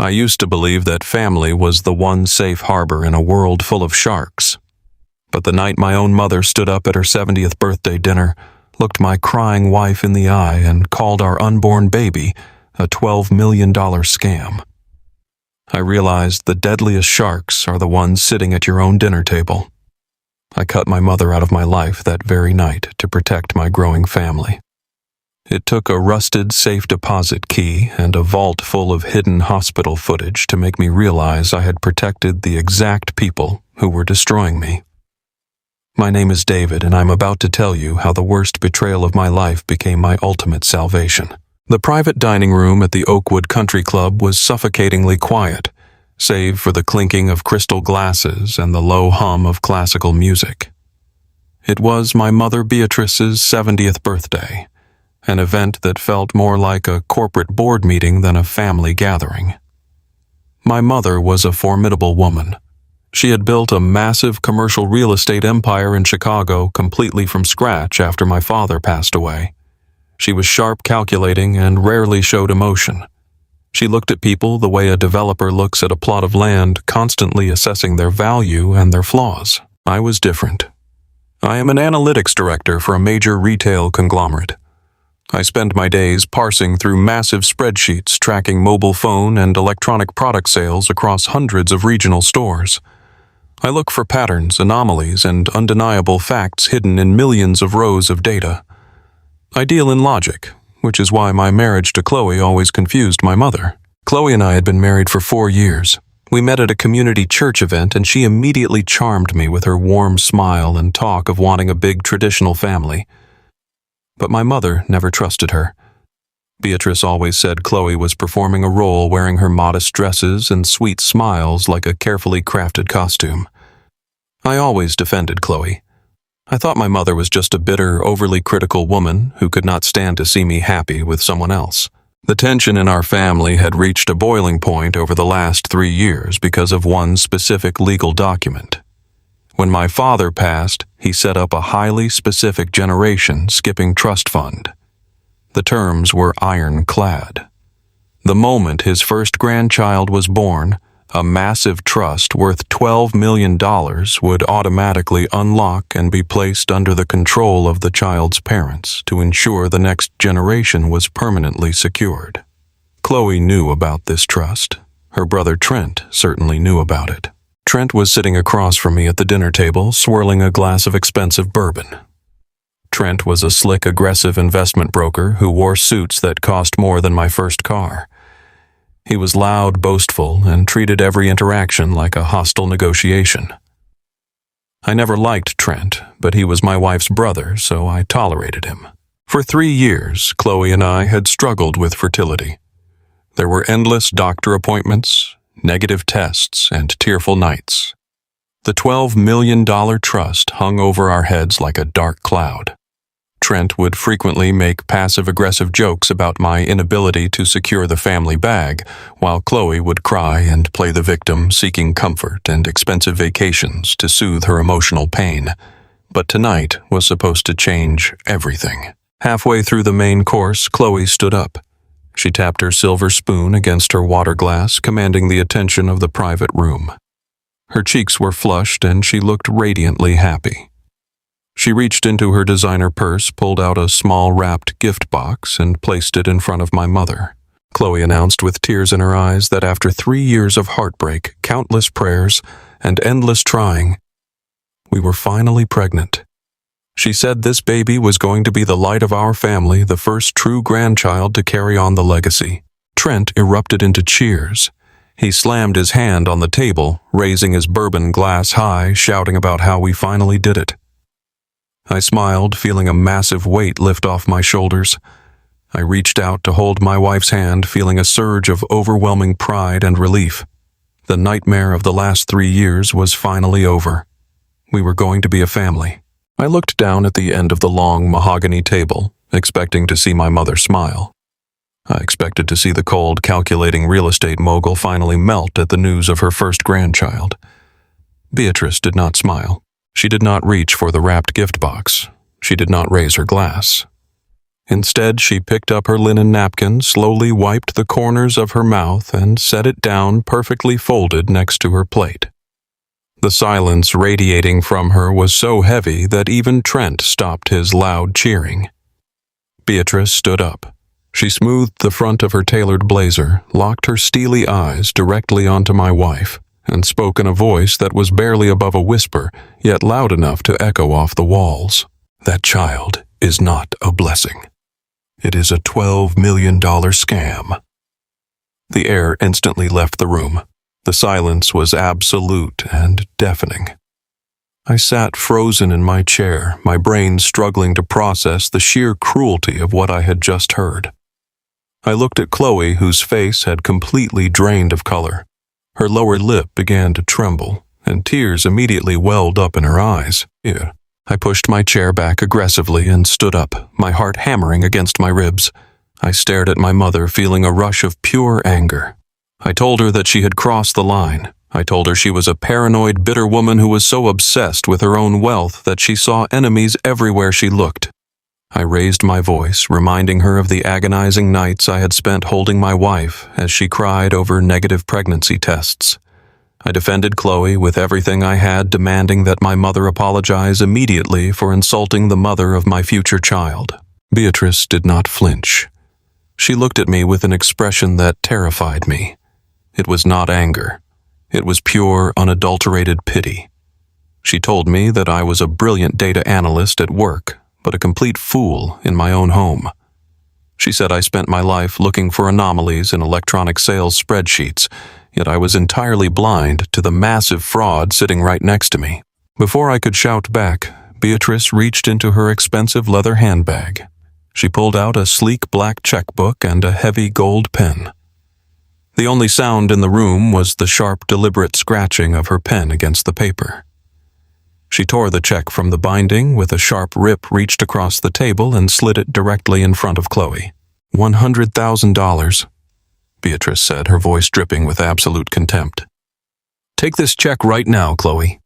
I used to believe that family was the one safe harbor in a world full of sharks. But the night my own mother stood up at her 70th birthday dinner, looked my crying wife in the eye, and called our unborn baby a $12 million scam, I realized the deadliest sharks are the ones sitting at your own dinner table. I cut my mother out of my life that very night to protect my growing family. It took a rusted safe deposit key and a vault full of hidden hospital footage to make me realize I had protected the exact people who were destroying me. My name is David, and I'm about to tell you how the worst betrayal of my life became my ultimate salvation. The private dining room at the Oakwood Country Club was suffocatingly quiet, save for the clinking of crystal glasses and the low hum of classical music. It was my mother Beatrice's 70th birthday, an event that felt more like a corporate board meeting than a family gathering. My mother was a formidable woman. She had built a massive commercial real estate empire in Chicago completely from scratch after my father passed away. She was sharp, calculating, and rarely showed emotion. She looked at people the way a developer looks at a plot of land, constantly assessing their value and their flaws. I was different. I am an analytics director for a major retail conglomerate. I spend my days parsing through massive spreadsheets tracking mobile phone and electronic product sales across hundreds of regional stores. I look for patterns, anomalies, and undeniable facts hidden in millions of rows of data. I deal in logic, which is why my marriage to Chloe always confused my mother. Chloe and I had been married for 4 years. We met at a community church event, and she immediately charmed me with her warm smile and talk of wanting a big traditional family. But my mother never trusted her. Beatrice always said Chloe was performing a role wearing her modest dresses and sweet smiles like a carefully crafted costume. I always defended Chloe. I thought my mother was just a bitter, overly critical woman who could not stand to see me happy with someone else. The tension in our family had reached a boiling point over the last 3 years because of one specific legal document. When my father passed, he set up a highly specific generation-skipping trust fund. The terms were ironclad. The moment his first grandchild was born, a massive trust worth $12 million would automatically unlock and be placed under the control of the child's parents to ensure the next generation was permanently secured. Chloe knew about this trust. Her brother Trent certainly knew about it. Trent was sitting across from me at the dinner table, swirling a glass of expensive bourbon. Trent was a slick, aggressive investment broker who wore suits that cost more than my first car. He was loud, boastful, and treated every interaction like a hostile negotiation. I never liked Trent, but he was my wife's brother, so I tolerated him. For 3 years, Chloe and I had struggled with fertility. There were endless doctor appointments, negative tests, and tearful nights. The $12 million trust hung over our heads like a dark cloud. Trent would frequently make passive-aggressive jokes about my inability to secure the family bag, while Chloe would cry and play the victim, seeking comfort and expensive vacations to soothe her emotional pain. But tonight was supposed to change everything. Halfway through the main course, Chloe stood up. She tapped her silver spoon against her water glass, commanding the attention of the private room. Her cheeks were flushed, and she looked radiantly happy. She reached into her designer purse, pulled out a small wrapped gift box, and placed it in front of my mother. Chloe announced with tears in her eyes that after 3 years of heartbreak, countless prayers, and endless trying, we were finally pregnant. She said this baby was going to be the light of our family, the first true grandchild to carry on the legacy. Trent erupted into cheers. He slammed his hand on the table, raising his bourbon glass high, shouting about how we finally did it. I smiled, feeling a massive weight lift off my shoulders. I reached out to hold my wife's hand, feeling a surge of overwhelming pride and relief. The nightmare of the last 3 years was finally over. We were going to be a family. I looked down at the end of the long mahogany table, expecting to see my mother smile. I expected to see the cold, calculating real estate mogul finally melt at the news of her first grandchild. Beatrice did not smile. She did not reach for the wrapped gift box. She did not raise her glass. Instead, she picked up her linen napkin, slowly wiped the corners of her mouth, and set it down perfectly folded next to her plate. The silence radiating from her was so heavy that even Trent stopped his loud cheering. Beatrice stood up. She smoothed the front of her tailored blazer, locked her steely eyes directly onto my wife, and spoke in a voice that was barely above a whisper, yet loud enough to echo off the walls. "That child is not a blessing. It is a $12 million scam." The air instantly left the room. The silence was absolute and deafening. I sat frozen in my chair, my brain struggling to process the sheer cruelty of what I had just heard. I looked at Chloe, whose face had completely drained of color. Her lower lip began to tremble, and tears immediately welled up in her eyes. Ew. I pushed my chair back aggressively and stood up, my heart hammering against my ribs. I stared at my mother, feeling a rush of pure anger. I told her that she had crossed the line. I told her she was a paranoid, bitter woman who was so obsessed with her own wealth that she saw enemies everywhere she looked. I raised my voice, reminding her of the agonizing nights I had spent holding my wife as she cried over negative pregnancy tests. I defended Chloe with everything I had, demanding that my mother apologize immediately for insulting the mother of my future child. Beatrice did not flinch. She looked at me with an expression that terrified me. It was not anger. It was pure, unadulterated pity. She told me that I was a brilliant data analyst at work, but a complete fool in my own home. She said I spent my life looking for anomalies in electronic sales spreadsheets, yet I was entirely blind to the massive fraud sitting right next to me. Before I could shout back, Beatrice reached into her expensive leather handbag. She pulled out a sleek black checkbook and a heavy gold pen. The only sound in the room was the sharp, deliberate scratching of her pen against the paper. She tore the check from the binding with a sharp rip, reached across the table, and slid it directly in front of Chloe. $100,000, Beatrice said, her voice dripping with absolute contempt. "Take this check right now, Chloe.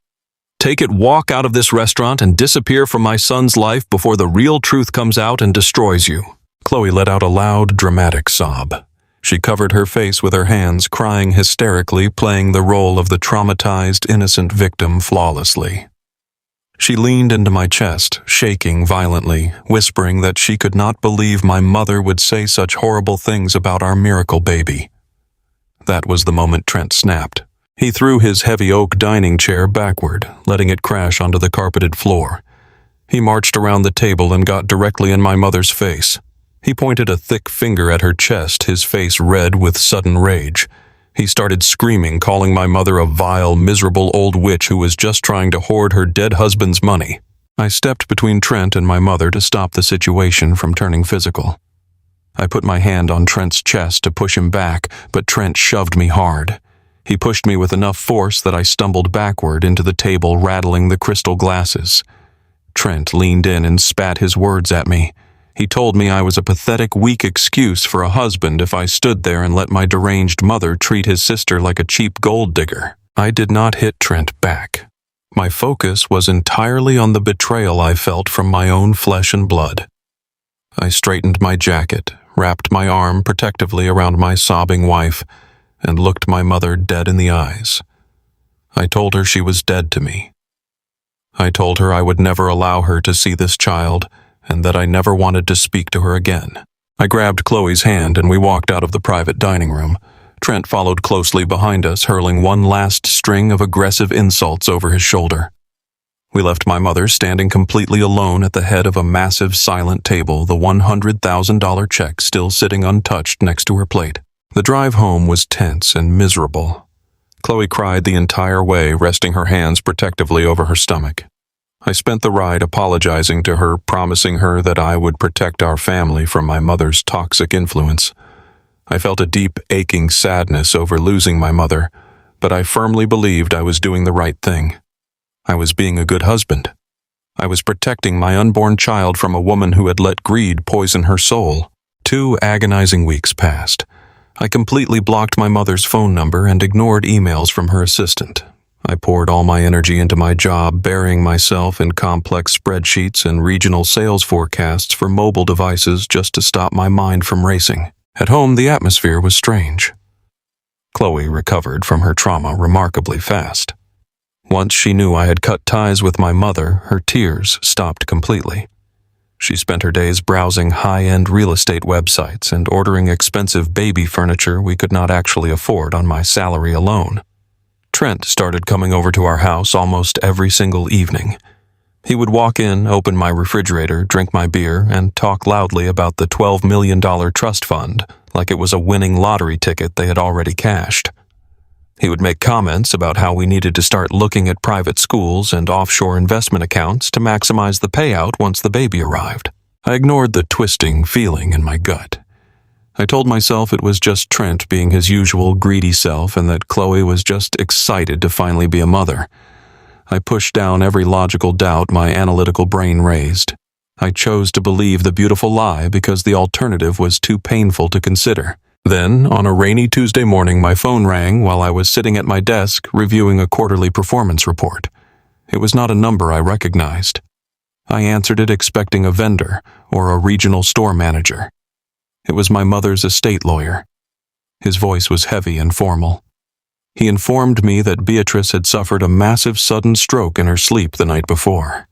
Take it, walk out of this restaurant, and disappear from my son's life before the real truth comes out and destroys you." Chloe let out a loud, dramatic sob. She covered her face with her hands, crying hysterically, playing the role of the traumatized, innocent victim flawlessly. She leaned into my chest, shaking violently, whispering that she could not believe my mother would say such horrible things about our miracle baby. That was the moment Trent snapped. He threw his heavy oak dining chair backward, letting it crash onto the carpeted floor. He marched around the table and got directly in my mother's face. He pointed a thick finger at her chest, his face red with sudden rage. He started screaming, calling my mother a vile, miserable old witch who was just trying to hoard her dead husband's money. I stepped between Trent and my mother to stop the situation from turning physical. I put my hand on Trent's chest to push him back, but Trent shoved me hard. He pushed me with enough force that I stumbled backward into the table, rattling the crystal glasses. Trent leaned in and spat his words at me. He told me I was a pathetic, weak excuse for a husband if I stood there and let my deranged mother treat his sister like a cheap gold digger. I did not hit Trent back. My focus was entirely on the betrayal I felt from my own flesh and blood. I straightened my jacket, wrapped my arm protectively around my sobbing wife, and looked my mother dead in the eyes. I told her she was dead to me. I told her I would never allow her to see this child, and that I never wanted to speak to her again. I grabbed Chloe's hand and we walked out of the private dining room. Trent followed closely behind us, hurling one last string of aggressive insults over his shoulder. We left my mother standing completely alone at the head of a massive, silent table, the $100,000 check still sitting untouched next to her plate. The drive home was tense and miserable. Chloe cried the entire way, resting her hands protectively over her stomach. I spent the ride apologizing to her, promising her that I would protect our family from my mother's toxic influence. I felt a deep, aching sadness over losing my mother, but I firmly believed I was doing the right thing. I was being a good husband. I was protecting my unborn child from a woman who had let greed poison her soul. 2 agonizing weeks passed. I completely blocked my mother's phone number and ignored emails from her assistant. I poured all my energy into my job, burying myself in complex spreadsheets and regional sales forecasts for mobile devices just to stop my mind from racing. At home, the atmosphere was strange. Chloe recovered from her trauma remarkably fast. Once she knew I had cut ties with my mother, her tears stopped completely. She spent her days browsing high-end real estate websites and ordering expensive baby furniture we could not actually afford on my salary alone. Trent started coming over to our house almost every single evening. He would walk in, open my refrigerator, drink my beer, and talk loudly about the $12 million trust fund like it was a winning lottery ticket they had already cashed. He would make comments about how we needed to start looking at private schools and offshore investment accounts to maximize the payout once the baby arrived. I ignored the twisting feeling in my gut. I told myself it was just Trent being his usual greedy self and that Chloe was just excited to finally be a mother. I pushed down every logical doubt my analytical brain raised. I chose to believe the beautiful lie because the alternative was too painful to consider. Then, on a rainy Tuesday morning, my phone rang while I was sitting at my desk reviewing a quarterly performance report. It was not a number I recognized. I answered it expecting a vendor or a regional store manager. It was my mother's estate lawyer. His voice was heavy and formal. He informed me that Beatrice had suffered a massive sudden stroke in her sleep the night before.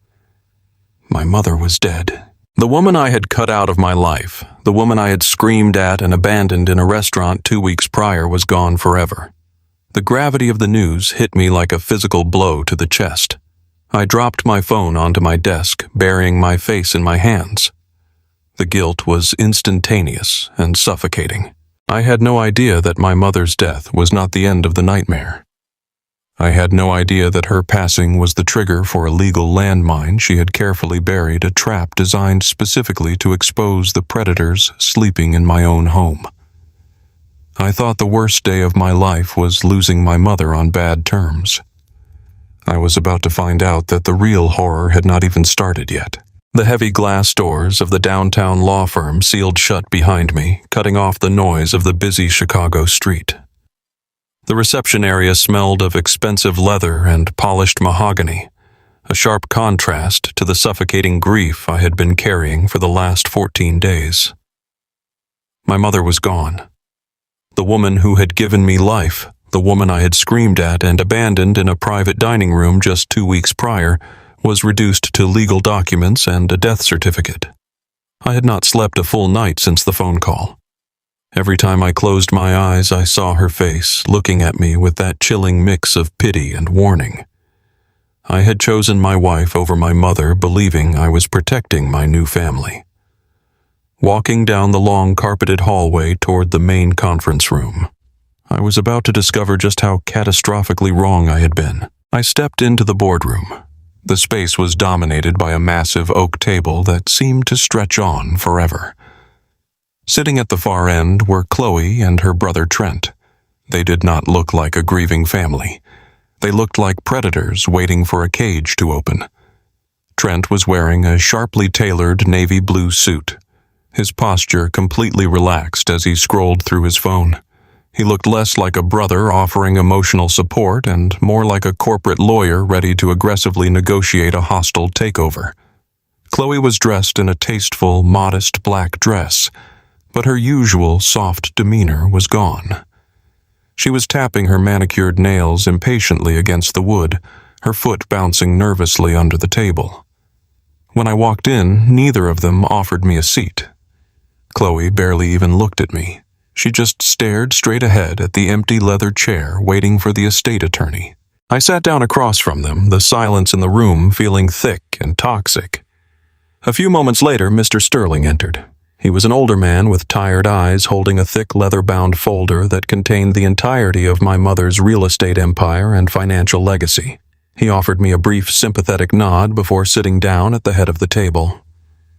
My mother was dead. The woman I had cut out of my life, the woman I had screamed at and abandoned in a restaurant 2 weeks prior, was gone forever. The gravity of the news hit me like a physical blow to the chest. I dropped my phone onto my desk, burying my face in my hands. The guilt was instantaneous and suffocating. I had no idea that my mother's death was not the end of the nightmare. I had no idea that her passing was the trigger for a legal landmine she had carefully buried, a trap designed specifically to expose the predators sleeping in my own home. I thought the worst day of my life was losing my mother on bad terms. I was about to find out that the real horror had not even started yet. The heavy glass doors of the downtown law firm sealed shut behind me, cutting off the noise of the busy Chicago street. The reception area smelled of expensive leather and polished mahogany, a sharp contrast to the suffocating grief I had been carrying for the last 14 days. My mother was gone. The woman who had given me life, the woman I had screamed at and abandoned in a private dining room just 2 weeks prior, was reduced to legal documents and a death certificate. I had not slept a full night since the phone call. Every time I closed my eyes, I saw her face, looking at me with that chilling mix of pity and warning. I had chosen my wife over my mother, believing I was protecting my new family. Walking down the long carpeted hallway toward the main conference room, I was about to discover just how catastrophically wrong I had been. I stepped into the boardroom. The space was dominated by a massive oak table that seemed to stretch on forever. Sitting at the far end were Chloe and her brother Trent. They did not look like a grieving family. They looked like predators waiting for a cage to open. Trent was wearing a sharply tailored navy blue suit, his posture completely relaxed as he scrolled through his phone. He looked less like a brother offering emotional support and more like a corporate lawyer ready to aggressively negotiate a hostile takeover. Chloe was dressed in a tasteful, modest black dress, but her usual soft demeanor was gone. She was tapping her manicured nails impatiently against the wood, her foot bouncing nervously under the table. When I walked in, neither of them offered me a seat. Chloe barely even looked at me. She just stared straight ahead at the empty leather chair waiting for the estate attorney. I sat down across from them, the silence in the room feeling thick and toxic. A few moments later, Mr. Sterling entered. He was an older man with tired eyes holding a thick leather-bound folder that contained the entirety of my mother's real estate empire and financial legacy. He offered me a brief sympathetic nod before sitting down at the head of the table.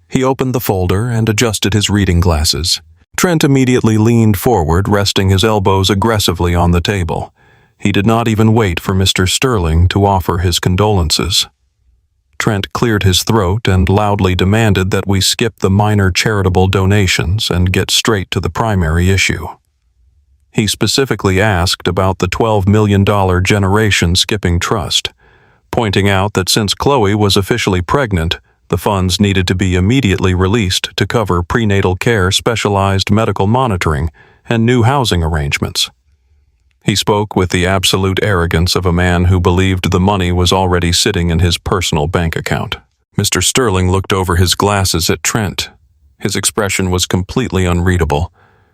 He opened the folder and adjusted his reading glasses. Trent immediately leaned forward, resting his elbows aggressively on the table. He did not even wait for Mr. Sterling to offer his condolences. Trent cleared his throat and loudly demanded that we skip the minor charitable donations and get straight to the primary issue. He specifically asked about the $12 million generation skipping trust, pointing out that since Chloe was officially pregnant, the funds needed to be immediately released to cover prenatal care, specialized medical monitoring, and new housing arrangements. He spoke with the absolute arrogance of a man who believed the money was already sitting in his personal bank account. Mr. Sterling looked over his glasses at Trent. His expression was completely unreadable.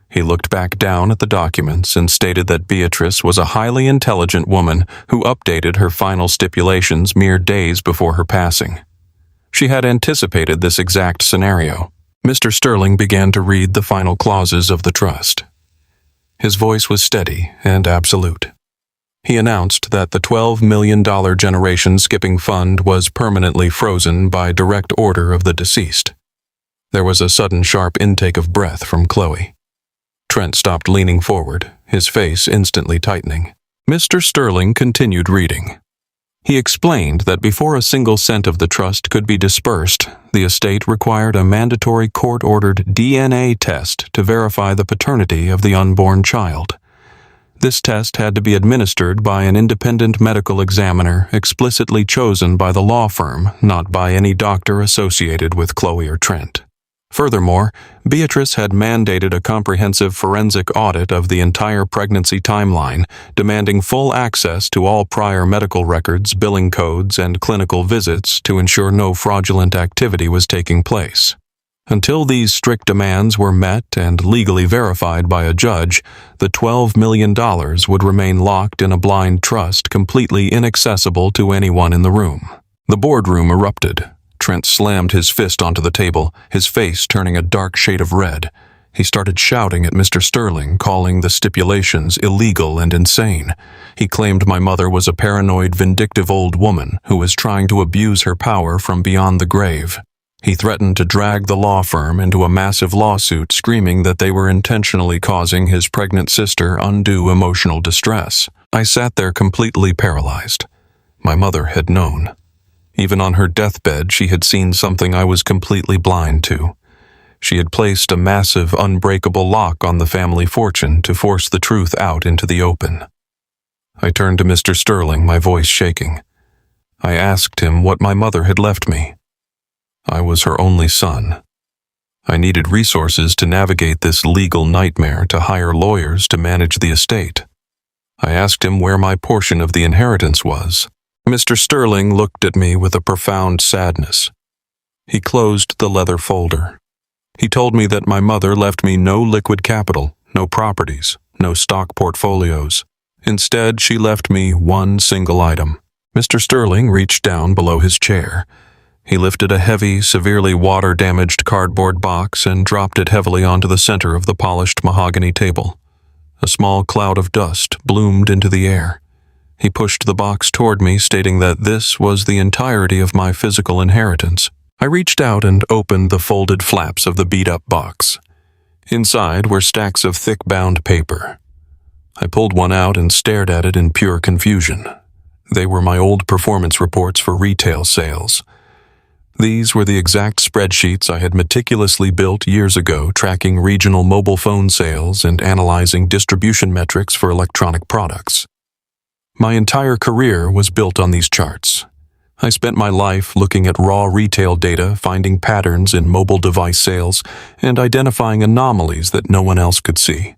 He looked back down at the documents and stated that Beatrice was a highly intelligent woman who updated her final stipulations mere days before her passing. She had anticipated this exact scenario. Mr. Sterling began to read the final clauses of the trust. His voice was steady and absolute. He announced that the $12 million generation skipping fund was permanently frozen by direct order of the deceased. There was a sudden sharp intake of breath from Chloe. Trent stopped leaning forward, his face instantly tightening. Mr. Sterling continued reading. He explained that before a single cent of the trust could be dispersed, the estate required a mandatory court-ordered DNA test to verify the paternity of the unborn child. This test had to be administered by an independent medical examiner explicitly chosen by the law firm, not by any doctor associated with Chloe or Trent. Furthermore, Beatrice had mandated a comprehensive forensic audit of the entire pregnancy timeline, demanding full access to all prior medical records, billing codes, and clinical visits to ensure no fraudulent activity was taking place. Until these strict demands were met and legally verified by a judge, the $12 million would remain locked in a blind trust completely inaccessible to anyone in the room. The boardroom erupted. Trent slammed his fist onto the table, his face turning a dark shade of red. He started shouting at Mr. Sterling, calling the stipulations illegal and insane. He claimed my mother was a paranoid, vindictive old woman who was trying to abuse her power from beyond the grave. He threatened to drag the law firm into a massive lawsuit, screaming that they were intentionally causing his pregnant sister undue emotional distress. I sat there completely paralyzed. My mother had known. Even on her deathbed, she had seen something I was completely blind to. She had placed a massive, unbreakable lock on the family fortune to force the truth out into the open. I turned to Mr. Sterling, my voice shaking. I asked him what my mother had left me. I was her only son. I needed resources to navigate this legal nightmare, to hire lawyers to manage the estate. I asked him where my portion of the inheritance was. Mr. Sterling looked at me with a profound sadness. He closed the leather folder. He told me that my mother left me no liquid capital, no properties, no stock portfolios. Instead, she left me one single item. Mr. Sterling reached down below his chair. He lifted a heavy, severely water-damaged cardboard box and dropped it heavily onto the center of the polished mahogany table. A small cloud of dust bloomed into the air. He pushed the box toward me, stating that this was the entirety of my physical inheritance. I reached out and opened the folded flaps of the beat-up box. Inside were stacks of thick bound paper. I pulled one out and stared at it in pure confusion. They were my old performance reports for retail sales. These were the exact spreadsheets I had meticulously built years ago, tracking regional mobile phone sales and analyzing distribution metrics for electronic products. My entire career was built on these charts. I spent my life looking at raw retail data, finding patterns in mobile device sales, and identifying anomalies that no one else could see.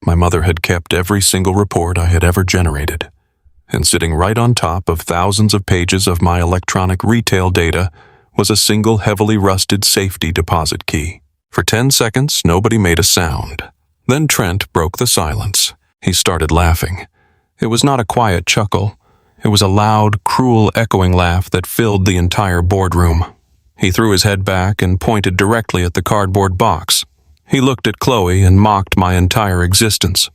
My mother had kept every single report I had ever generated, and sitting right on top of thousands of pages of my electronic retail data was a single heavily rusted safety deposit key. For 10 seconds, nobody made a sound. Then Trent broke the silence. He started laughing. It was not a quiet chuckle. It was a loud, cruel, echoing laugh that filled the entire boardroom. He threw his head back and pointed directly at the cardboard box. He looked at Chloe and mocked my entire existence.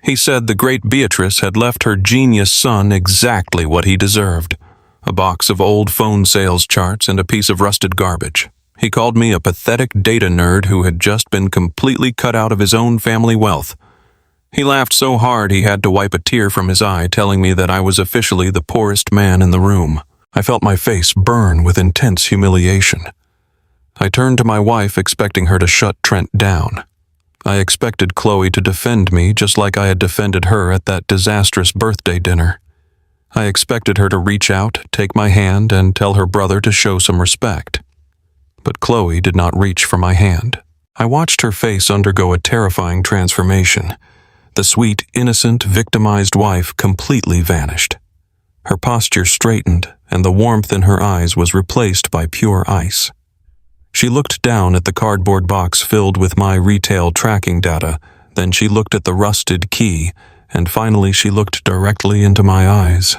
He said the great Beatrice had left her genius son exactly what he deserved: a box of old phone sales charts and a piece of rusted garbage. He called me a pathetic data nerd who had just been completely cut out of his own family wealth. He laughed so hard he had to wipe a tear from his eye, telling me that I was officially the poorest man in the room. I felt my face burn with intense humiliation. I turned to my wife, expecting her to shut Trent down. I expected Chloe to defend me just like I had defended her at that disastrous birthday dinner. I expected her to reach out, take my hand, and tell her brother to show some respect. But Chloe did not reach for my hand. I watched her face undergo a terrifying transformation. The sweet, innocent, victimized wife completely vanished. Her posture straightened, and the warmth in her eyes was replaced by pure ice. She looked down at the cardboard box filled with my retail tracking data, then she looked at the rusted key, and finally she looked directly into my eyes.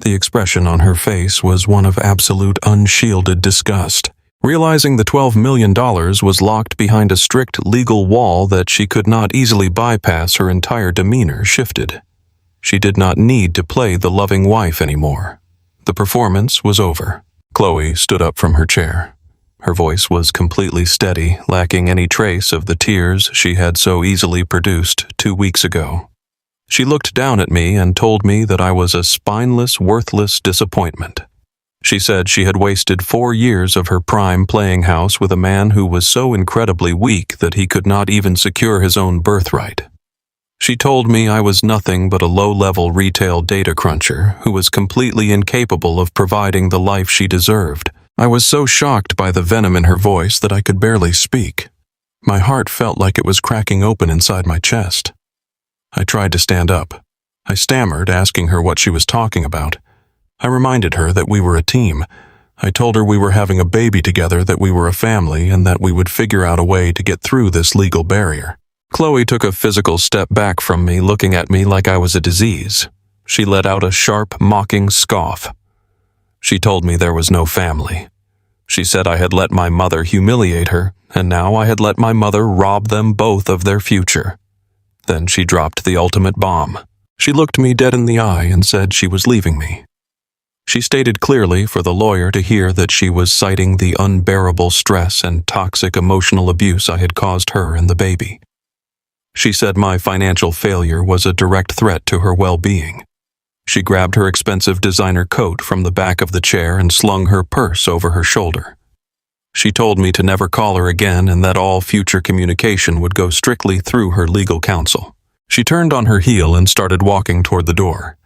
The expression on her face was one of absolute unshielded disgust. Realizing the $12 million was locked behind a strict legal wall that she could not easily bypass, her entire demeanor shifted. She did not need to play the loving wife anymore. The performance was over. Chloe stood up from her chair. Her voice was completely steady, lacking any trace of the tears she had so easily produced 2 weeks ago. She looked down at me and told me that I was a spineless, worthless disappointment. She said she had wasted 4 years of her prime playing house with a man who was so incredibly weak that he could not even secure his own birthright. She told me I was nothing but a low-level retail data cruncher who was completely incapable of providing the life she deserved. I was so shocked by the venom in her voice that I could barely speak. My heart felt like it was cracking open inside my chest. I tried to stand up. I stammered, asking her what she was talking about. I reminded her that we were a team. I told her we were having a baby together, that we were a family, and that we would figure out a way to get through this legal barrier. Chloe took a physical step back from me, looking at me like I was a disease. She let out a sharp, mocking scoff. She told me there was no family. She said I had let my mother humiliate her, and now I had let my mother rob them both of their future. Then she dropped the ultimate bomb. She looked me dead in the eye and said she was leaving me. She stated clearly for the lawyer to hear that she was citing the unbearable stress and toxic emotional abuse I had caused her and the baby. She said my financial failure was a direct threat to her well-being. She grabbed her expensive designer coat from the back of the chair and slung her purse over her shoulder. She told me to never call her again and that all future communication would go strictly through her legal counsel. She turned on her heel and started walking toward the door.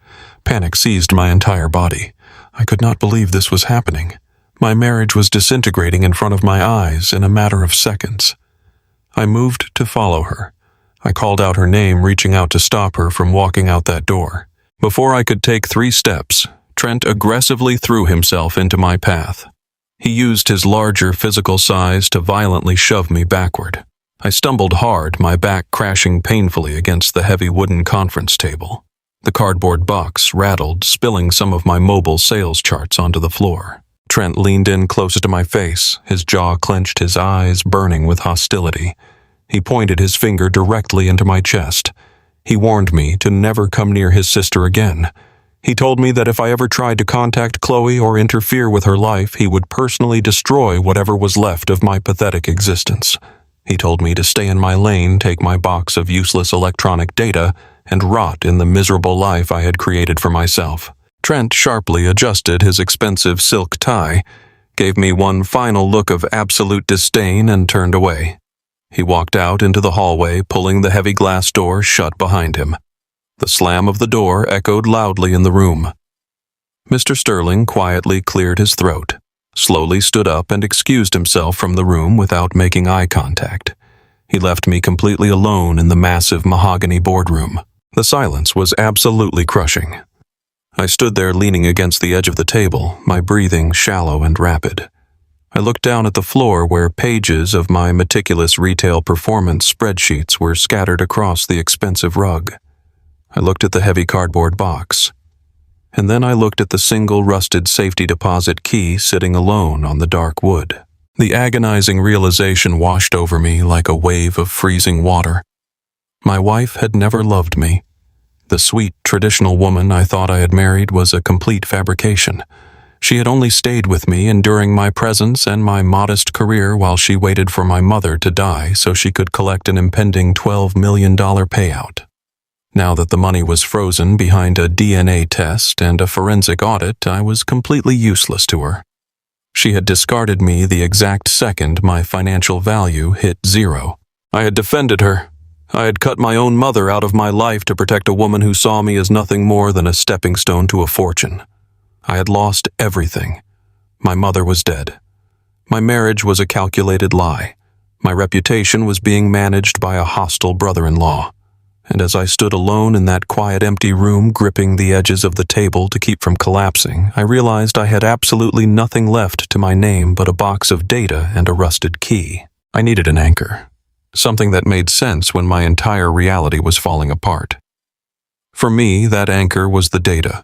Panic seized my entire body. I could not believe this was happening. My marriage was disintegrating in front of my eyes in a matter of seconds. I moved to follow her. I called out her name, reaching out to stop her from walking out that door. Before I could take 3 steps, Trent aggressively threw himself into my path. He used his larger physical size to violently shove me backward. I stumbled hard, my back crashing painfully against the heavy wooden conference table. The cardboard box rattled, spilling some of my mobile sales charts onto the floor. Trent leaned in closer to my face, his jaw clenched, his eyes burning with hostility. He pointed his finger directly into my chest. He warned me to never come near his sister again. He told me that if I ever tried to contact Chloe or interfere with her life, he would personally destroy whatever was left of my pathetic existence. He told me to stay in my lane, take my box of useless electronic data, and rot in the miserable life I had created for myself. Trent sharply adjusted his expensive silk tie, gave me one final look of absolute disdain, and turned away. He walked out into the hallway, pulling the heavy glass door shut behind him. The slam of the door echoed loudly in the room. Mr. Sterling quietly cleared his throat, slowly stood up and excused himself from the room without making eye contact. He left me completely alone in the massive mahogany boardroom. The silence was absolutely crushing. I stood there leaning against the edge of the table, my breathing shallow and rapid. I looked down at the floor where pages of my meticulous retail performance spreadsheets were scattered across the expensive rug. I looked at the heavy cardboard box. And then I looked at the single rusted safety deposit key sitting alone on the dark wood. The agonizing realization washed over me like a wave of freezing water. My wife had never loved me. The sweet, traditional woman I thought I had married was a complete fabrication. She had only stayed with me, enduring my presence and my modest career while she waited for my mother to die so she could collect an impending $12 million payout. Now that the money was frozen behind a DNA test and a forensic audit, I was completely useless to her. She had discarded me the exact second my financial value hit 0. I had defended her. I had cut my own mother out of my life to protect a woman who saw me as nothing more than a stepping stone to a fortune. I had lost everything. My mother was dead. My marriage was a calculated lie. My reputation was being managed by a hostile brother-in-law. And as I stood alone in that quiet, empty room, gripping the edges of the table to keep from collapsing, I realized I had absolutely nothing left to my name but a box of data and a rusted key. I needed an anchor, something that made sense when my entire reality was falling apart. For me, that anchor was the data.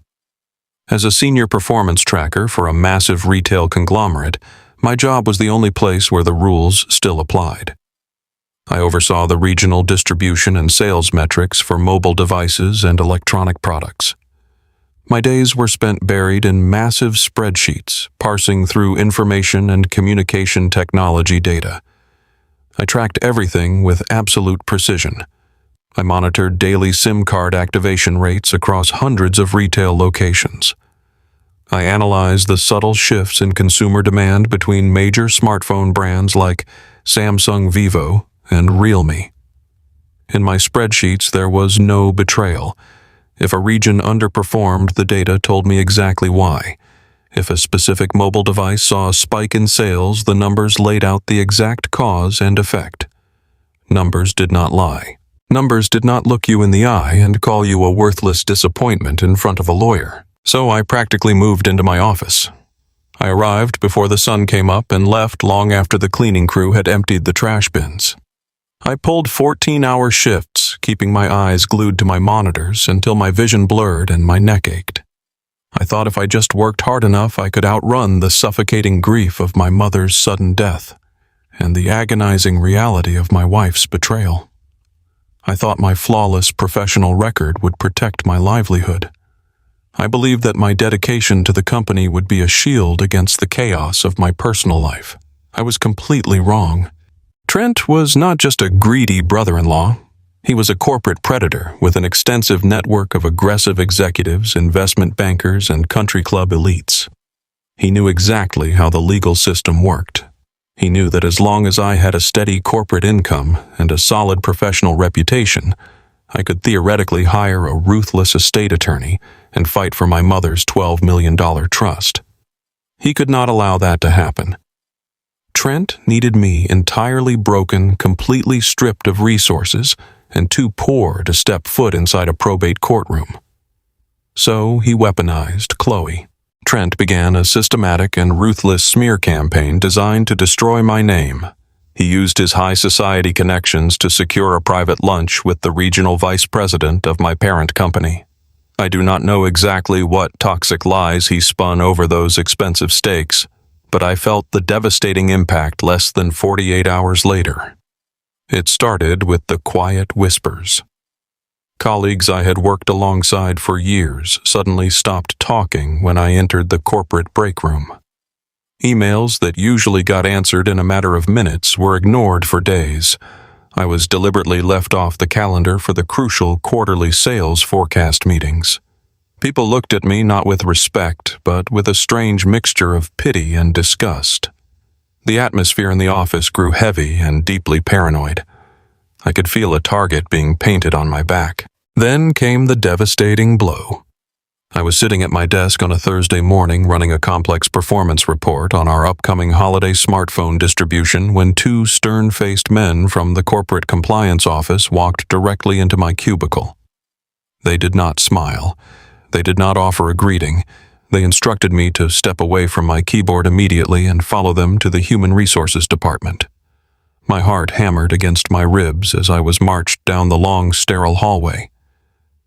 As a senior performance tracker for a massive retail conglomerate, my job was the only place where the rules still applied. I oversaw the regional distribution and sales metrics for mobile devices and electronic products. My days were spent buried in massive spreadsheets, parsing through information and communication technology data. I tracked everything with absolute precision. I monitored daily SIM card activation rates across hundreds of retail locations. I analyzed the subtle shifts in consumer demand between major smartphone brands like Samsung, Vivo, and Realme. In my spreadsheets, there was no betrayal. If a region underperformed, the data told me exactly why. If a specific mobile device saw a spike in sales, the numbers laid out the exact cause and effect. Numbers did not lie. Numbers did not look you in the eye and call you a worthless disappointment in front of a lawyer. So I practically moved into my office. I arrived before the sun came up and left long after the cleaning crew had emptied the trash bins. I pulled 14-hour shifts, keeping my eyes glued to my monitors until my vision blurred and my neck ached. I thought if I just worked hard enough, I could outrun the suffocating grief of my mother's sudden death and the agonizing reality of my wife's betrayal. I thought my flawless professional record would protect my livelihood. I believed that my dedication to the company would be a shield against the chaos of my personal life. I was completely wrong. Trent was not just a greedy brother-in-law. He was a corporate predator with an extensive network of aggressive executives, investment bankers, and country club elites. He knew exactly how the legal system worked. He knew that as long as I had a steady corporate income and a solid professional reputation, I could theoretically hire a ruthless estate attorney and fight for my mother's $12 million trust. He could not allow that to happen. Trent needed me entirely broken, completely stripped of resources, and too poor to step foot inside a probate courtroom. So he weaponized Chloe. Trent began a systematic and ruthless smear campaign designed to destroy my name. He used his high society connections to secure a private lunch with the regional vice president of my parent company. I do not know exactly what toxic lies he spun over those expensive steaks, but I felt the devastating impact less than 48 hours later. It started with the quiet whispers. Colleagues I had worked alongside for years suddenly stopped talking when I entered the corporate break room. Emails that usually got answered in a matter of minutes were ignored for days. I was deliberately left off the calendar for the crucial quarterly sales forecast meetings. People looked at me not with respect, but with a strange mixture of pity and disgust. The atmosphere in the office grew heavy and deeply paranoid. I could feel a target being painted on my back. Then came the devastating blow. I was sitting at my desk on a Thursday morning running a complex performance report on our upcoming holiday smartphone distribution when two stern-faced men from the corporate compliance office walked directly into my cubicle. They did not smile. They did not offer a greeting. They instructed me to step away from my keyboard immediately and follow them to the Human Resources Department. My heart hammered against my ribs as I was marched down the long, sterile hallway.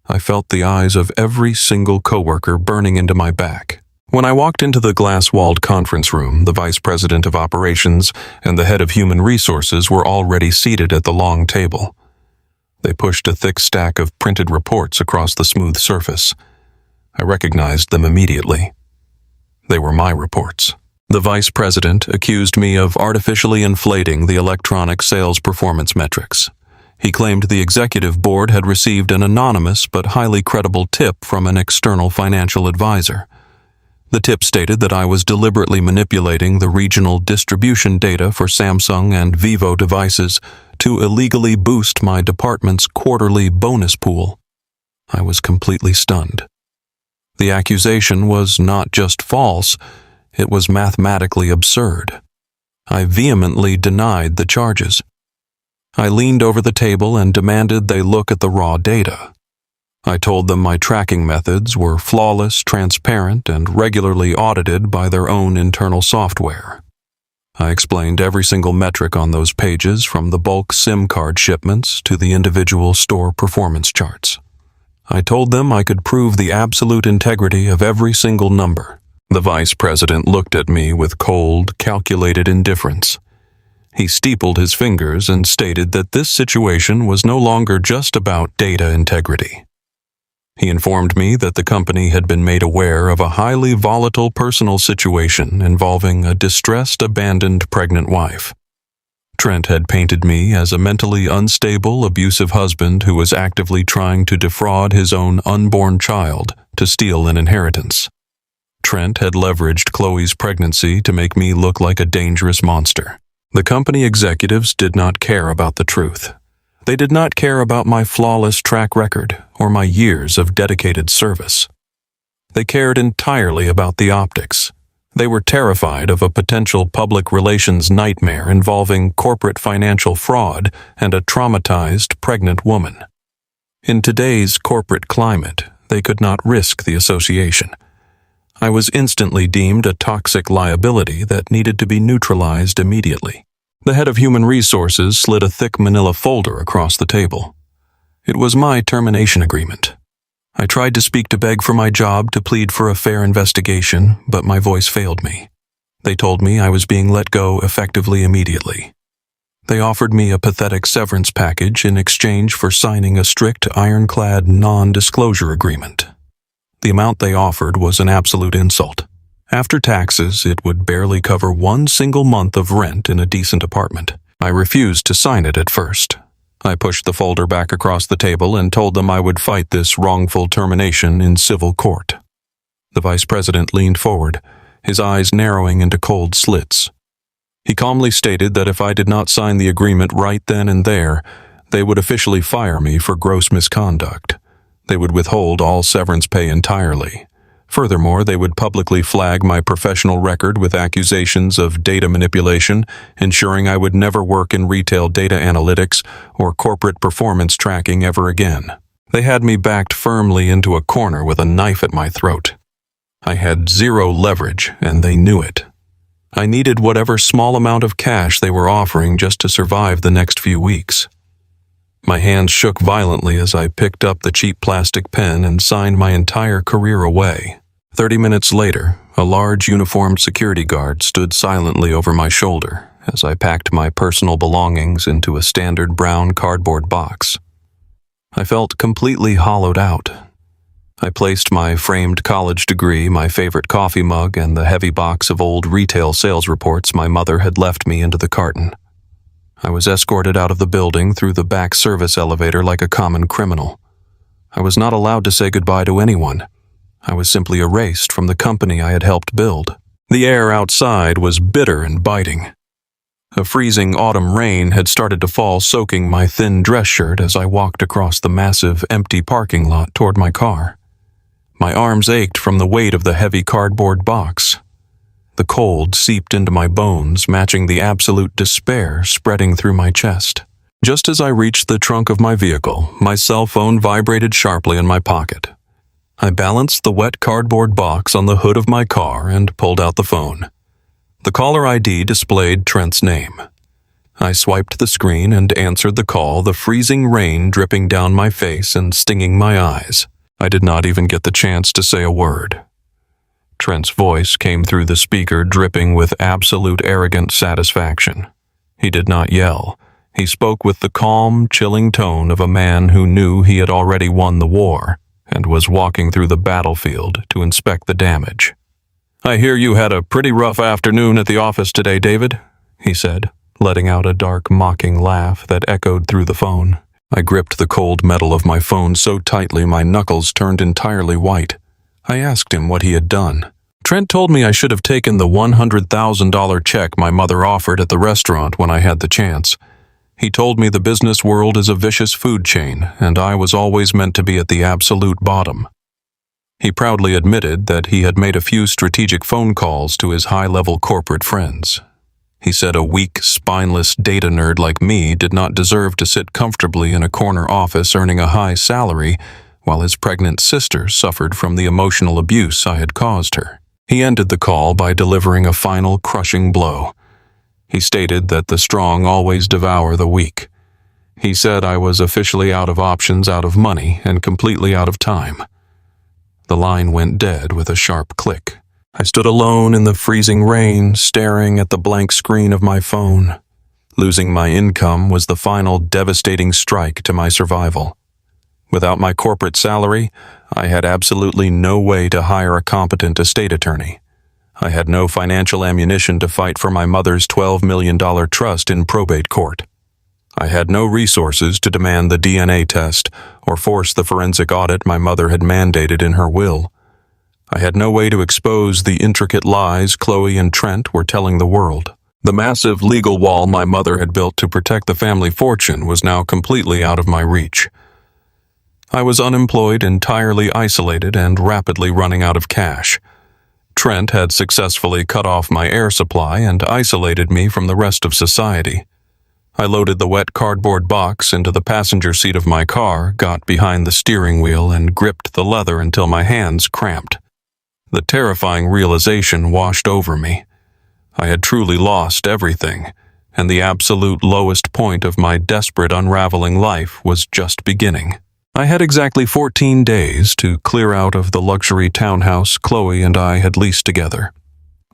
I felt the eyes of every single coworker burning into my back. When I walked into the glass-walled conference room, the vice president of operations and the head of human resources were already seated at the long table. They pushed a thick stack of printed reports across the smooth surface. I recognized them immediately. They were my reports. The vice president accused me of artificially inflating the electronic sales performance metrics. He claimed the executive board had received an anonymous but highly credible tip from an external financial advisor. The tip stated that I was deliberately manipulating the regional distribution data for Samsung and Vivo devices to illegally boost my department's quarterly bonus pool. I was completely stunned. The accusation was not just false, it was mathematically absurd. I vehemently denied the charges. I leaned over the table and demanded they look at the raw data. I told them my tracking methods were flawless, transparent, and regularly audited by their own internal software. I explained every single metric on those pages, from the bulk SIM card shipments to the individual store performance charts. I told them I could prove the absolute integrity of every single number. The vice president looked at me with cold, calculated indifference. He steepled his fingers and stated that this situation was no longer just about data integrity. He informed me that the company had been made aware of a highly volatile personal situation involving a distressed, abandoned pregnant wife. Trent had painted me as a mentally unstable, abusive husband who was actively trying to defraud his own unborn child to steal an inheritance. Trent had leveraged Chloe's pregnancy to make me look like a dangerous monster. The company executives did not care about the truth. They did not care about my flawless track record or my years of dedicated service. They cared entirely about the optics. They were terrified of a potential public relations nightmare involving corporate financial fraud and a traumatized pregnant woman. In today's corporate climate, they could not risk the association. I was instantly deemed a toxic liability that needed to be neutralized immediately. The head of human resources slid a thick manila folder across the table. It was my termination agreement. I tried to speak to beg for my job, to plead for a fair investigation, but my voice failed me. They told me I was being let go effectively immediately. They offered me a pathetic severance package in exchange for signing a strict, ironclad non-disclosure agreement. The amount they offered was an absolute insult. After taxes, it would barely cover one single month of rent in a decent apartment. I refused to sign it at first. I pushed the folder back across the table and told them I would fight this wrongful termination in civil court. The vice president leaned forward, his eyes narrowing into cold slits. He calmly stated that if I did not sign the agreement right then and there, they would officially fire me for gross misconduct. They would withhold all severance pay entirely. Furthermore, they would publicly flag my professional record with accusations of data manipulation, ensuring I would never work in retail data analytics or corporate performance tracking ever again. They had me backed firmly into a corner with a knife at my throat. I had zero leverage, and they knew it. I needed whatever small amount of cash they were offering just to survive the next few weeks. My hands shook violently as I picked up the cheap plastic pen and signed my entire career away. 30 minutes later, a large uniformed security guard stood silently over my shoulder as I packed my personal belongings into a standard brown cardboard box. I felt completely hollowed out. I placed my framed college degree, my favorite coffee mug, and the heavy box of old retail sales reports my mother had left me into the carton. I was escorted out of the building through the back service elevator like a common criminal. I was not allowed to say goodbye to anyone. I was simply erased from the company I had helped build. The air outside was bitter and biting. A freezing autumn rain had started to fall, soaking my thin dress shirt as I walked across the massive, empty parking lot toward my car. My arms ached from the weight of the heavy cardboard box. The cold seeped into my bones, matching the absolute despair spreading through my chest. Just as I reached the trunk of my vehicle, my cell phone vibrated sharply in my pocket. I balanced the wet cardboard box on the hood of my car and pulled out the phone. The caller ID displayed Trent's name. I swiped the screen and answered the call, the freezing rain dripping down my face and stinging my eyes. I did not even get the chance to say a word. Trent's voice came through the speaker, dripping with absolute arrogant satisfaction. He did not yell. He spoke with the calm, chilling tone of a man who knew he had already won the war and was walking through the battlefield to inspect the damage. "I hear you had a pretty rough afternoon at the office today, David," he said, letting out a dark, mocking laugh that echoed through the phone. I gripped the cold metal of my phone so tightly my knuckles turned entirely white. I asked him what he had done. "Trent told me I should have taken the $100,000 check my mother offered at the restaurant when I had the chance. He told me the business world is a vicious food chain, and I was always meant to be at the absolute bottom. He proudly admitted that he had made a few strategic phone calls to his high-level corporate friends. He said a weak, spineless data nerd like me did not deserve to sit comfortably in a corner office earning a high salary while his pregnant sister suffered from the emotional abuse I had caused her. He ended the call by delivering a final crushing blow. He stated that the strong always devour the weak. He said I was officially out of options, out of money, and completely out of time. The line went dead with a sharp click. I stood alone in the freezing rain, staring at the blank screen of my phone. Losing my income was the final devastating strike to my survival. Without my corporate salary, I had absolutely no way to hire a competent estate attorney. I had no financial ammunition to fight for my mother's $12 million trust in probate court. I had no resources to demand the DNA test or force the forensic audit my mother had mandated in her will. I had no way to expose the intricate lies Chloe and Trent were telling the world. The massive legal wall my mother had built to protect the family fortune was now completely out of my reach. I was unemployed, entirely isolated, and rapidly running out of cash. Trent had successfully cut off my air supply and isolated me from the rest of society. I loaded the wet cardboard box into the passenger seat of my car, got behind the steering wheel, and gripped the leather until my hands cramped. The terrifying realization washed over me. I had truly lost everything, and the absolute lowest point of my desperate unraveling life was just beginning. I had exactly 14 days to clear out of the luxury townhouse Chloe and I had leased together.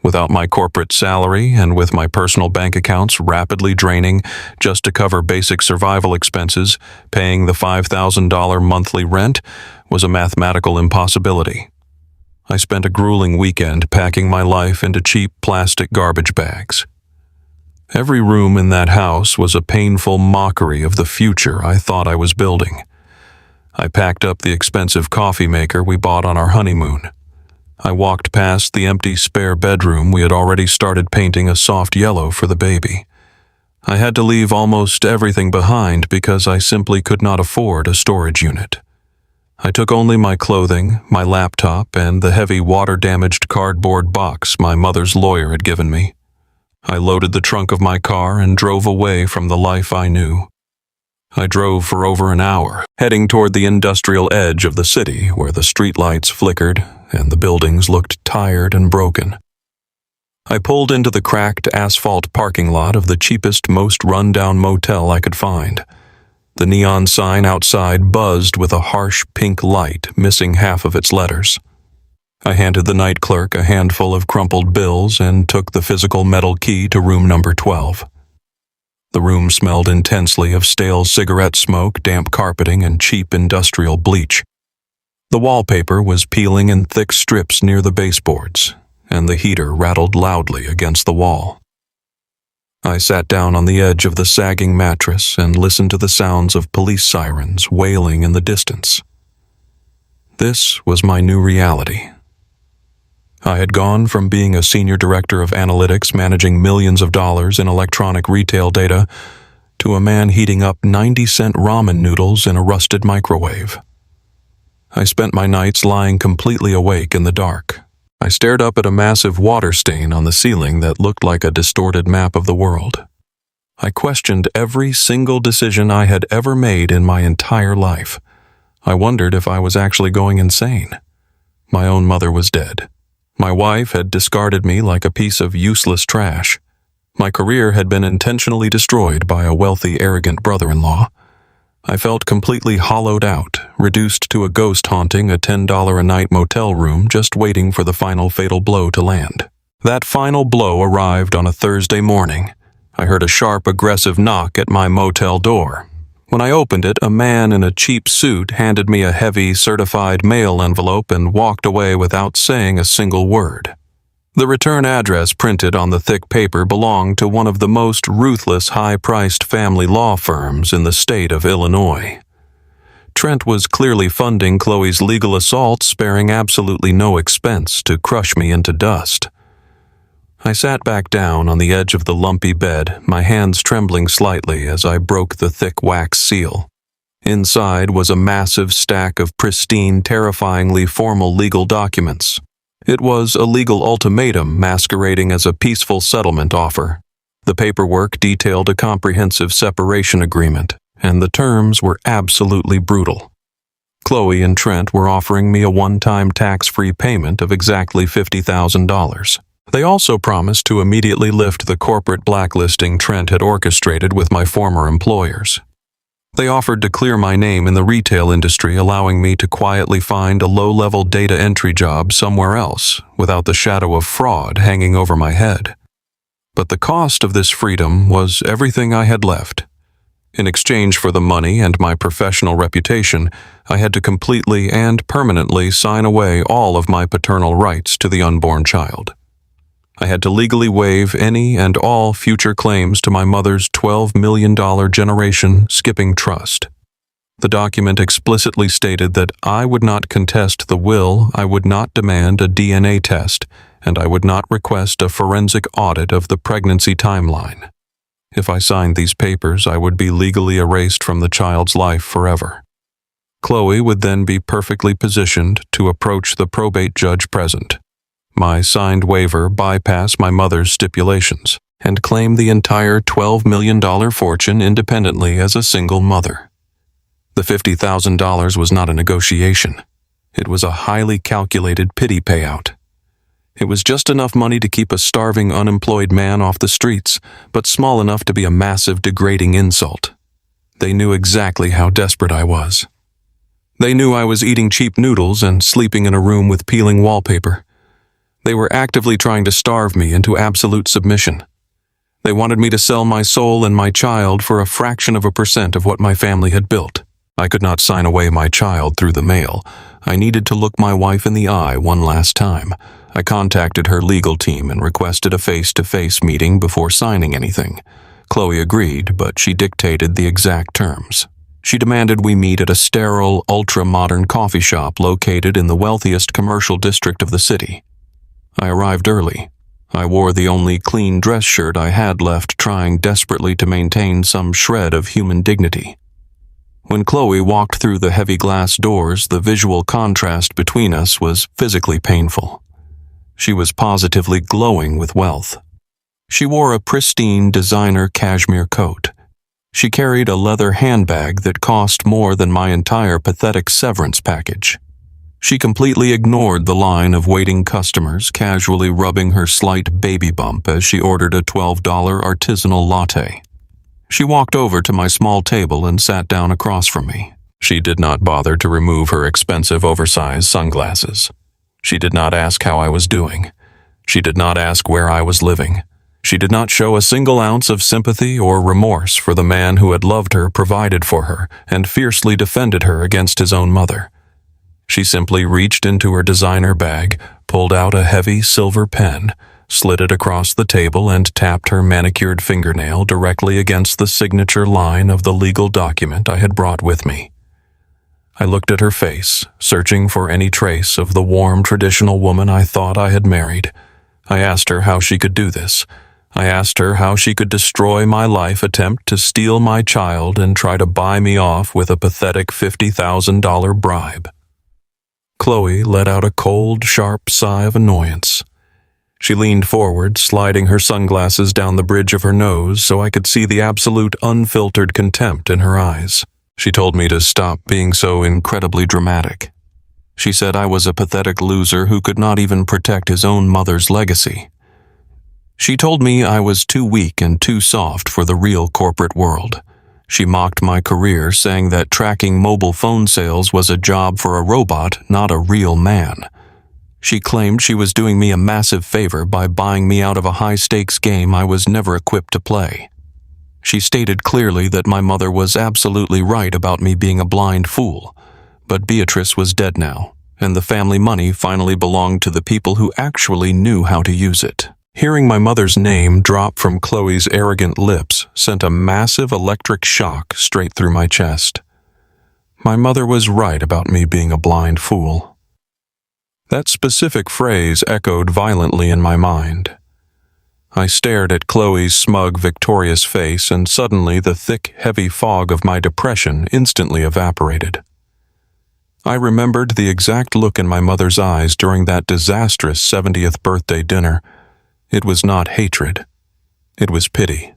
Without my corporate salary and with my personal bank accounts rapidly draining just to cover basic survival expenses, paying the $5,000 monthly rent was a mathematical impossibility. I spent a grueling weekend packing my life into cheap plastic garbage bags. Every room in that house was a painful mockery of the future I thought I was building. I packed up the expensive coffee maker we bought on our honeymoon. I walked past the empty spare bedroom we had already started painting a soft yellow for the baby. I had to leave almost everything behind because I simply could not afford a storage unit. I took only my clothing, my laptop, and the heavy water-damaged cardboard box my mother's lawyer had given me. I loaded the trunk of my car and drove away from the life I knew. I drove for over an hour, heading toward the industrial edge of the city where the streetlights flickered and the buildings looked tired and broken. I pulled into the cracked asphalt parking lot of the cheapest, most run-down motel I could find. The neon sign outside buzzed with a harsh pink light missing half of its letters. I handed the night clerk a handful of crumpled bills and took the physical metal key to room number 12. The room smelled intensely of stale cigarette smoke, damp carpeting, and cheap industrial bleach. The wallpaper was peeling in thick strips near the baseboards, and the heater rattled loudly against the wall. I sat down on the edge of the sagging mattress and listened to the sounds of police sirens wailing in the distance. This was my new reality. I had gone from being a senior director of analytics managing millions of dollars in electronic retail data to a man heating up 90-cent ramen noodles in a rusted microwave. I spent my nights lying completely awake in the dark. I stared up at a massive water stain on the ceiling that looked like a distorted map of the world. I questioned every single decision I had ever made in my entire life. I wondered if I was actually going insane. My own mother was dead. My wife had discarded me like a piece of useless trash. My career had been intentionally destroyed by a wealthy, arrogant brother-in-law. I felt completely hollowed out, reduced to a ghost haunting a $10 a night motel room just waiting for the final fatal blow to land. That final blow arrived on a Thursday morning. I heard a sharp, aggressive knock at my motel door. When I opened it, a man in a cheap suit handed me a heavy, certified mail envelope and walked away without saying a single word. The return address printed on the thick paper belonged to one of the most ruthless, high-priced family law firms in the state of Illinois. Trent was clearly funding Chloe's legal assault, sparing absolutely no expense to crush me into dust. I sat back down on the edge of the lumpy bed, my hands trembling slightly as I broke the thick wax seal. Inside was a massive stack of pristine, terrifyingly formal legal documents. It was a legal ultimatum masquerading as a peaceful settlement offer. The paperwork detailed a comprehensive separation agreement, and the terms were absolutely brutal. Chloe and Trent were offering me a one-time tax-free payment of exactly $50,000. They also promised to immediately lift the corporate blacklisting Trent had orchestrated with my former employers. They offered to clear my name in the retail industry, allowing me to quietly find a low-level data entry job somewhere else without the shadow of fraud hanging over my head. But the cost of this freedom was everything I had left. In exchange for the money and my professional reputation, I had to completely and permanently sign away all of my paternal rights to the unborn child. I had to legally waive any and all future claims to my mother's $12 million generation skipping trust. The document explicitly stated that I would not contest the will, I would not demand a DNA test, and I would not request a forensic audit of the pregnancy timeline. If I signed these papers, I would be legally erased from the child's life forever. Chloe would then be perfectly positioned to approach the probate judge present. My signed waiver bypassed my mother's stipulations and claimed the entire $12 million fortune independently as a single mother. The $50,000 was not a negotiation. It was a highly calculated pity payout. It was just enough money to keep a starving, unemployed man off the streets, but small enough to be a massive, degrading insult. They knew exactly how desperate I was. They knew I was eating cheap noodles and sleeping in a room with peeling wallpaper. They were actively trying to starve me into absolute submission. They wanted me to sell my soul and my child for a fraction of a percent of what my family had built. I could not sign away my child through the mail. I needed to look my wife in the eye one last time. I contacted her legal team and requested a face-to-face meeting before signing anything. Chloe agreed, but she dictated the exact terms. She demanded we meet at a sterile, ultra-modern coffee shop located in the wealthiest commercial district of the city. I arrived early. I wore the only clean dress shirt I had left, trying desperately to maintain some shred of human dignity. When Chloe walked through the heavy glass doors, the visual contrast between us was physically painful. She was positively glowing with wealth. She wore a pristine designer cashmere coat. She carried a leather handbag that cost more than my entire pathetic severance package. She completely ignored the line of waiting customers, casually rubbing her slight baby bump as she ordered a $12 artisanal latte. She walked over to my small table and sat down across from me. She did not bother to remove her expensive oversized sunglasses. She did not ask how I was doing. She did not ask where I was living. She did not show a single ounce of sympathy or remorse for the man who had loved her, provided for her, and fiercely defended her against his own mother. She simply reached into her designer bag, pulled out a heavy silver pen, slid it across the table, and tapped her manicured fingernail directly against the signature line of the legal document I had brought with me. I looked at her face, searching for any trace of the warm, traditional woman I thought I had married. I asked her how she could do this. I asked her how she could destroy my life, attempt to steal my child, and try to buy me off with a pathetic $50,000 bribe. Chloe let out a cold, sharp sigh of annoyance. She leaned forward, sliding her sunglasses down the bridge of her nose so I could see the absolute, unfiltered contempt in her eyes. She told me to stop being so incredibly dramatic. She said I was a pathetic loser who could not even protect his own mother's legacy. She told me I was too weak and too soft for the real corporate world. She mocked my career, saying that tracking mobile phone sales was a job for a robot, not a real man. She claimed she was doing me a massive favor by buying me out of a high-stakes game I was never equipped to play. She stated clearly that my mother was absolutely right about me being a blind fool, but Beatrice was dead now, and the family money finally belonged to the people who actually knew how to use it. Hearing my mother's name drop from Chloe's arrogant lips sent a massive electric shock straight through my chest. My mother was right about me being a blind fool. That specific phrase echoed violently in my mind. I stared at Chloe's smug, victorious face, and suddenly the thick, heavy fog of my depression instantly evaporated. I remembered the exact look in my mother's eyes during that disastrous 70th birthday dinner. It was not hatred. It was pity.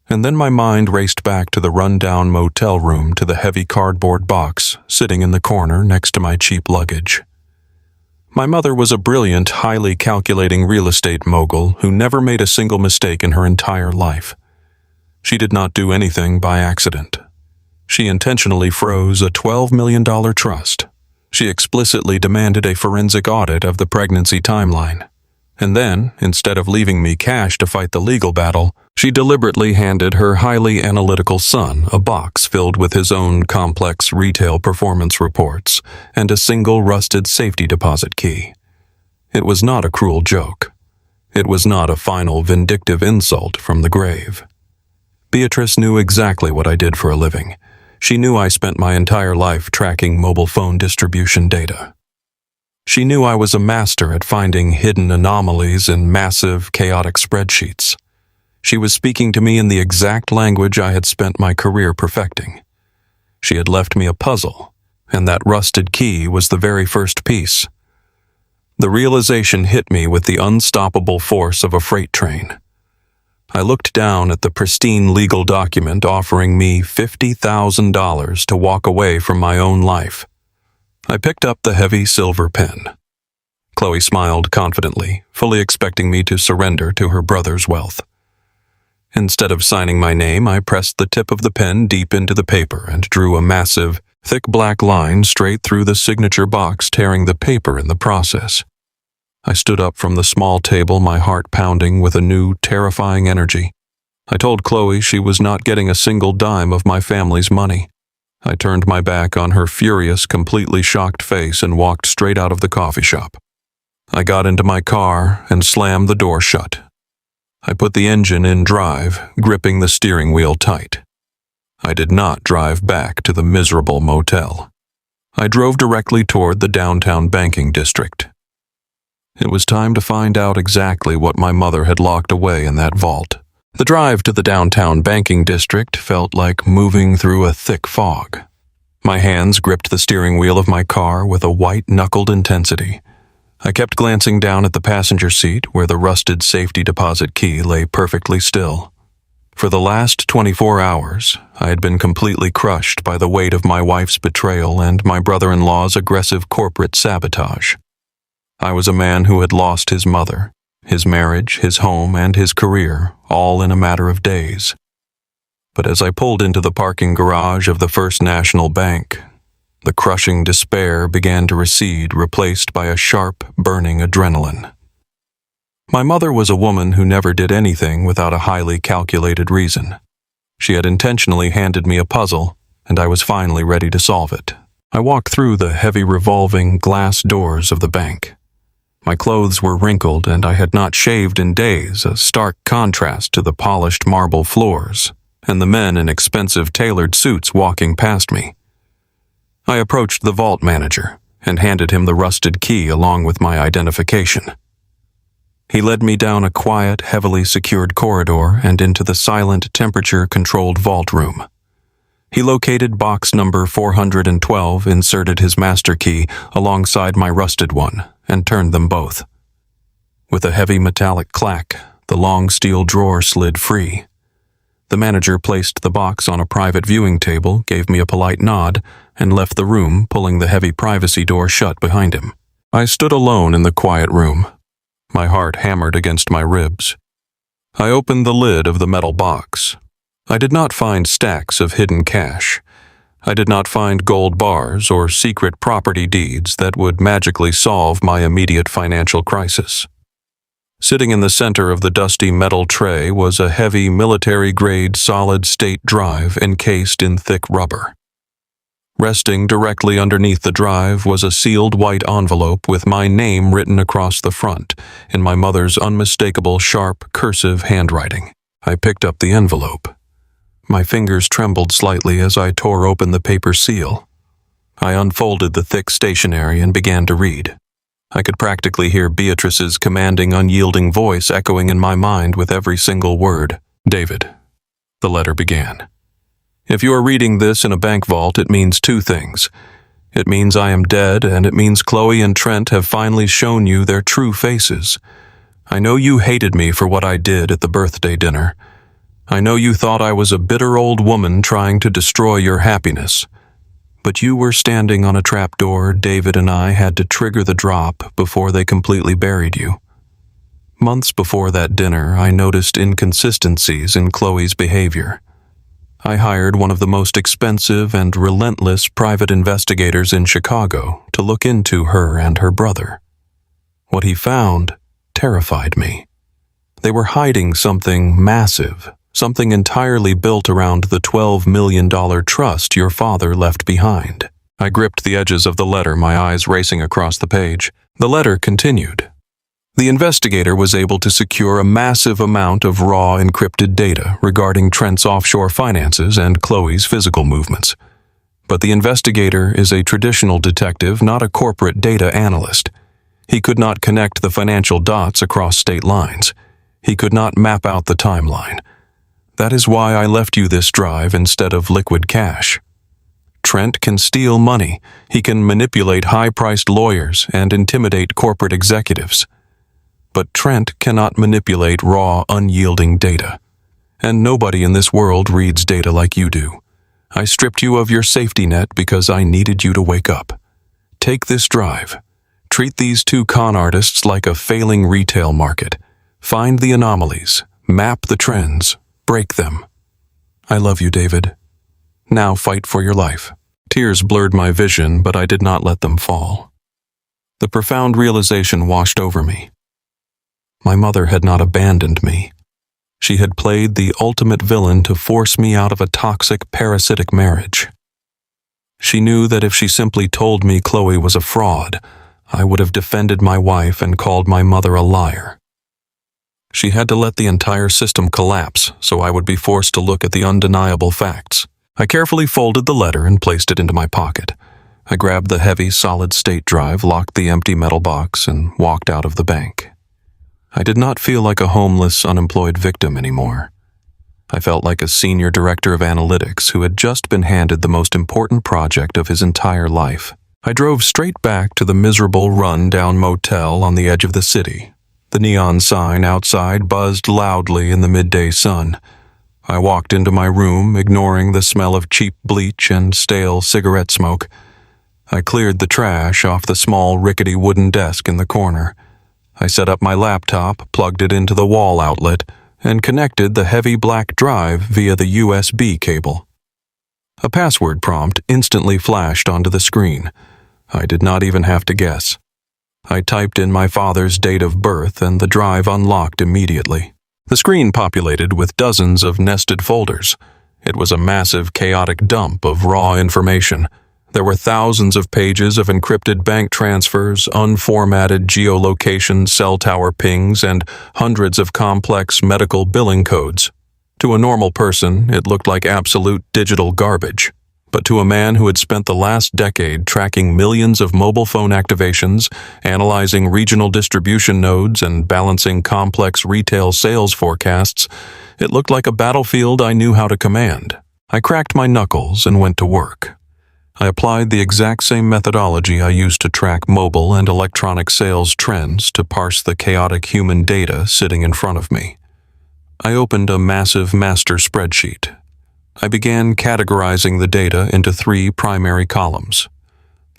And then my mind raced back to the run-down motel room, to the heavy cardboard box sitting in the corner next to my cheap luggage. My mother was a brilliant, highly calculating real estate mogul who never made a single mistake in her entire life. She did not do anything by accident. She intentionally froze a $12 million trust. She explicitly demanded a forensic audit of the pregnancy timeline. And then, instead of leaving me cash to fight the legal battle, she deliberately handed her highly analytical son a box filled with his own complex retail performance reports and a single rusted safety deposit key. It was not a cruel joke. It was not a final vindictive insult from the grave. Beatrice knew exactly what I did for a living. She knew I spent my entire life tracking mobile phone distribution data. She knew I was a master at finding hidden anomalies in massive, chaotic spreadsheets. She was speaking to me in the exact language I had spent my career perfecting. She had left me a puzzle, and that rusted key was the very first piece. The realization hit me with the unstoppable force of a freight train. I looked down at the pristine legal document offering me $50,000 to walk away from my own life. I picked up the heavy silver pen. Chloe smiled confidently, fully expecting me to surrender to her brother's wealth. Instead of signing my name, I pressed the tip of the pen deep into the paper and drew a massive, thick black line straight through the signature box, tearing the paper in the process. I stood up from the small table, my heart pounding with a new, terrifying energy. I told Chloe she was not getting a single dime of my family's money. I turned my back on her furious, completely shocked face and walked straight out of the coffee shop. I got into my car and slammed the door shut. I put the engine in drive, gripping the steering wheel tight. I did not drive back to the miserable motel. I drove directly toward the downtown banking district. It was time to find out exactly what my mother had locked away in that vault. The drive to the downtown banking district felt like moving through a thick fog. My hands gripped the steering wheel of my car with a white-knuckled intensity. I kept glancing down at the passenger seat where the rusted safety deposit key lay perfectly still. For the last 24 hours, I had been completely crushed by the weight of my wife's betrayal and my brother-in-law's aggressive corporate sabotage. I was a man who had lost his mother, his marriage, his home, and his career, all in a matter of days. But as I pulled into the parking garage of the First National Bank, the crushing despair began to recede, replaced by a sharp, burning adrenaline. My mother was a woman who never did anything without a highly calculated reason. She had intentionally handed me a puzzle, and I was finally ready to solve it. I walked through the heavy revolving glass doors of the bank. My clothes were wrinkled and I had not shaved in days, a stark contrast to the polished marble floors and the men in expensive tailored suits walking past me. I approached the vault manager and handed him the rusted key along with my identification. He led me down a quiet, heavily secured corridor and into the silent, temperature-controlled vault room. He located box number 412, inserted his master key alongside my rusted one, and turned them both. With a heavy metallic clack, the long steel drawer slid free. The manager placed the box on a private viewing table, gave me a polite nod, and left the room, pulling the heavy privacy door shut behind him. I stood alone in the quiet room. My heart hammered against my ribs. I opened the lid of the metal box. I did not find stacks of hidden cash. I did not find gold bars or secret property deeds that would magically solve my immediate financial crisis. Sitting in the center of the dusty metal tray was a heavy military-grade solid-state drive encased in thick rubber. Resting directly underneath the drive was a sealed white envelope with my name written across the front in my mother's unmistakable sharp cursive handwriting. I picked up the envelope. My fingers trembled slightly as I tore open the paper seal. I unfolded the thick stationery and began to read. I could practically hear Beatrice's commanding, unyielding voice echoing in my mind with every single word. David, the letter began. If you are reading this in a bank vault, it means two things. It means I am dead, and it means Chloe and Trent have finally shown you their true faces. I know you hated me for what I did at the birthday dinner. I know you thought I was a bitter old woman trying to destroy your happiness. But you were standing on a trapdoor David and I had to trigger the drop before they completely buried you. Months before that dinner, I noticed inconsistencies in Chloe's behavior. I hired one of the most expensive and relentless private investigators in Chicago to look into her and her brother. What he found terrified me. They were hiding something massive, something entirely built around the $12 million trust your father left behind. I gripped the edges of the letter, my eyes racing across the page. The letter continued. The investigator was able to secure a massive amount of raw encrypted data regarding Trent's offshore finances and Chloe's physical movements. But the investigator is a traditional detective, not a corporate data analyst. He could not connect the financial dots across state lines. He could not map out the timeline. That is why I left you this drive instead of liquid cash. Trent can steal money. He can manipulate high-priced lawyers and intimidate corporate executives. But Trent cannot manipulate raw, unyielding data. And nobody in this world reads data like you do. I stripped you of your safety net because I needed you to wake up. Take this drive. Treat these two con artists like a failing retail market. Find the anomalies, map the trends, break them. I love you, David. Now fight for your life. Tears blurred my vision, but I did not let them fall. The profound realization washed over me. My mother had not abandoned me. She had played the ultimate villain to force me out of a toxic, parasitic marriage. She knew that if she simply told me Chloe was a fraud, I would have defended my wife and called my mother a liar. She had to let the entire system collapse, so I would be forced to look at the undeniable facts. I carefully folded the letter and placed it into my pocket. I grabbed the heavy, solid-state drive, locked the empty metal box, and walked out of the bank. I did not feel like a homeless, unemployed victim anymore. I felt like a senior director of analytics who had just been handed the most important project of his entire life. I drove straight back to the miserable run-down motel on the edge of the city. The neon sign outside buzzed loudly in the midday sun. I walked into my room, ignoring the smell of cheap bleach and stale cigarette smoke. I cleared the trash off the small, rickety wooden desk in the corner. I set up my laptop, plugged it into the wall outlet, and connected the heavy black drive via the USB cable. A password prompt instantly flashed onto the screen. I did not even have to guess. I typed in my father's date of birth, and the drive unlocked immediately. The screen populated with dozens of nested folders. It was a massive, chaotic dump of raw information. There were thousands of pages of encrypted bank transfers, unformatted geolocation cell tower pings, and hundreds of complex medical billing codes. To a normal person, it looked like absolute digital garbage. But to a man who had spent the last decade tracking millions of mobile phone activations, analyzing regional distribution nodes, and balancing complex retail sales forecasts, it looked like a battlefield I knew how to command. I cracked my knuckles and went to work. I applied the exact same methodology I used to track mobile and electronic sales trends to parse the chaotic human data sitting in front of me. I opened a massive master spreadsheet. I began categorizing the data into 3 primary columns.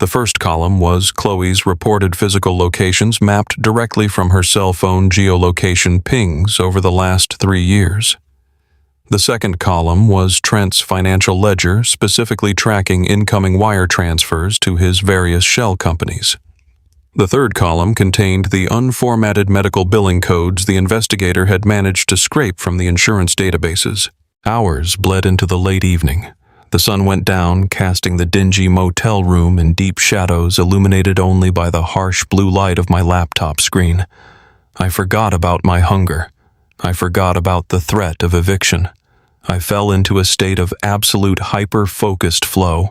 The first column was Chloe's reported physical locations mapped directly from her cell phone geolocation pings over the last 3 years. The second column was Trent's financial ledger, specifically tracking incoming wire transfers to his various shell companies. The third column contained the unformatted medical billing codes the investigator had managed to scrape from the insurance databases. Hours bled into the late evening. The sun went down, casting the dingy motel room in deep shadows illuminated only by the harsh blue light of my laptop screen. I forgot about my hunger. I forgot about the threat of eviction. I fell into a state of absolute hyper-focused flow.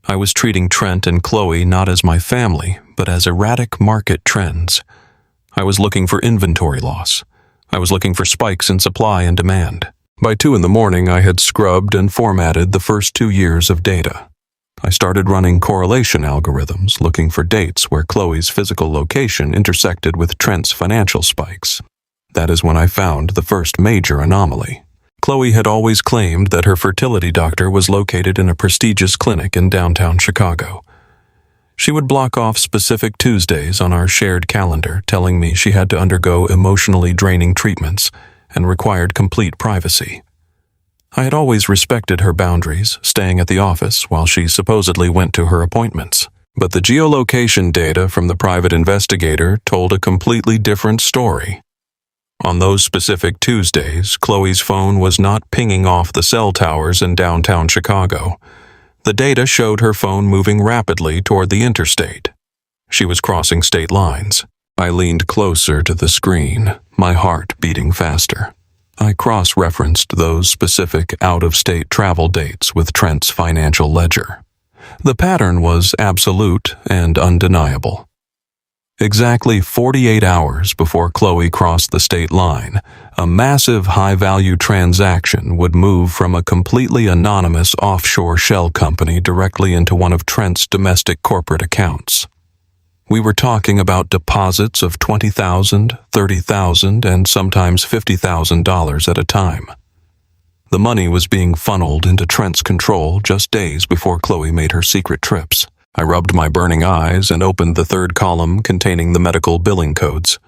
I was treating Trent and Chloe not as my family, but as erratic market trends. I was looking for inventory loss. I was looking for spikes in supply and demand. By 2 in the morning, I had scrubbed and formatted the first 2 years of data. I started running correlation algorithms, looking for dates where Chloe's physical location intersected with Trent's financial spikes. That is when I found the first major anomaly. Chloe had always claimed that her fertility doctor was located in a prestigious clinic in downtown Chicago. She would block off specific Tuesdays on our shared calendar, telling me she had to undergo emotionally draining treatments and required complete privacy. I had always respected her boundaries, staying at the office while she supposedly went to her appointments. But the geolocation data from the private investigator told a completely different story. On those specific Tuesdays, Chloe's phone was not pinging off the cell towers in downtown Chicago. The data showed her phone moving rapidly toward the interstate. She was crossing state lines. I leaned closer to the screen, my heart beating faster. I cross-referenced those specific out-of-state travel dates with Trent's financial ledger. The pattern was absolute and undeniable. Exactly 48 hours before Chloe crossed the state line, a massive high-value transaction would move from a completely anonymous offshore shell company directly into one of Trent's domestic corporate accounts. We were talking about deposits of $20,000, $30,000, and sometimes $50,000 at a time. The money was being funneled into Trent's control just days before Chloe made her secret trips. I rubbed my burning eyes and opened the third column containing the medical billing codes.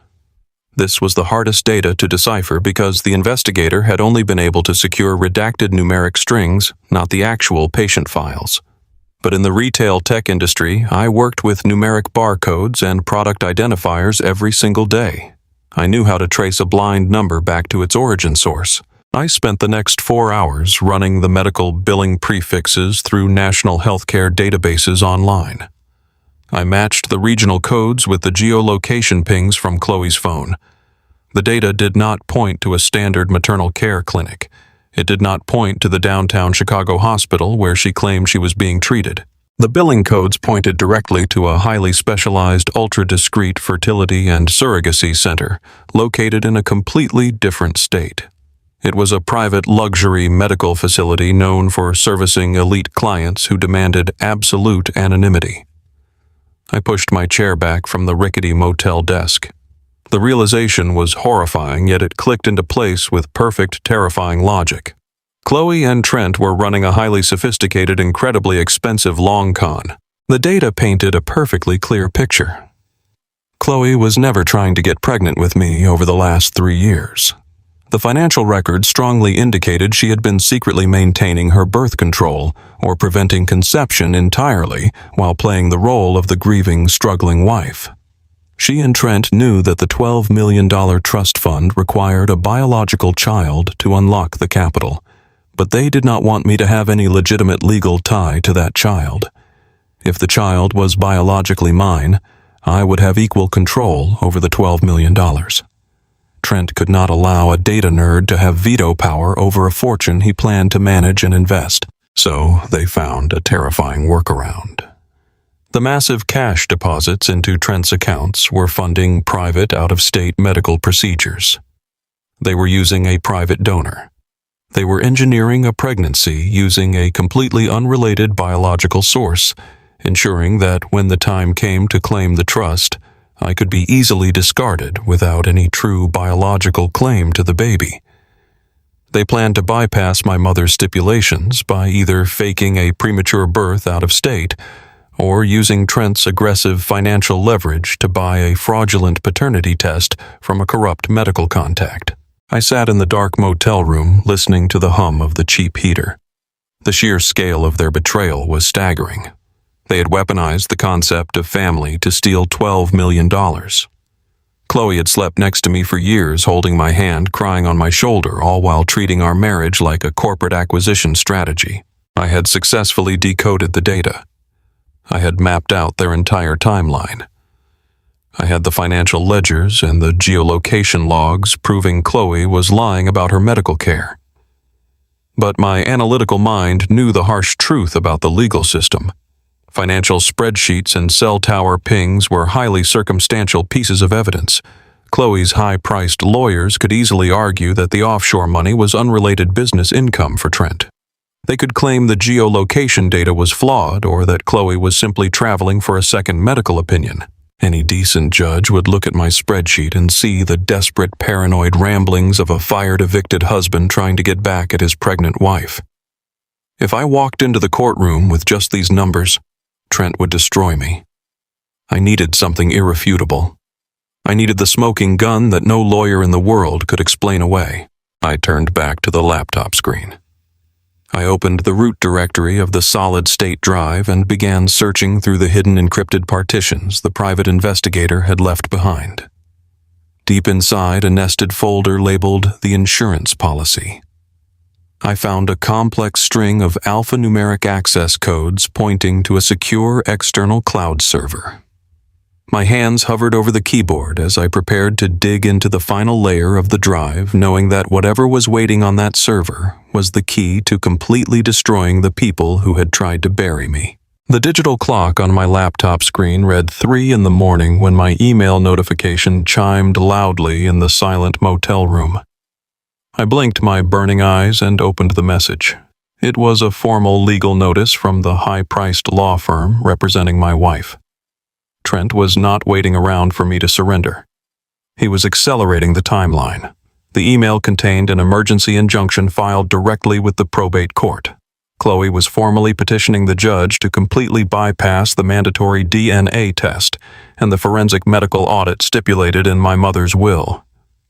This was the hardest data to decipher because the investigator had only been able to secure redacted numeric strings, not the actual patient files. But in the retail tech industry, I worked with numeric barcodes and product identifiers every single day. I knew how to trace a blind number back to its origin source. I spent the next 4 hours running the medical billing prefixes through national healthcare databases online. I matched the regional codes with the geolocation pings from Chloe's phone. The data did not point to a standard maternal care clinic. It did not point to the downtown Chicago hospital where she claimed she was being treated. The billing codes pointed directly to a highly specialized, ultra-discreet fertility and surrogacy center located in a completely different state. It was a private luxury medical facility known for servicing elite clients who demanded absolute anonymity. I pushed my chair back from the rickety motel desk. The realization was horrifying, yet it clicked into place with perfect, terrifying logic. Chloe and Trent were running a highly sophisticated, incredibly expensive long con. The data painted a perfectly clear picture. Chloe was never trying to get pregnant with me over the last 3 years. The financial records strongly indicated she had been secretly maintaining her birth control or preventing conception entirely while playing the role of the grieving, struggling wife. She and Trent knew that the $12 million trust fund required a biological child to unlock the capital, but they did not want me to have any legitimate legal tie to that child. If the child was biologically mine, I would have equal control over the $12 million. Trent could not allow a data nerd to have veto power over a fortune he planned to manage and invest, so they found a terrifying workaround. The massive cash deposits into Trent's accounts were funding private out-of-state medical procedures. They were using a private donor. They were engineering a pregnancy using a completely unrelated biological source, ensuring that when the time came to claim the trust, I could be easily discarded without any true biological claim to the baby. They planned to bypass my mother's stipulations by either faking a premature birth out of state or using Trent's aggressive financial leverage to buy a fraudulent paternity test from a corrupt medical contact. I sat in the dark motel room listening to the hum of the cheap heater. The sheer scale of their betrayal was staggering. They had weaponized the concept of family to steal $12 million. Chloe had slept next to me for years, holding my hand, crying on my shoulder, all while treating our marriage like a corporate acquisition strategy. I had successfully decoded the data. I had mapped out their entire timeline. I had the financial ledgers and the geolocation logs proving Chloe was lying about her medical care. But my analytical mind knew the harsh truth about the legal system. Financial spreadsheets and cell tower pings were highly circumstantial pieces of evidence. Chloe's high-priced lawyers could easily argue that the offshore money was unrelated business income for Trent. They could claim the geolocation data was flawed or that Chloe was simply traveling for a second medical opinion. Any decent judge would look at my spreadsheet and see the desperate, paranoid ramblings of a fired, evicted husband trying to get back at his pregnant wife. If I walked into the courtroom with just these numbers, Trent would destroy me. I needed something irrefutable. I needed the smoking gun that no lawyer in the world could explain away. I turned back to the laptop screen. I opened the root directory of the solid-state drive and began searching through the hidden encrypted partitions the private investigator had left behind. Deep inside a nested folder labeled the insurance policy, I found a complex string of alphanumeric access codes pointing to a secure external cloud server. My hands hovered over the keyboard as I prepared to dig into the final layer of the drive, knowing that whatever was waiting on that server was the key to completely destroying the people who had tried to bury me. The digital clock on my laptop screen read 3 a.m. when my email notification chimed loudly in the silent motel room. I blinked my burning eyes and opened the message. It was a formal legal notice from the high-priced law firm representing my wife. Trent was not waiting around for me to surrender. He was accelerating the timeline. The email contained an emergency injunction filed directly with the probate court. Chloe was formally petitioning the judge to completely bypass the mandatory DNA test and the forensic medical audit stipulated in my mother's will.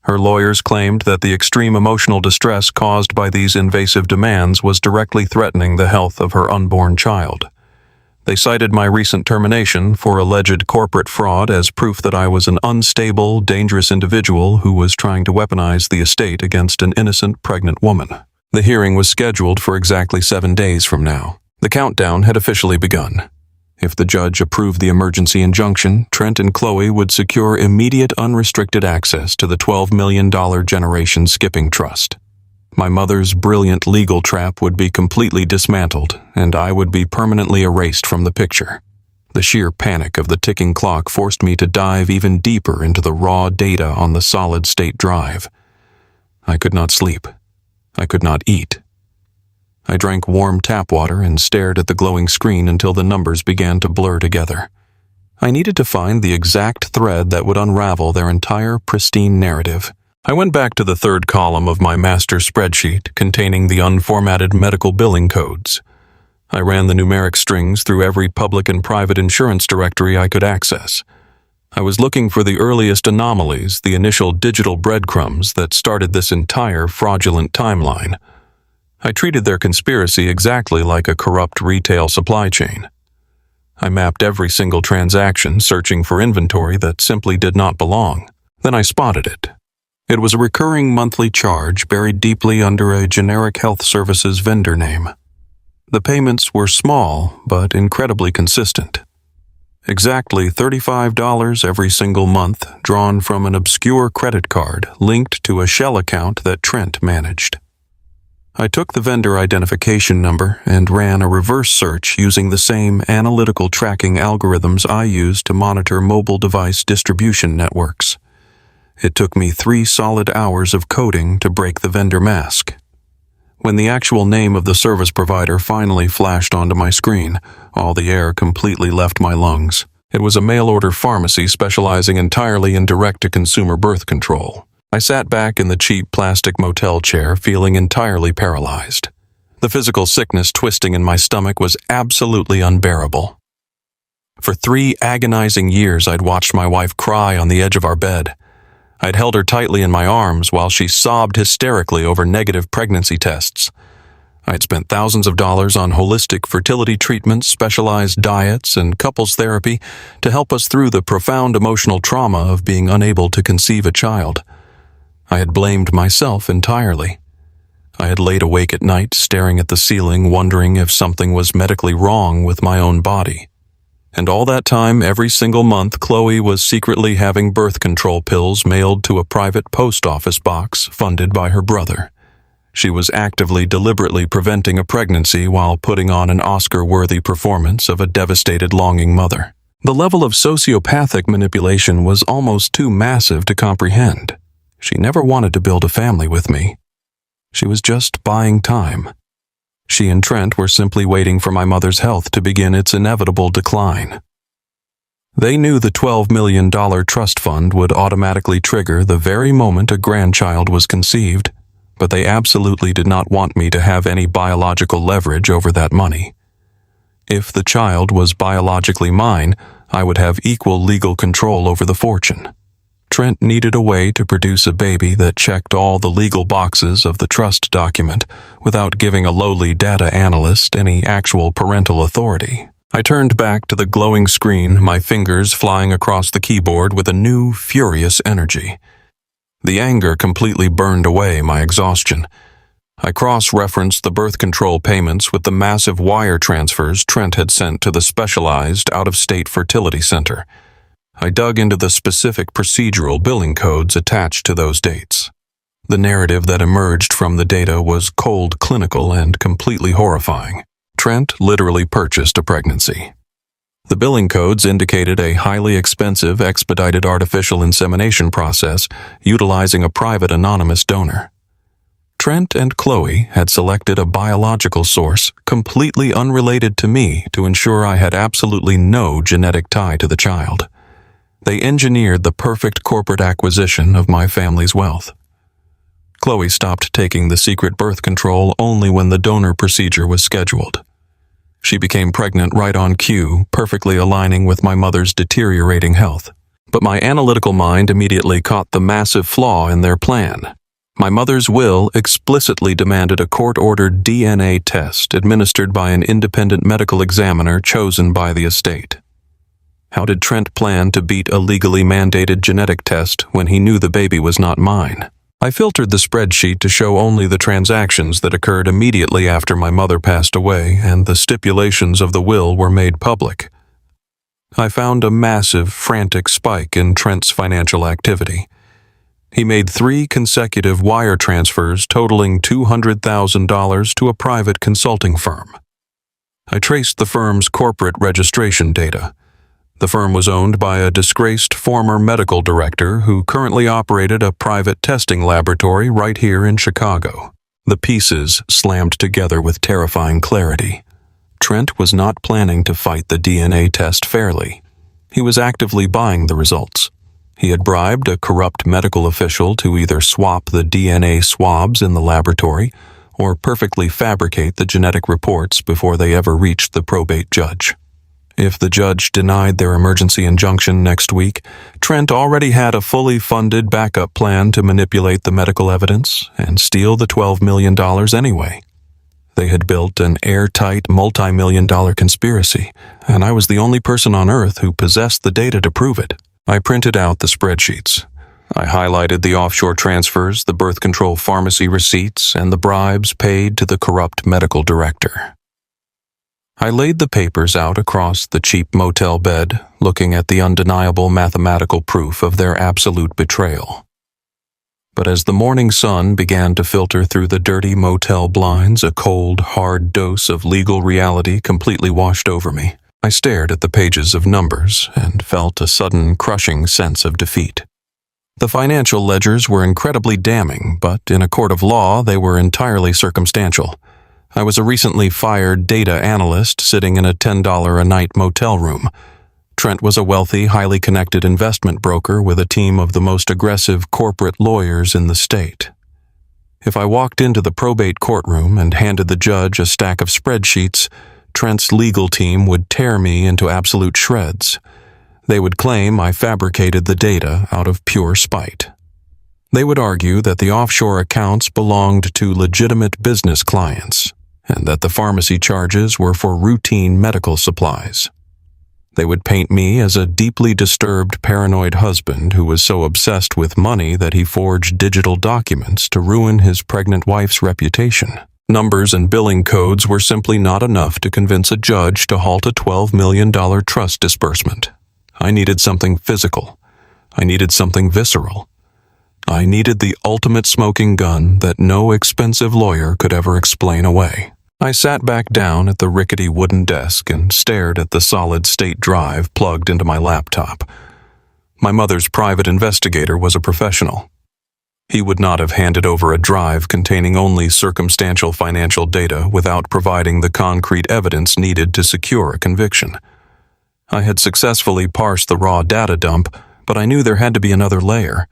Her lawyers claimed that the extreme emotional distress caused by these invasive demands was directly threatening the health of her unborn child. They cited my recent termination for alleged corporate fraud as proof that I was an unstable, dangerous individual who was trying to weaponize the estate against an innocent pregnant woman. The hearing was scheduled for exactly 7 days from now. The countdown had officially begun. If the judge approved the emergency injunction, Trent and Chloe would secure immediate unrestricted access to the $12 million Generation Skipping Trust. My mother's brilliant legal trap would be completely dismantled, and I would be permanently erased from the picture. The sheer panic of the ticking clock forced me to dive even deeper into the raw data on the solid-state drive. I could not sleep. I could not eat. I drank warm tap water and stared at the glowing screen until the numbers began to blur together. I needed to find the exact thread that would unravel their entire pristine narrative. I went back to the third column of my master spreadsheet containing the unformatted medical billing codes. I ran the numeric strings through every public and private insurance directory I could access. I was looking for the earliest anomalies, the initial digital breadcrumbs that started this entire fraudulent timeline. I treated their conspiracy exactly like a corrupt retail supply chain. I mapped every single transaction, searching for inventory that simply did not belong. Then I spotted it. It was a recurring monthly charge buried deeply under a generic health services vendor name. The payments were small, but incredibly consistent. Exactly $35 every single month, drawn from an obscure credit card linked to a shell account that Trent managed. I took the vendor identification number and ran a reverse search using the same analytical tracking algorithms I use to monitor mobile device distribution networks. It took me 3 solid hours of coding to break the vendor mask. When the actual name of the service provider finally flashed onto my screen, all the air completely left my lungs. It was a mail-order pharmacy specializing entirely in direct-to-consumer birth control. I sat back in the cheap plastic motel chair, feeling entirely paralyzed. The physical sickness twisting in my stomach was absolutely unbearable. For 3 agonizing years, I'd watched my wife cry on the edge of our bed. I'd held her tightly in my arms while she sobbed hysterically over negative pregnancy tests. I'd spent thousands of dollars on holistic fertility treatments, specialized diets, and couples therapy to help us through the profound emotional trauma of being unable to conceive a child. I had blamed myself entirely. I had laid awake at night, staring at the ceiling, wondering if something was medically wrong with my own body. And all that time, every single month, Chloe was secretly having birth control pills mailed to a private post office box funded by her brother. She was actively, deliberately preventing a pregnancy while putting on an Oscar-worthy performance of a devastated, longing mother. The level of sociopathic manipulation was almost too massive to comprehend. She never wanted to build a family with me. She was just buying time. She and Trent were simply waiting for my mother's health to begin its inevitable decline. They knew the $12 million trust fund would automatically trigger the very moment a grandchild was conceived, but they absolutely did not want me to have any biological leverage over that money. If the child was biologically mine, I would have equal legal control over the fortune. Trent needed a way to produce a baby that checked all the legal boxes of the trust document without giving a lowly data analyst any actual parental authority. I turned back to the glowing screen, my fingers flying across the keyboard with a new, furious energy. The anger completely burned away my exhaustion. I cross-referenced the birth control payments with the massive wire transfers Trent had sent to the specialized, out-of-state fertility center. I dug into the specific procedural billing codes attached to those dates. The narrative that emerged from the data was cold, clinical, and completely horrifying. Trent literally purchased a pregnancy. The billing codes indicated a highly expensive, expedited artificial insemination process utilizing a private anonymous donor. Trent and Chloe had selected a biological source completely unrelated to me to ensure I had absolutely no genetic tie to the child. They engineered the perfect corporate acquisition of my family's wealth. Chloe stopped taking the secret birth control only when the donor procedure was scheduled. She became pregnant right on cue, perfectly aligning with my mother's deteriorating health. But my analytical mind immediately caught the massive flaw in their plan. My mother's will explicitly demanded a court-ordered DNA test administered by an independent medical examiner chosen by the estate. How did Trent plan to beat a legally mandated genetic test when he knew the baby was not mine? I filtered the spreadsheet to show only the transactions that occurred immediately after my mother passed away, and the stipulations of the will were made public. I found a massive, frantic spike in Trent's financial activity. He made 3 consecutive wire transfers totaling $200,000 to a private consulting firm. I traced the firm's corporate registration data. The firm was owned by a disgraced former medical director who currently operated a private testing laboratory right here in Chicago. The pieces slammed together with terrifying clarity. Trent was not planning to fight the DNA test fairly. He was actively buying the results. He had bribed a corrupt medical official to either swap the DNA swabs in the laboratory or perfectly fabricate the genetic reports before they ever reached the probate judge. If the judge denied their emergency injunction next week, Trent already had a fully funded backup plan to manipulate the medical evidence and steal the $12 million anyway. They had built an airtight, multi-million-dollar conspiracy, and I was the only person on Earth who possessed the data to prove it. I printed out the spreadsheets. I highlighted the offshore transfers, the birth control pharmacy receipts, and the bribes paid to the corrupt medical director. I laid the papers out across the cheap motel bed, looking at the undeniable mathematical proof of their absolute betrayal. But as the morning sun began to filter through the dirty motel blinds, a cold, hard dose of legal reality completely washed over me. I stared at the pages of numbers and felt a sudden, crushing sense of defeat. The financial ledgers were incredibly damning, but in a court of law, they were entirely circumstantial. I was a recently fired data analyst sitting in a $10 a night motel room. Trent was a wealthy, highly connected investment broker with a team of the most aggressive corporate lawyers in the state. If I walked into the probate courtroom and handed the judge a stack of spreadsheets, Trent's legal team would tear me into absolute shreds. They would claim I fabricated the data out of pure spite. They would argue that the offshore accounts belonged to legitimate business clients, and that the pharmacy charges were for routine medical supplies. They would paint me as a deeply disturbed, paranoid husband who was so obsessed with money that he forged digital documents to ruin his pregnant wife's reputation. Numbers and billing codes were simply not enough to convince a judge to halt a $12 million trust disbursement. I needed something physical. I needed something visceral. I needed the ultimate smoking gun that no expensive lawyer could ever explain away. I sat back down at the rickety wooden desk and stared at the solid-state drive plugged into my laptop. My mother's private investigator was a professional. He would not have handed over a drive containing only circumstantial financial data without providing the concrete evidence needed to secure a conviction. I had successfully parsed the raw data dump, but I knew there had to be another layer.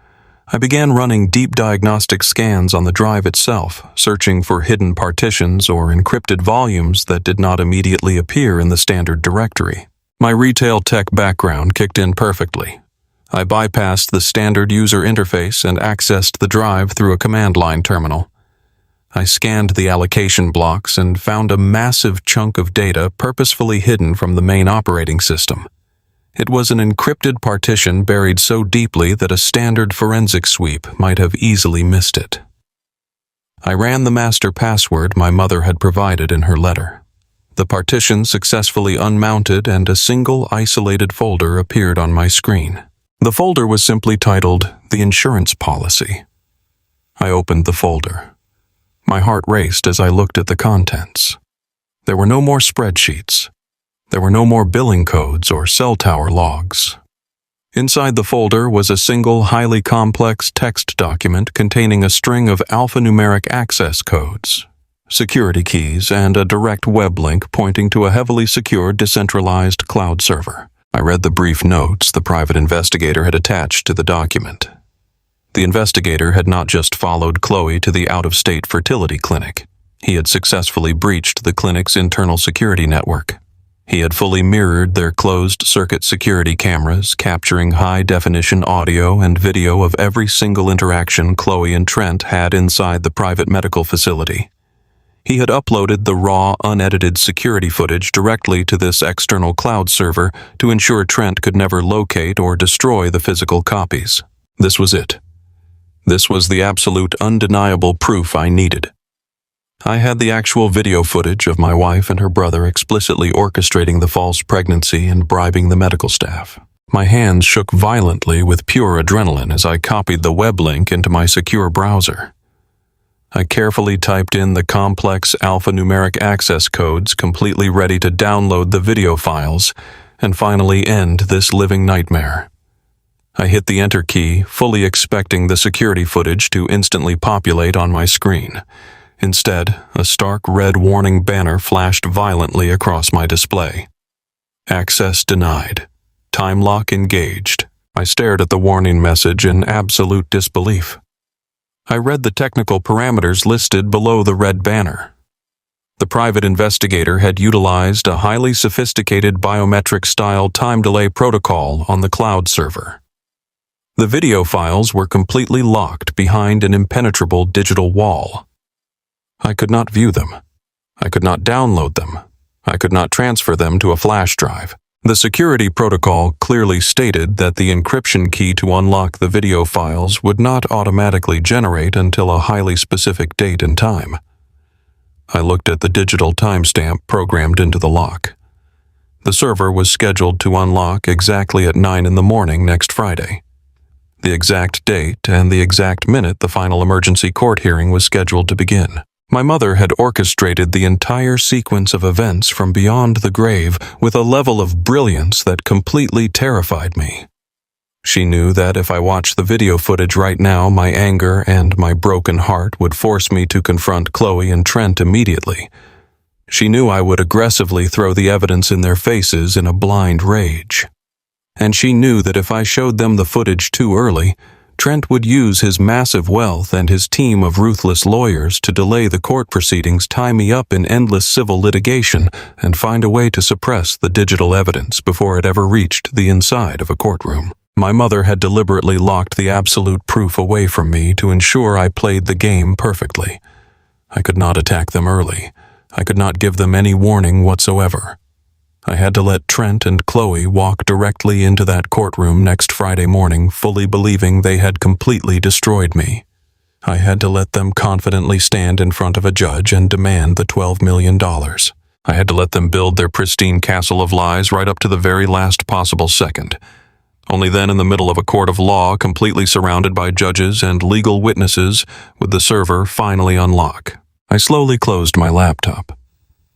I began running deep diagnostic scans on the drive itself, searching for hidden partitions or encrypted volumes that did not immediately appear in the standard directory. My retail tech background kicked in perfectly. I bypassed the standard user interface and accessed the drive through a command line terminal. I scanned the allocation blocks and found a massive chunk of data purposefully hidden from the main operating system. It was an encrypted partition buried so deeply that a standard forensic sweep might have easily missed it. I ran the master password my mother had provided in her letter. The partition successfully unmounted and a single isolated folder appeared on my screen. The folder was simply titled "The Insurance Policy." I opened the folder. My heart raced as I looked at the contents. There were no more spreadsheets. There were no more billing codes or cell tower logs. Inside the folder was a single highly complex text document containing a string of alphanumeric access codes, security keys, and a direct web link pointing to a heavily secured decentralized cloud server. I read the brief notes the private investigator had attached to the document. The investigator had not just followed Chloe to the out-of-state fertility clinic. He had successfully breached the clinic's internal security network. He had fully mirrored their closed-circuit security cameras, capturing high-definition audio and video of every single interaction Chloe and Trent had inside the private medical facility. He had uploaded the raw, unedited security footage directly to this external cloud server to ensure Trent could never locate or destroy the physical copies. This was it. This was the absolute, undeniable proof I needed. I had the actual video footage of my wife and her brother explicitly orchestrating the false pregnancy and bribing the medical staff. My hands shook violently with pure adrenaline as I copied the web link into my secure browser. I carefully typed in the complex alphanumeric access codes, completely ready to download the video files and finally end this living nightmare. I hit the enter key, fully expecting the security footage to instantly populate on my screen. Instead, a stark red warning banner flashed violently across my display. Access denied. Time lock engaged. I stared at the warning message in absolute disbelief. I read the technical parameters listed below the red banner. The private investigator had utilized a highly sophisticated biometric-style time delay protocol on the cloud server. The video files were completely locked behind an impenetrable digital wall. I could not view them. I could not download them. I could not transfer them to a flash drive. The security protocol clearly stated that the encryption key to unlock the video files would not automatically generate until a highly specific date and time. I looked at the digital timestamp programmed into the lock. The server was scheduled to unlock exactly at 9 in the morning next Friday. The exact date and the exact minute the final emergency court hearing was scheduled to begin. My mother had orchestrated the entire sequence of events from beyond the grave with a level of brilliance that completely terrified me. She knew that if I watched the video footage right now, my anger and my broken heart would force me to confront Chloe and Trent immediately. She knew I would aggressively throw the evidence in their faces in a blind rage. And she knew that if I showed them the footage too early, Trent would use his massive wealth and his team of ruthless lawyers to delay the court proceedings, tie me up in endless civil litigation, and find a way to suppress the digital evidence before it ever reached the inside of a courtroom. My mother had deliberately locked the absolute proof away from me to ensure I played the game perfectly. I could not attack them early. I could not give them any warning whatsoever. I had to let Trent and Chloe walk directly into that courtroom next Friday morning, fully believing they had completely destroyed me. I had to let them confidently stand in front of a judge and demand the $12 million. I had to let them build their pristine castle of lies right up to the very last possible second. Only then, in the middle of a court of law, completely surrounded by judges and legal witnesses, would the server finally unlock. I slowly closed my laptop.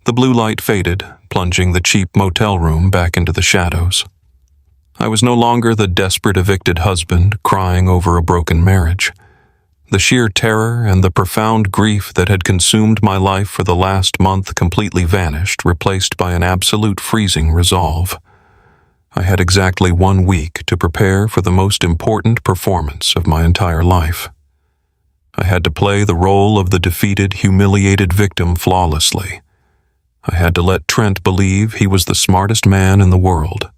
The blue light faded, plunging the cheap motel room back into the shadows. I was no longer the desperate evicted husband crying over a broken marriage. The sheer terror and the profound grief that had consumed my life for the last month completely vanished, replaced by an absolute freezing resolve. I had exactly 1 week to prepare for the most important performance of my entire life. I had to play the role of the defeated, humiliated victim flawlessly. I had to let Trent believe he was the smartest man in the world.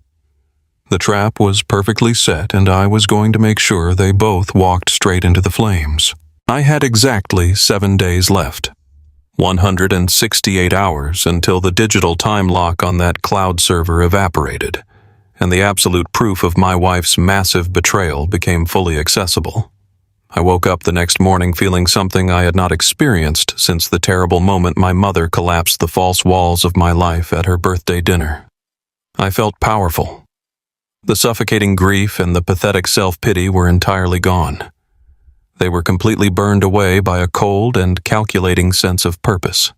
The trap was perfectly set, and I was going to make sure they both walked straight into the flames. I had exactly 7 days left. 168 hours until the digital time lock on that cloud server evaporated, and the absolute proof of my wife's massive betrayal became fully accessible. I woke up the next morning feeling something I had not experienced since the terrible moment my mother collapsed the false walls of my life at her birthday dinner. I felt powerful. The suffocating grief and the pathetic self-pity were entirely gone. They were completely burned away by a cold and calculating sense of purpose.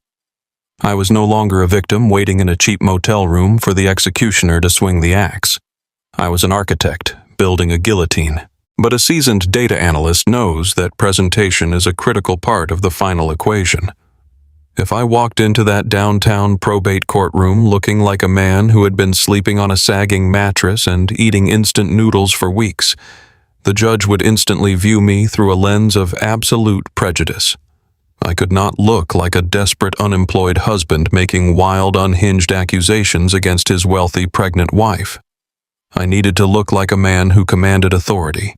I was no longer a victim waiting in a cheap motel room for the executioner to swing the axe. I was an architect building a guillotine. But a seasoned data analyst knows that presentation is a critical part of the final equation. If I walked into that downtown probate courtroom looking like a man who had been sleeping on a sagging mattress and eating instant noodles for weeks, the judge would instantly view me through a lens of absolute prejudice. I could not look like a desperate unemployed husband making wild, unhinged accusations against his wealthy, pregnant wife. I needed to look like a man who commanded authority.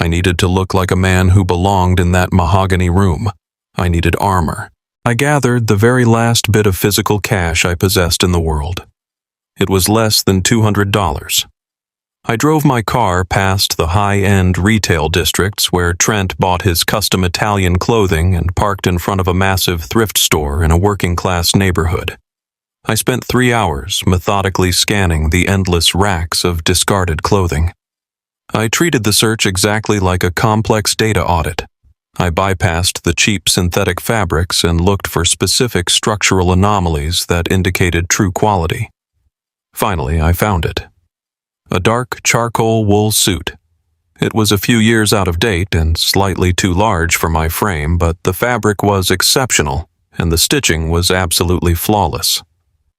I needed to look like a man who belonged in that mahogany room. I needed armor. I gathered the very last bit of physical cash I possessed in the world. It was less than $200. I drove my car past the high-end retail districts where Trent bought his custom Italian clothing and parked in front of a massive thrift store in a working-class neighborhood. I spent 3 hours methodically scanning the endless racks of discarded clothing. I treated the search exactly like a complex data audit. I bypassed the cheap synthetic fabrics and looked for specific structural anomalies that indicated true quality. Finally, I found it. A dark charcoal wool suit. It was a few years out of date and slightly too large for my frame, but the fabric was exceptional, and the stitching was absolutely flawless.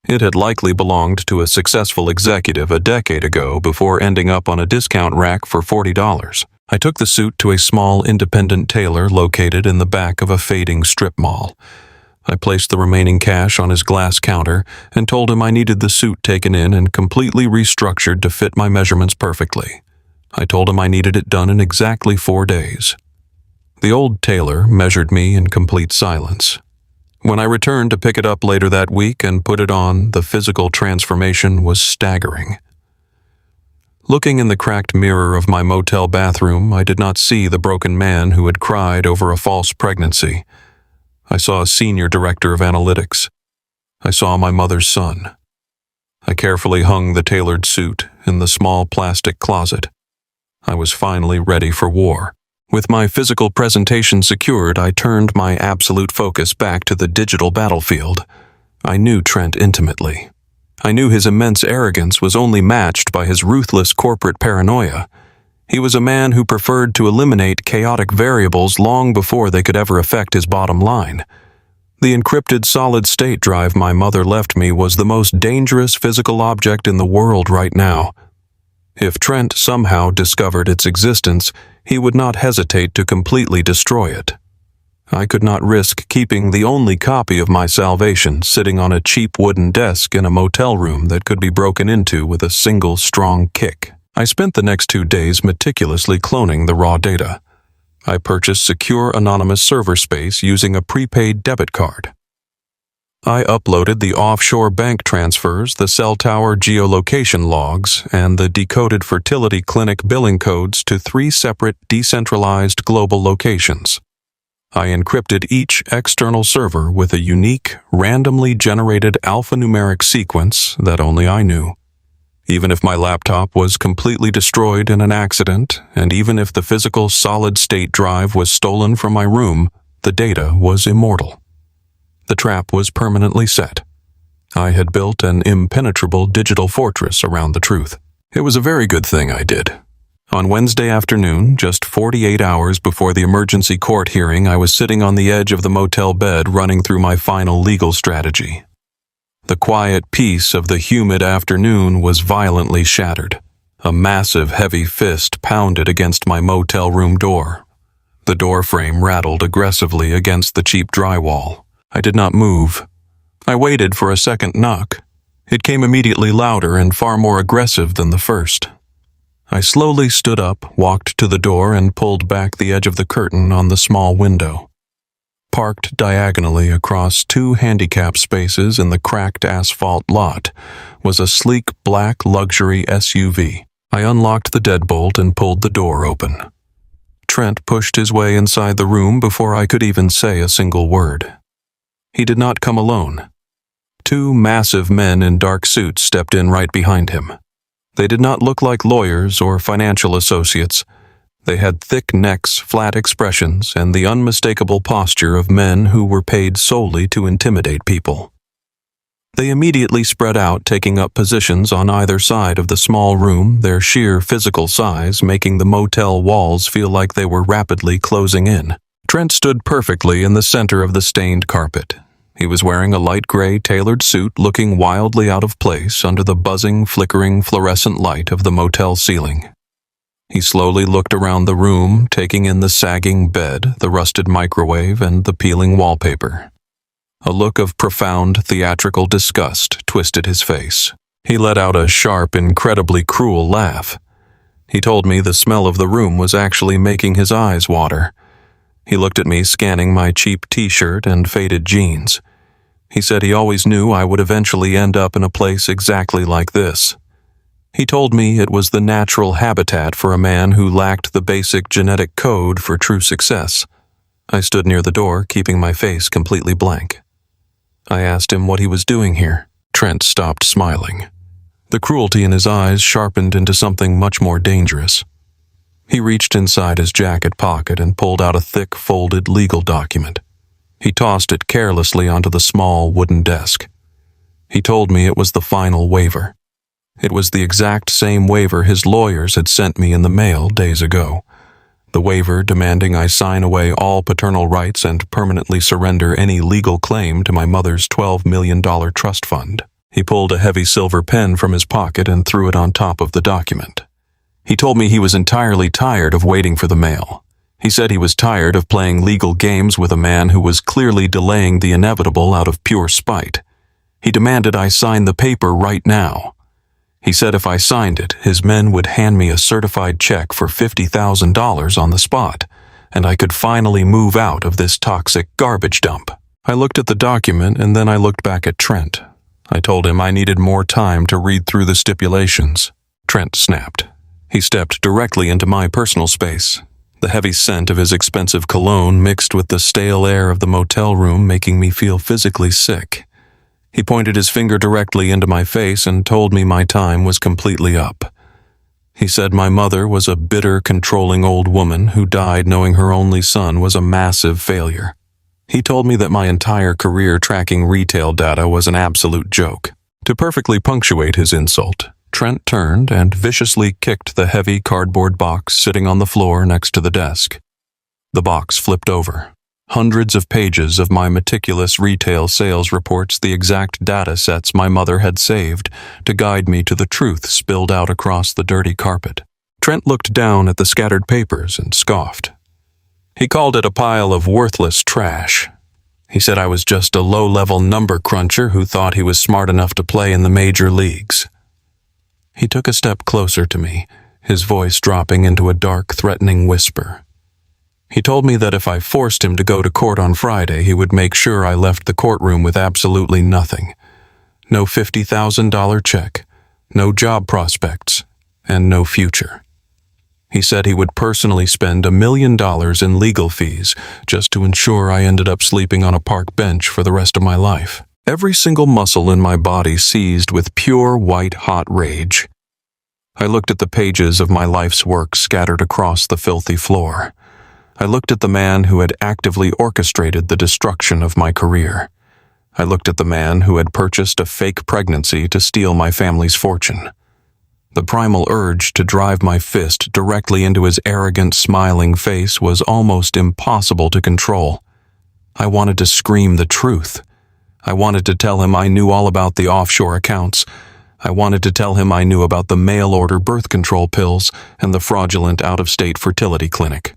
It had likely belonged to a successful executive a decade ago before ending up on a discount rack for $40. I took the suit to a small independent tailor located in the back of a fading strip mall. I placed the remaining cash on his glass counter and told him I needed the suit taken in and completely restructured to fit my measurements perfectly. I told him I needed it done in exactly 4 days. The old tailor measured me in complete silence. When I returned to pick it up later that week and put it on, the physical transformation was staggering. Looking in the cracked mirror of my motel bathroom, I did not see the broken man who had cried over a false pregnancy. I saw a senior director of analytics. I saw my mother's son. I carefully hung the tailored suit in the small plastic closet. I was finally ready for war. With my physical presentation secured, I turned my absolute focus back to the digital battlefield. I knew Trent intimately. I knew his immense arrogance was only matched by his ruthless corporate paranoia. He was a man who preferred to eliminate chaotic variables long before they could ever affect his bottom line. The encrypted solid-state drive my mother left me was the most dangerous physical object in the world right now. If Trent somehow discovered its existence, he would not hesitate to completely destroy it. I could not risk keeping the only copy of my salvation sitting on a cheap wooden desk in a motel room that could be broken into with a single strong kick. I spent the next 2 days meticulously cloning the raw data. I purchased secure anonymous server space using a prepaid debit card. I uploaded the offshore bank transfers, the cell tower geolocation logs, and the decoded fertility clinic billing codes to 3 separate decentralized global locations. I encrypted each external server with a unique, randomly generated alphanumeric sequence that only I knew. Even if my laptop was completely destroyed in an accident, and even if the physical solid-state drive was stolen from my room, the data was immortal. The trap was permanently set. I had built an impenetrable digital fortress around the truth. It was a very good thing I did. On Wednesday afternoon, just 48 hours before the emergency court hearing, I was sitting on the edge of the motel bed running through my final legal strategy. The quiet peace of the humid afternoon was violently shattered. A massive, heavy fist pounded against my motel room door. The door frame rattled aggressively against the cheap drywall. I did not move. I waited for a second knock. It came immediately louder and far more aggressive than the first. I slowly stood up, walked to the door, and pulled back the edge of the curtain on the small window. Parked diagonally across two handicap spaces in the cracked asphalt lot was a sleek black luxury SUV. I unlocked the deadbolt and pulled the door open. Trent pushed his way inside the room before I could even say a single word. He did not come alone. Two massive men in dark suits stepped in right behind him. They did not look like lawyers or financial associates. They had thick necks, flat expressions, and the unmistakable posture of men who were paid solely to intimidate people. They immediately spread out, taking up positions on either side of the small room, their sheer physical size making the motel walls feel like they were rapidly closing in. Trent stood perfectly in the center of the stained carpet. He was wearing a light gray tailored suit, looking wildly out of place under the buzzing, flickering fluorescent light of the motel ceiling. He slowly looked around the room, taking in the sagging bed, the rusted microwave, and the peeling wallpaper. A look of profound theatrical disgust twisted his face. He let out a sharp, incredibly cruel laugh. He told me the smell of the room was actually making his eyes water. He looked at me, scanning my cheap t-shirt and faded jeans. He said he always knew I would eventually end up in a place exactly like this. He told me it was the natural habitat for a man who lacked the basic genetic code for true success. I stood near the door, keeping my face completely blank. I asked him what he was doing here. Trent stopped smiling. The cruelty in his eyes sharpened into something much more dangerous. He reached inside his jacket pocket and pulled out a thick, folded legal document. He tossed it carelessly onto the small wooden desk. He told me it was the final waiver. It was the exact same waiver his lawyers had sent me in the mail days ago. The waiver demanding I sign away all paternal rights and permanently surrender any legal claim to my mother's $12 million trust fund. He pulled a heavy silver pen from his pocket and threw it on top of the document. He told me he was entirely tired of waiting for the mail. He said he was tired of playing legal games with a man who was clearly delaying the inevitable out of pure spite. He demanded I sign the paper right now. He said if I signed it, his men would hand me a certified check for $50,000 on the spot, and I could finally move out of this toxic garbage dump. I looked at the document and then I looked back at Trent. I told him I needed more time to read through the stipulations. Trent snapped. He stepped directly into my personal space. The heavy scent of his expensive cologne mixed with the stale air of the motel room making me feel physically sick. He pointed his finger directly into my face and told me my time was completely up. He said my mother was a bitter, controlling old woman who died knowing her only son was a massive failure. He told me that my entire career tracking retail data was an absolute joke. To perfectly punctuate his insult, Trent turned and viciously kicked the heavy cardboard box sitting on the floor next to the desk. The box flipped over. Hundreds of pages of my meticulous retail sales reports, the exact data sets my mother had saved to guide me to the truth spilled out across the dirty carpet. Trent looked down at the scattered papers and scoffed. He called it a pile of worthless trash. He said I was just a low-level number cruncher who thought he was smart enough to play in the major leagues. He took a step closer to me, his voice dropping into a dark, threatening whisper. He told me that if I forced him to go to court on Friday, he would make sure I left the courtroom with absolutely nothing. No $50,000 check, no job prospects, and no future. He said he would personally spend $1 million in legal fees just to ensure I ended up sleeping on a park bench for the rest of my life. Every single muscle in my body seized with pure white-hot rage. I looked at the pages of my life's work scattered across the filthy floor. I looked at the man who had actively orchestrated the destruction of my career. I looked at the man who had purchased a fake pregnancy to steal my family's fortune. The primal urge to drive my fist directly into his arrogant, smiling face was almost impossible to control. I wanted to scream the truth. I wanted to tell him I knew all about the offshore accounts. I wanted to tell him I knew about the mail-order birth control pills and the fraudulent out-of-state fertility clinic.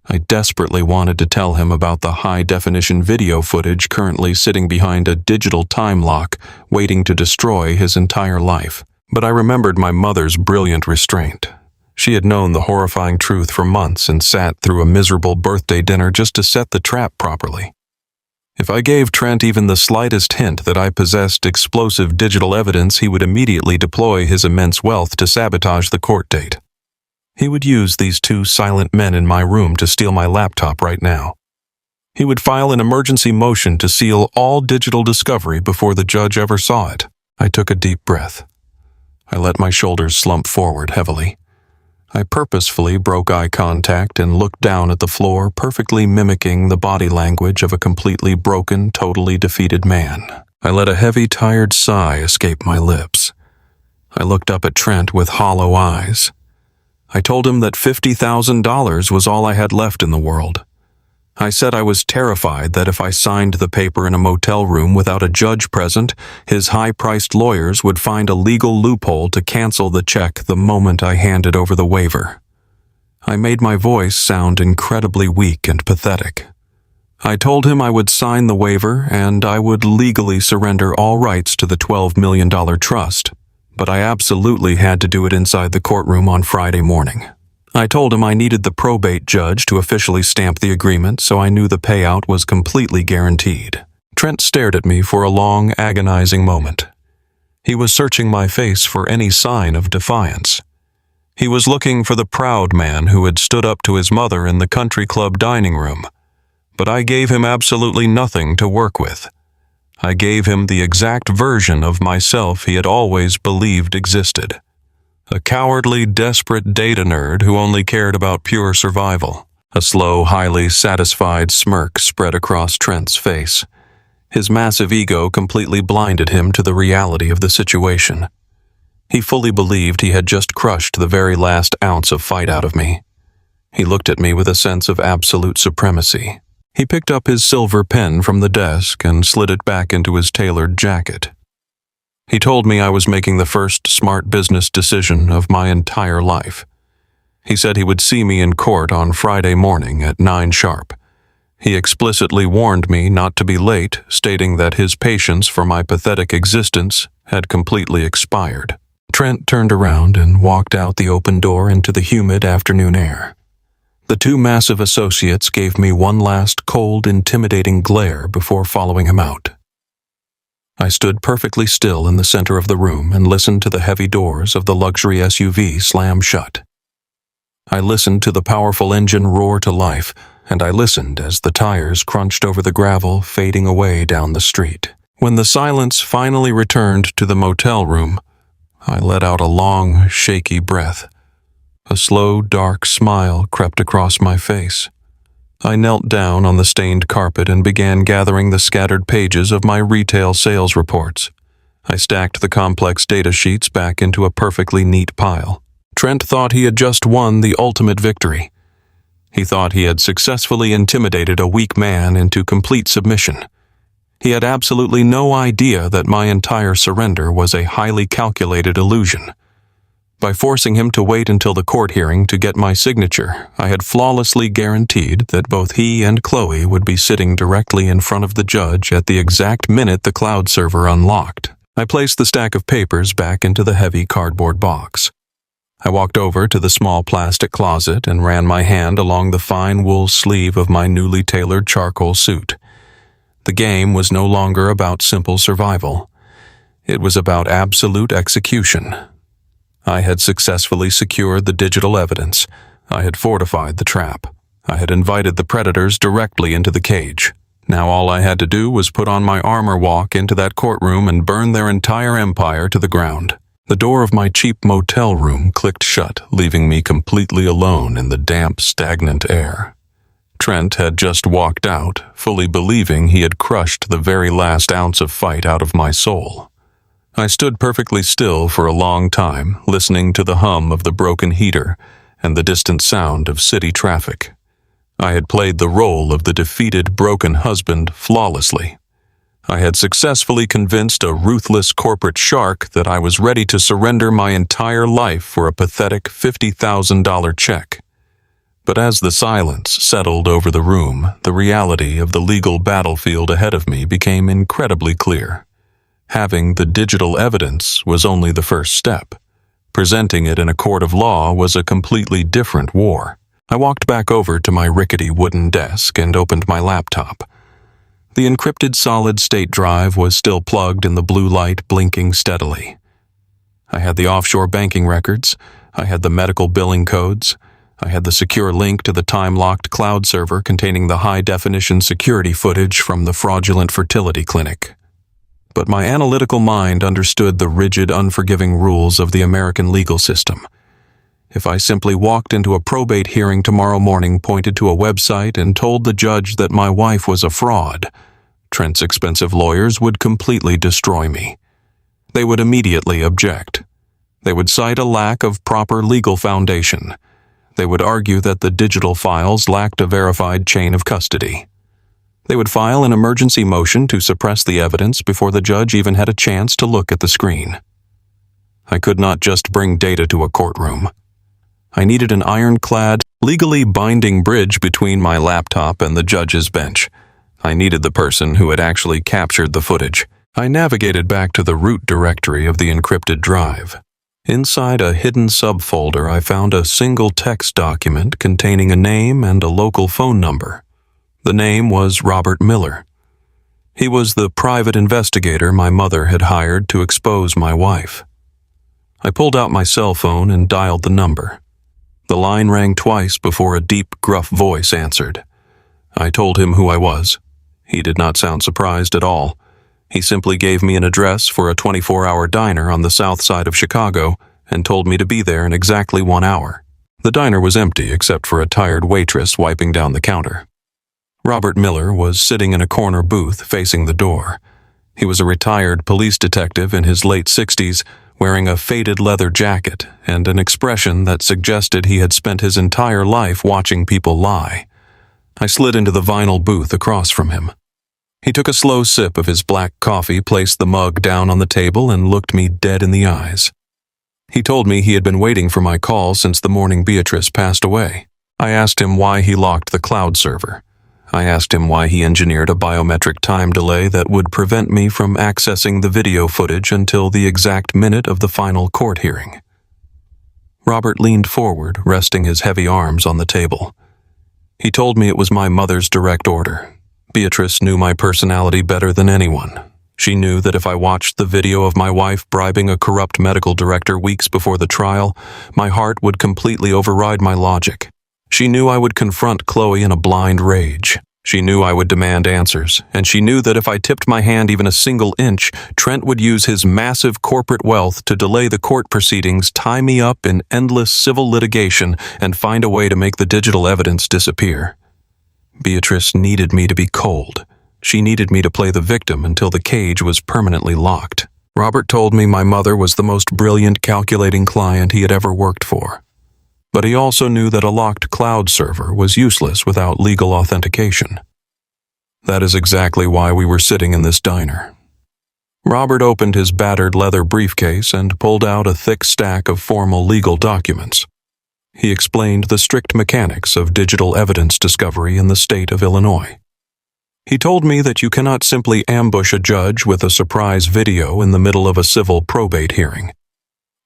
I desperately wanted to tell him about the high-definition video footage currently sitting behind a digital time lock, waiting to destroy his entire life. But I remembered my mother's brilliant restraint. She had known the horrifying truth for months and sat through a miserable birthday dinner just to set the trap properly. If I gave Trent even the slightest hint that I possessed explosive digital evidence, he would immediately deploy his immense wealth to sabotage the court date. He would use these two silent men in my room to steal my laptop right now. He would file an emergency motion to seal all digital discovery before the judge ever saw it. I took a deep breath. I let my shoulders slump forward heavily. I purposefully broke eye contact and looked down at the floor, perfectly mimicking the body language of a completely broken, totally defeated man. I let a heavy, tired sigh escape my lips. I looked up at Trent with hollow eyes. I told him that $50,000 was all I had left in the world. I said I was terrified that if I signed the paper in a motel room without a judge present, his high-priced lawyers would find a legal loophole to cancel the check the moment I handed over the waiver. I made my voice sound incredibly weak and pathetic. I told him I would sign the waiver and I would legally surrender all rights to the $12 million trust, but I absolutely had to do it inside the courtroom on Friday morning. I told him I needed the probate judge to officially stamp the agreement, so I knew the payout was completely guaranteed. Trent stared at me for a long, agonizing moment. He was searching my face for any sign of defiance. He was looking for the proud man who had stood up to his mother in the country club dining room. But I gave him absolutely nothing to work with. I gave him the exact version of myself he had always believed existed. A cowardly, desperate data nerd who only cared about pure survival. A slow, highly satisfied smirk spread across Trent's face. His massive ego completely blinded him to the reality of the situation. He fully believed he had just crushed the very last ounce of fight out of me. He looked at me with a sense of absolute supremacy. He picked up his silver pen from the desk and slid it back into his tailored jacket. He told me I was making the first smart business decision of my entire life. He said he would see me in court on Friday morning at 9 sharp. He explicitly warned me not to be late, stating that his patience for my pathetic existence had completely expired. Trent turned around and walked out the open door into the humid afternoon air. The two massive associates gave me one last cold, intimidating glare before following him out. I stood perfectly still in the center of the room and listened to the heavy doors of the luxury SUV slam shut. I listened to the powerful engine roar to life, and I listened as the tires crunched over the gravel, fading away down the street. When the silence finally returned to the motel room, I let out a long, shaky breath. A slow, dark smile crept across my face. I knelt down on the stained carpet and began gathering the scattered pages of my retail sales reports. I stacked the complex data sheets back into a perfectly neat pile. Trent thought he had just won the ultimate victory. He thought he had successfully intimidated a weak man into complete submission. He had absolutely no idea that my entire surrender was a highly calculated illusion. By forcing him to wait until the court hearing to get my signature, I had flawlessly guaranteed that both he and Chloe would be sitting directly in front of the judge at the exact minute the cloud server unlocked. I placed the stack of papers back into the heavy cardboard box. I walked over to the small plastic closet and ran my hand along the fine wool sleeve of my newly tailored charcoal suit. The game was no longer about simple survival. It was about absolute execution. I had successfully secured the digital evidence. I had fortified the trap. I had invited the predators directly into the cage. Now all I had to do was put on my armor, walk into that courtroom, and burn their entire empire to the ground. The door of my cheap motel room clicked shut, leaving me completely alone in the damp, stagnant air. Trent had just walked out, fully believing he had crushed the very last ounce of fight out of my soul. I stood perfectly still for a long time, listening to the hum of the broken heater and the distant sound of city traffic. I had played the role of the defeated, broken husband flawlessly. I had successfully convinced a ruthless corporate shark that I was ready to surrender my entire life for a pathetic $50,000 check. But as the silence settled over the room, the reality of the legal battlefield ahead of me became incredibly clear. Having the digital evidence was only the first step. Presenting it in a court of law was a completely different war. I walked back over to my rickety wooden desk and opened my laptop. The encrypted solid-state drive was still plugged in the blue light blinking steadily. I had the offshore banking records, I had the medical billing codes, I had the secure link to the time-locked cloud server containing the high-definition security footage from the fraudulent fertility clinic. But my analytical mind understood the rigid, unforgiving rules of the American legal system. If I simply walked into a probate hearing tomorrow morning, pointed to a website, and told the judge that my wife was a fraud, Trent's expensive lawyers would completely destroy me. They would immediately object. They would cite a lack of proper legal foundation. They would argue that the digital files lacked a verified chain of custody. They would file an emergency motion to suppress the evidence before the judge even had a chance to look at the screen. I could not just bring data to a courtroom. I needed an ironclad, legally binding bridge between my laptop and the judge's bench. I needed the person who had actually captured the footage. I navigated back to the root directory of the encrypted drive. Inside a hidden subfolder, I found a single text document containing a name and a local phone number. The name was Robert Miller. He was the private investigator my mother had hired to expose my wife. I pulled out my cell phone and dialed the number. The line rang twice before a deep, gruff voice answered. I told him who I was. He did not sound surprised at all. He simply gave me an address for a 24-hour diner on the south side of Chicago and told me to be there in exactly 1 hour. The diner was empty except for a tired waitress wiping down the counter. Robert Miller was sitting in a corner booth facing the door. He was a retired police detective in his late 60s, wearing a faded leather jacket and an expression that suggested he had spent his entire life watching people lie. I slid into the vinyl booth across from him. He took a slow sip of his black coffee, placed the mug down on the table, and looked me dead in the eyes. He told me he had been waiting for my call since the morning Beatrice passed away. I asked him why he locked the cloud server. I asked him why he engineered a biometric time delay that would prevent me from accessing the video footage until the exact minute of the final court hearing. Robert leaned forward, resting his heavy arms on the table. He told me it was my mother's direct order. Beatrice knew my personality better than anyone. She knew that if I watched the video of my wife bribing a corrupt medical director weeks before the trial, my heart would completely override my logic. She knew I would confront Chloe in a blind rage. She knew I would demand answers, and she knew that if I tipped my hand even a single inch, Trent would use his massive corporate wealth to delay the court proceedings, tie me up in endless civil litigation, and find a way to make the digital evidence disappear. Beatrice needed me to be cold. She needed me to play the victim until the cage was permanently locked. Robert told me my mother was the most brilliant, calculating client he had ever worked for. But he also knew that a locked cloud server was useless without legal authentication. That is exactly why we were sitting in this diner. Robert opened his battered leather briefcase and pulled out a thick stack of formal legal documents. He explained the strict mechanics of digital evidence discovery in the state of Illinois. He told me that you cannot simply ambush a judge with a surprise video in the middle of a civil probate hearing.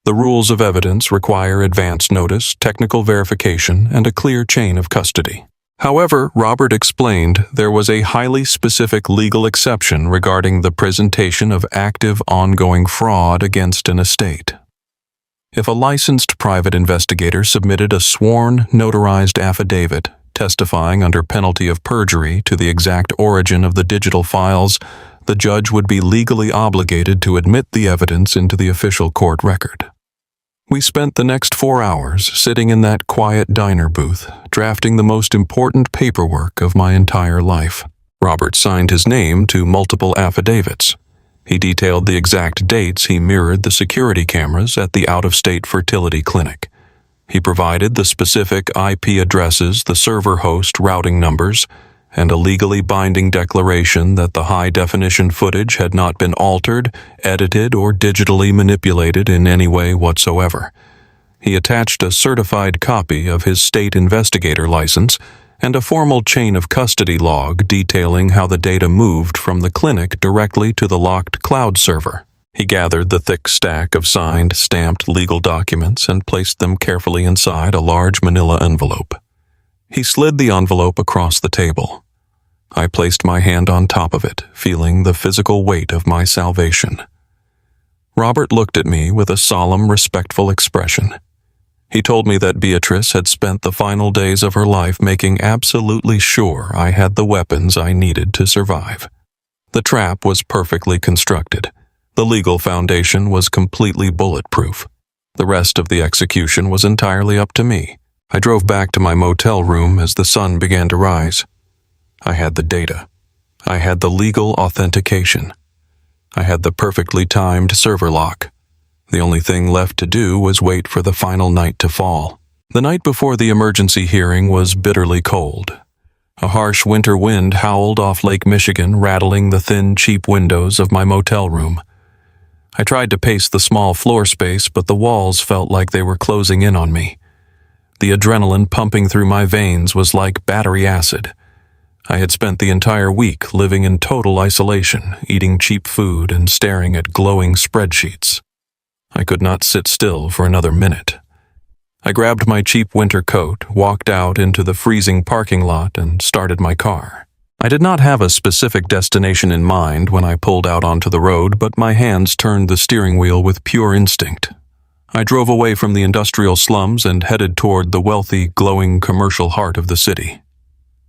The rules of evidence require advance notice, technical verification, and a clear chain of custody. However, Robert explained there was a highly specific legal exception regarding the presentation of active, ongoing fraud against an estate. If a licensed private investigator submitted a sworn, notarized affidavit Testifying under penalty of perjury to the exact origin of the digital files, the judge would be legally obligated to admit the evidence into the official court record. We spent the next 4 hours sitting in that quiet diner booth, drafting the most important paperwork of my entire life. Robert signed his name to multiple affidavits. He detailed the exact dates he mirrored the security cameras at the out-of-state fertility clinic. He provided the specific IP addresses, the server host routing numbers, and a legally binding declaration that the high-definition footage had not been altered, edited, or digitally manipulated in any way whatsoever. He attached a certified copy of his state investigator license and a formal chain of custody log detailing how the data moved from the clinic directly to the locked cloud server. He gathered the thick stack of signed, stamped legal documents and placed them carefully inside a large manila envelope. He slid the envelope across the table. I placed my hand on top of it, feeling the physical weight of my salvation. Robert looked at me with a solemn, respectful expression. He told me that Beatrice had spent the final days of her life making absolutely sure I had the weapons I needed to survive. The trap was perfectly constructed. The legal foundation was completely bulletproof. The rest of the execution was entirely up to me. I drove back to my motel room as the sun began to rise. I had the data. I had the legal authentication. I had the perfectly timed server lock. The only thing left to do was wait for the final night to fall. The night before the emergency hearing was bitterly cold. A harsh winter wind howled off Lake Michigan, rattling the thin, cheap windows of my motel room. I tried to pace the small floor space, but the walls felt like they were closing in on me. The adrenaline pumping through my veins was like battery acid. I had spent the entire week living in total isolation, eating cheap food and staring at glowing spreadsheets. I could not sit still for another minute. I grabbed my cheap winter coat, walked out into the freezing parking lot, and started my car. I did not have a specific destination in mind when I pulled out onto the road, but my hands turned the steering wheel with pure instinct. I drove away from the industrial slums and headed toward the wealthy, glowing commercial heart of the city.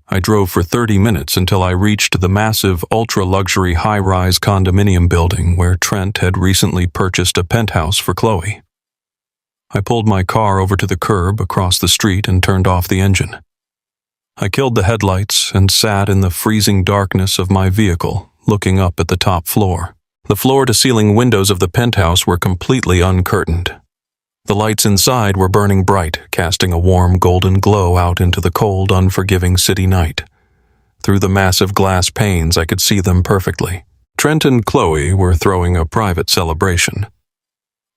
I drove for 30 minutes until I reached the massive, ultra-luxury high-rise condominium building where Trent had recently purchased a penthouse for Chloe. I pulled my car over to the curb across the street and turned off the engine. I killed the headlights and sat in the freezing darkness of my vehicle, looking up at the top floor. The floor-to-ceiling windows of the penthouse were completely uncurtained. The lights inside were burning bright, casting a warm golden glow out into the cold, unforgiving city night. Through the massive glass panes, I could see them perfectly. Trent and Chloe were throwing a private celebration.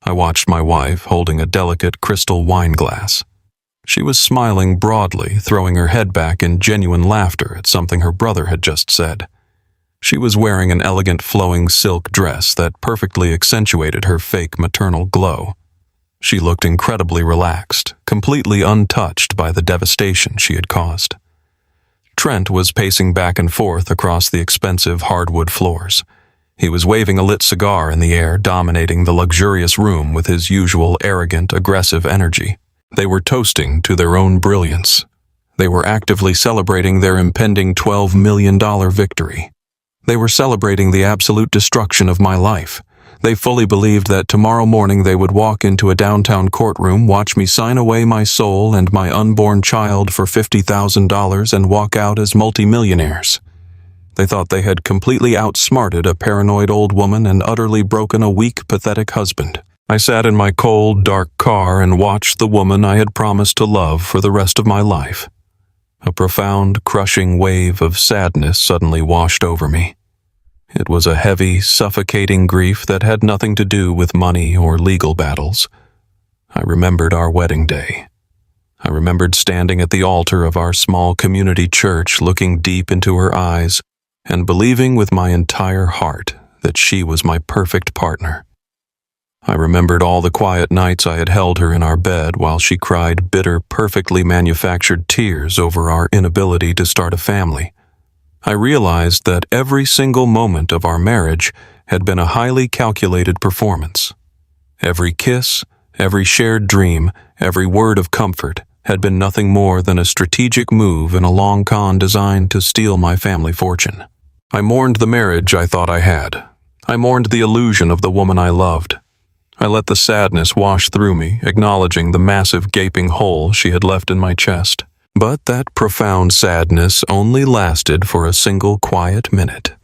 I watched my wife holding a delicate crystal wine glass. She was smiling broadly, throwing her head back in genuine laughter at something her brother had just said. She was wearing an elegant flowing silk dress that perfectly accentuated her fake maternal glow. She looked incredibly relaxed, completely untouched by the devastation she had caused. Trent was pacing back and forth across the expensive hardwood floors. He was waving a lit cigar in the air, dominating the luxurious room with his usual arrogant, aggressive energy. They were toasting to their own brilliance. They were actively celebrating their impending $12 million victory. They were celebrating the absolute destruction of my life. They fully believed that tomorrow morning they would walk into a downtown courtroom, watch me sign away my soul and my unborn child for $50,000 and walk out as multimillionaires. They thought they had completely outsmarted a paranoid old woman and utterly broken a weak, pathetic husband. I sat in my cold, dark car and watched the woman I had promised to love for the rest of my life. A profound, crushing wave of sadness suddenly washed over me. It was a heavy, suffocating grief that had nothing to do with money or legal battles. I remembered our wedding day. I remembered standing at the altar of our small community church, looking deep into her eyes and believing with my entire heart that she was my perfect partner. I remembered all the quiet nights I had held her in our bed while she cried bitter, perfectly manufactured tears over our inability to start a family. I realized that every single moment of our marriage had been a highly calculated performance. Every kiss, every shared dream, every word of comfort, had been nothing more than a strategic move in a long con designed to steal my family fortune. I mourned the marriage I thought I had. I mourned the illusion of the woman I loved. I let the sadness wash through me, acknowledging the massive gaping hole she had left in my chest. But that profound sadness only lasted for a single quiet minute.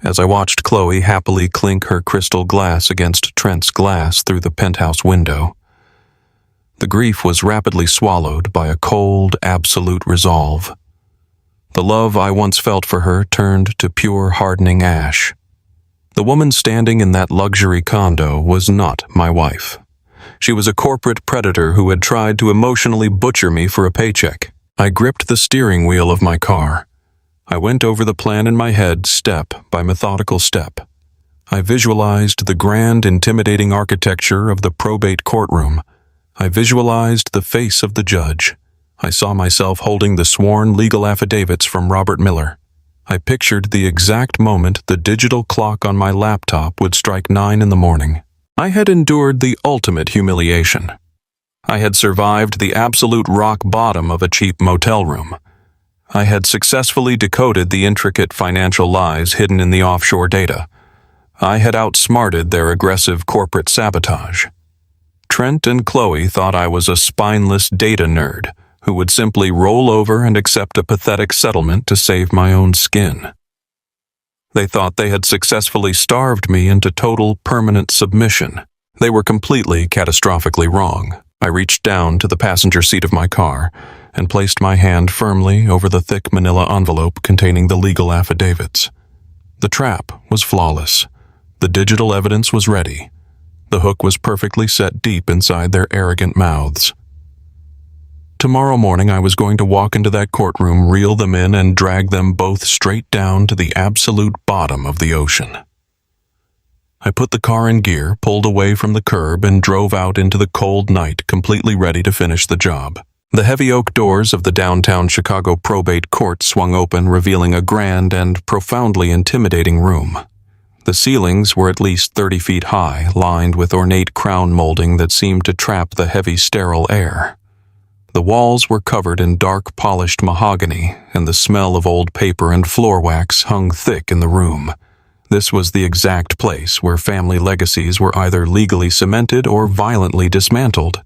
As I watched Chloe happily clink her crystal glass against Trent's glass through the penthouse window, the grief was rapidly swallowed by a cold, absolute resolve. The love I once felt for her turned to pure, hardening ash. The woman standing in that luxury condo was not my wife. She was a corporate predator who had tried to emotionally butcher me for a paycheck. I gripped the steering wheel of my car. I went over the plan in my head step by methodical step. I visualized the grand, intimidating architecture of the probate courtroom. I visualized the face of the judge. I saw myself holding the sworn legal affidavits from Robert Miller. I pictured the exact moment the digital clock on my laptop would strike 9 in the morning. I had endured the ultimate humiliation. I had survived the absolute rock bottom of a cheap motel room. I had successfully decoded the intricate financial lies hidden in the offshore data. I had outsmarted their aggressive corporate sabotage. Trent and Chloe thought I was a spineless data nerd who would simply roll over and accept a pathetic settlement to save my own skin. They thought they had successfully starved me into total, permanent submission. They were completely, catastrophically wrong. I reached down to the passenger seat of my car and placed my hand firmly over the thick manila envelope containing the legal affidavits. The trap was flawless. The digital evidence was ready. The hook was perfectly set deep inside their arrogant mouths. Tomorrow morning I was going to walk into that courtroom, reel them in, and drag them both straight down to the absolute bottom of the ocean. I put the car in gear, pulled away from the curb, and drove out into the cold night, completely ready to finish the job. The heavy oak doors of the downtown Chicago probate court swung open, revealing a grand and profoundly intimidating room. The ceilings were at least 30 feet high, lined with ornate crown molding that seemed to trap the heavy, sterile air. The walls were covered in dark, polished mahogany, and the smell of old paper and floor wax hung thick in the room. This was the exact place where family legacies were either legally cemented or violently dismantled.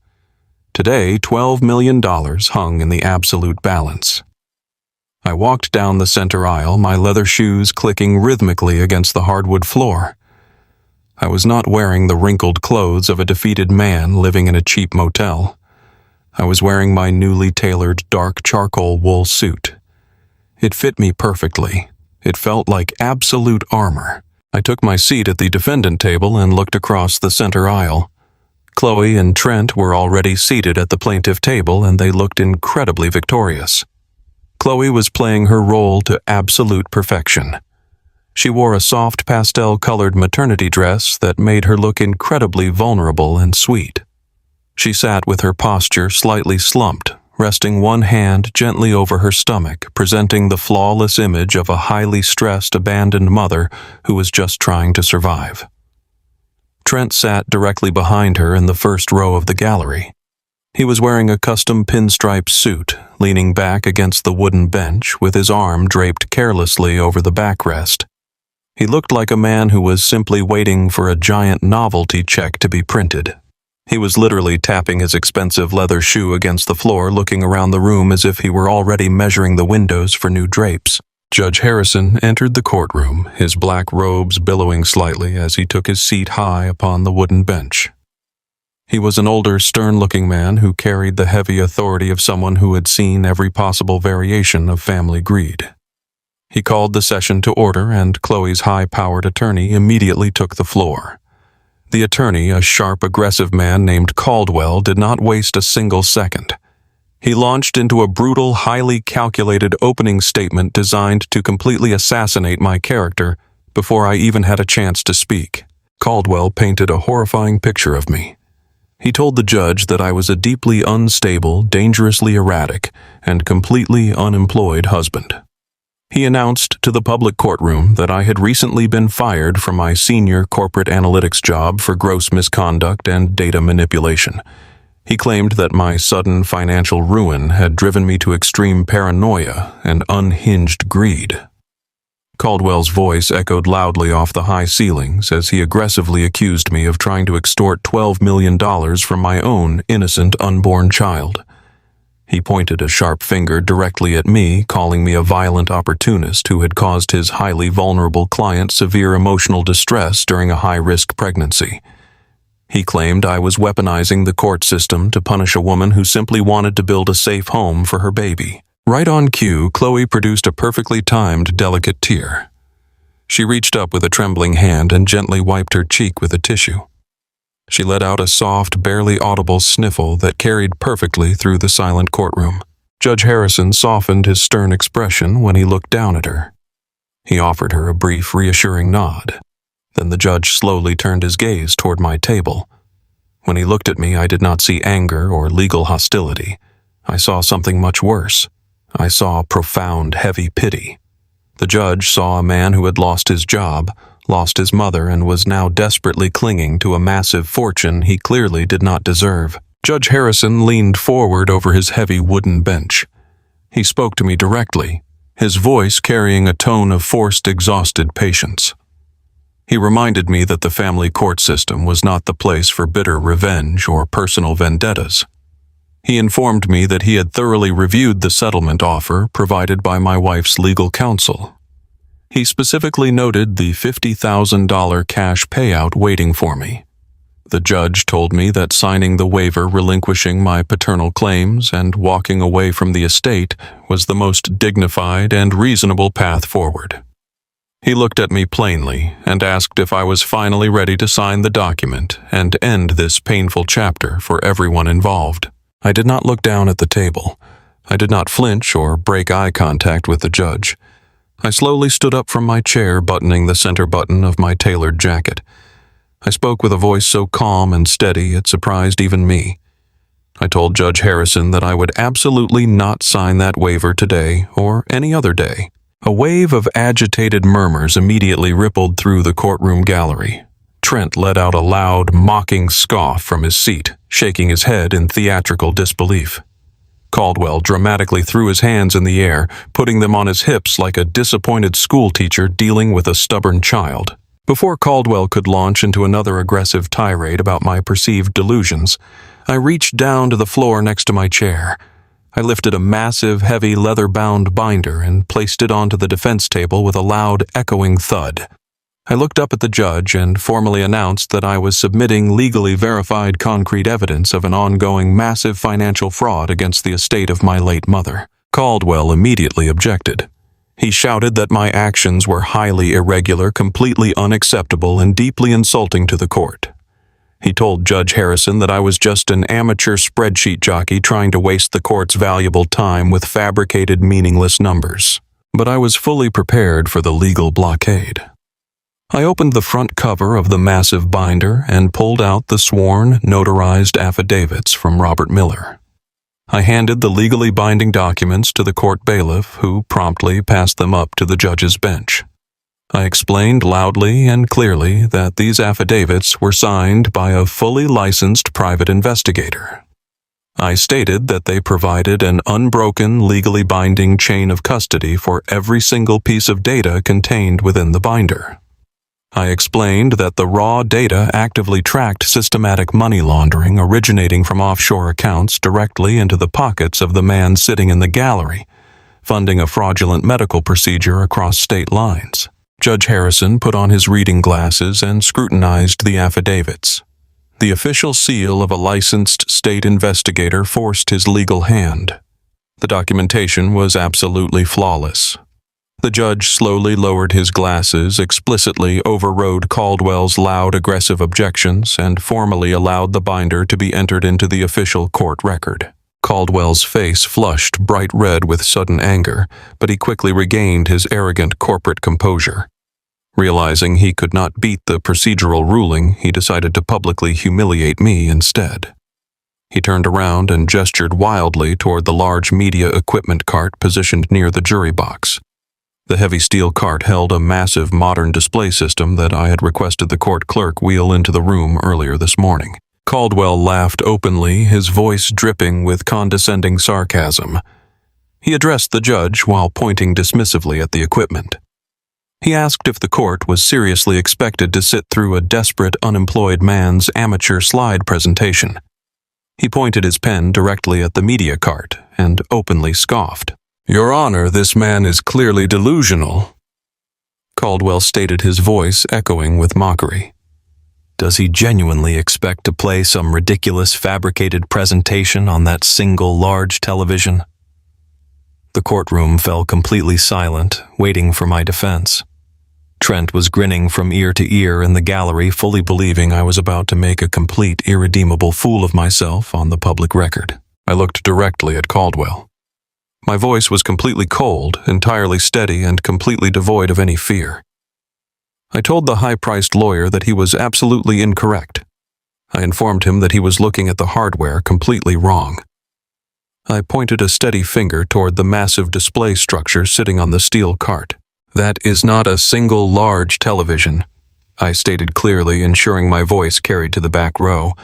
Today, $12 million hung in the absolute balance. I walked down the center aisle, my leather shoes clicking rhythmically against the hardwood floor. I was not wearing the wrinkled clothes of a defeated man living in a cheap motel. I was wearing my newly tailored dark charcoal wool suit. It fit me perfectly. It felt like absolute armor. I took my seat at the defendant table and looked across the center aisle. Chloe and Trent were already seated at the plaintiff table, and they looked incredibly victorious. Chloe was playing her role to absolute perfection. She wore a soft pastel-colored maternity dress that made her look incredibly vulnerable and sweet. She sat with her posture slightly slumped, resting one hand gently over her stomach, presenting the flawless image of a highly stressed, abandoned mother who was just trying to survive. Trent sat directly behind her in the first row of the gallery. He was wearing a custom pinstripe suit, leaning back against the wooden bench with his arm draped carelessly over the backrest. He looked like a man who was simply waiting for a giant novelty check to be printed. He was literally tapping his expensive leather shoe against the floor, looking around the room as if he were already measuring the windows for new drapes. Judge Harrison entered the courtroom, his black robes billowing slightly as he took his seat high upon the wooden bench. He was an older, stern-looking man who carried the heavy authority of someone who had seen every possible variation of family greed. He called the session to order, and Chloe's high-powered attorney immediately took the floor. The attorney, a sharp, aggressive man named Caldwell, did not waste a single second. He launched into a brutal, highly calculated opening statement designed to completely assassinate my character before I even had a chance to speak. Caldwell painted a horrifying picture of me. He told the judge that I was a deeply unstable, dangerously erratic, and completely unemployed husband. He announced to the public courtroom that I had recently been fired from my senior corporate analytics job for gross misconduct and data manipulation. He claimed that my sudden financial ruin had driven me to extreme paranoia and unhinged greed. Caldwell's voice echoed loudly off the high ceilings as he aggressively accused me of trying to extort $12 million from my own innocent unborn child. He pointed a sharp finger directly at me, calling me a violent opportunist who had caused his highly vulnerable client severe emotional distress during a high-risk pregnancy. He claimed I was weaponizing the court system to punish a woman who simply wanted to build a safe home for her baby. Right on cue, Chloe produced a perfectly timed, delicate tear. She reached up with a trembling hand and gently wiped her cheek with a tissue. She let out a soft, barely audible sniffle that carried perfectly through the silent courtroom. Judge Harrison softened his stern expression when he looked down at her. He offered her a brief, reassuring nod. Then the judge slowly turned his gaze toward my table. When he looked at me, I did not see anger or legal hostility. I saw something much worse. I saw profound, heavy pity. The judge saw a man who had lost his job, lost his mother, and was now desperately clinging to a massive fortune he clearly did not deserve. Judge Harrison leaned forward over his heavy wooden bench. He spoke to me directly, his voice carrying a tone of forced, exhausted patience. He reminded me that the family court system was not the place for bitter revenge or personal vendettas. He informed me that he had thoroughly reviewed the settlement offer provided by my wife's legal counsel. He specifically noted the $50,000 cash payout waiting for me. The judge told me that signing the waiver relinquishing my paternal claims and walking away from the estate was the most dignified and reasonable path forward. He looked at me plainly and asked if I was finally ready to sign the document and end this painful chapter for everyone involved. I did not look down at the table. I did not flinch or break eye contact with the judge. I slowly stood up from my chair, buttoning the center button of my tailored jacket. I spoke with a voice so calm and steady it surprised even me. I told Judge Harrison that I would absolutely not sign that waiver today or any other day. A wave of agitated murmurs immediately rippled through the courtroom gallery. Trent let out a loud, mocking scoff from his seat, shaking his head in theatrical disbelief. Caldwell dramatically threw his hands in the air, putting them on his hips like a disappointed schoolteacher dealing with a stubborn child. Before Caldwell could launch into another aggressive tirade about my perceived delusions, I reached down to the floor next to my chair. I lifted a massive, heavy, leather-bound binder and placed it onto the defense table with a loud, echoing thud. I looked up at the judge and formally announced that I was submitting legally verified concrete evidence of an ongoing massive financial fraud against the estate of my late mother. Caldwell immediately objected. He shouted that my actions were highly irregular, completely unacceptable, and deeply insulting to the court. He told Judge Harrison that I was just an amateur spreadsheet jockey trying to waste the court's valuable time with fabricated, meaningless numbers. But I was fully prepared for the legal blockade. I opened the front cover of the massive binder and pulled out the sworn, notarized affidavits from Robert Miller. I handed the legally binding documents to the court bailiff, who promptly passed them up to the judge's bench. I explained loudly and clearly that these affidavits were signed by a fully licensed private investigator. I stated that they provided an unbroken, legally binding chain of custody for every single piece of data contained within the binder. I explained that the raw data actively tracked systematic money laundering originating from offshore accounts directly into the pockets of the man sitting in the gallery, funding a fraudulent medical procedure across state lines. Judge Harrison put on his reading glasses and scrutinized the affidavits. The official seal of a licensed state investigator forced his legal hand. The documentation was absolutely flawless. The judge slowly lowered his glasses, explicitly overrode Caldwell's loud, aggressive objections, and formally allowed the binder to be entered into the official court record. Caldwell's face flushed bright red with sudden anger, but he quickly regained his arrogant corporate composure. Realizing he could not beat the procedural ruling, he decided to publicly humiliate me instead. He turned around and gestured wildly toward the large media equipment cart positioned near the jury box. The heavy steel cart held a massive modern display system that I had requested the court clerk wheel into the room earlier this morning. Caldwell laughed openly, his voice dripping with condescending sarcasm. He addressed the judge while pointing dismissively at the equipment. He asked if the court was seriously expected to sit through a desperate, unemployed man's amateur slide presentation. He pointed his pen directly at the media cart and openly scoffed. "Your Honor, this man is clearly delusional," Caldwell stated, his voice echoing with mockery. "Does he genuinely expect to play some ridiculous fabricated presentation on that single large television?" The courtroom fell completely silent, waiting for my defense. Trent was grinning from ear to ear in the gallery, fully believing I was about to make a complete, irredeemable fool of myself on the public record. I looked directly at Caldwell. My voice was completely cold, entirely steady, and completely devoid of any fear. I told the high-priced lawyer that he was absolutely incorrect. I informed him that he was looking at the hardware completely wrong. I pointed a steady finger toward the massive display structure sitting on the steel cart. "That is not a single large television," I stated clearly, ensuring my voice carried to the back row.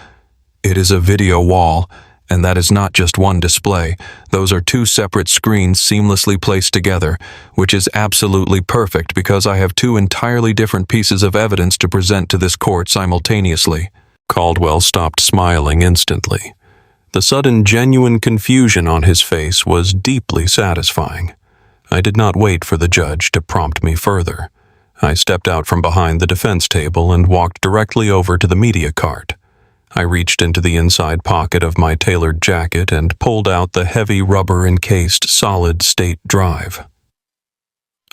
"It is a video wall, and that is not just one display. Those are two separate screens seamlessly placed together, which is absolutely perfect because I have two entirely different pieces of evidence to present to this court simultaneously." Caldwell stopped smiling instantly. The sudden, genuine confusion on his face was deeply satisfying. I did not wait for the judge to prompt me further. I stepped out from behind the defense table and walked directly over to the media cart. I reached into the inside pocket of my tailored jacket and pulled out the heavy rubber-encased solid-state drive.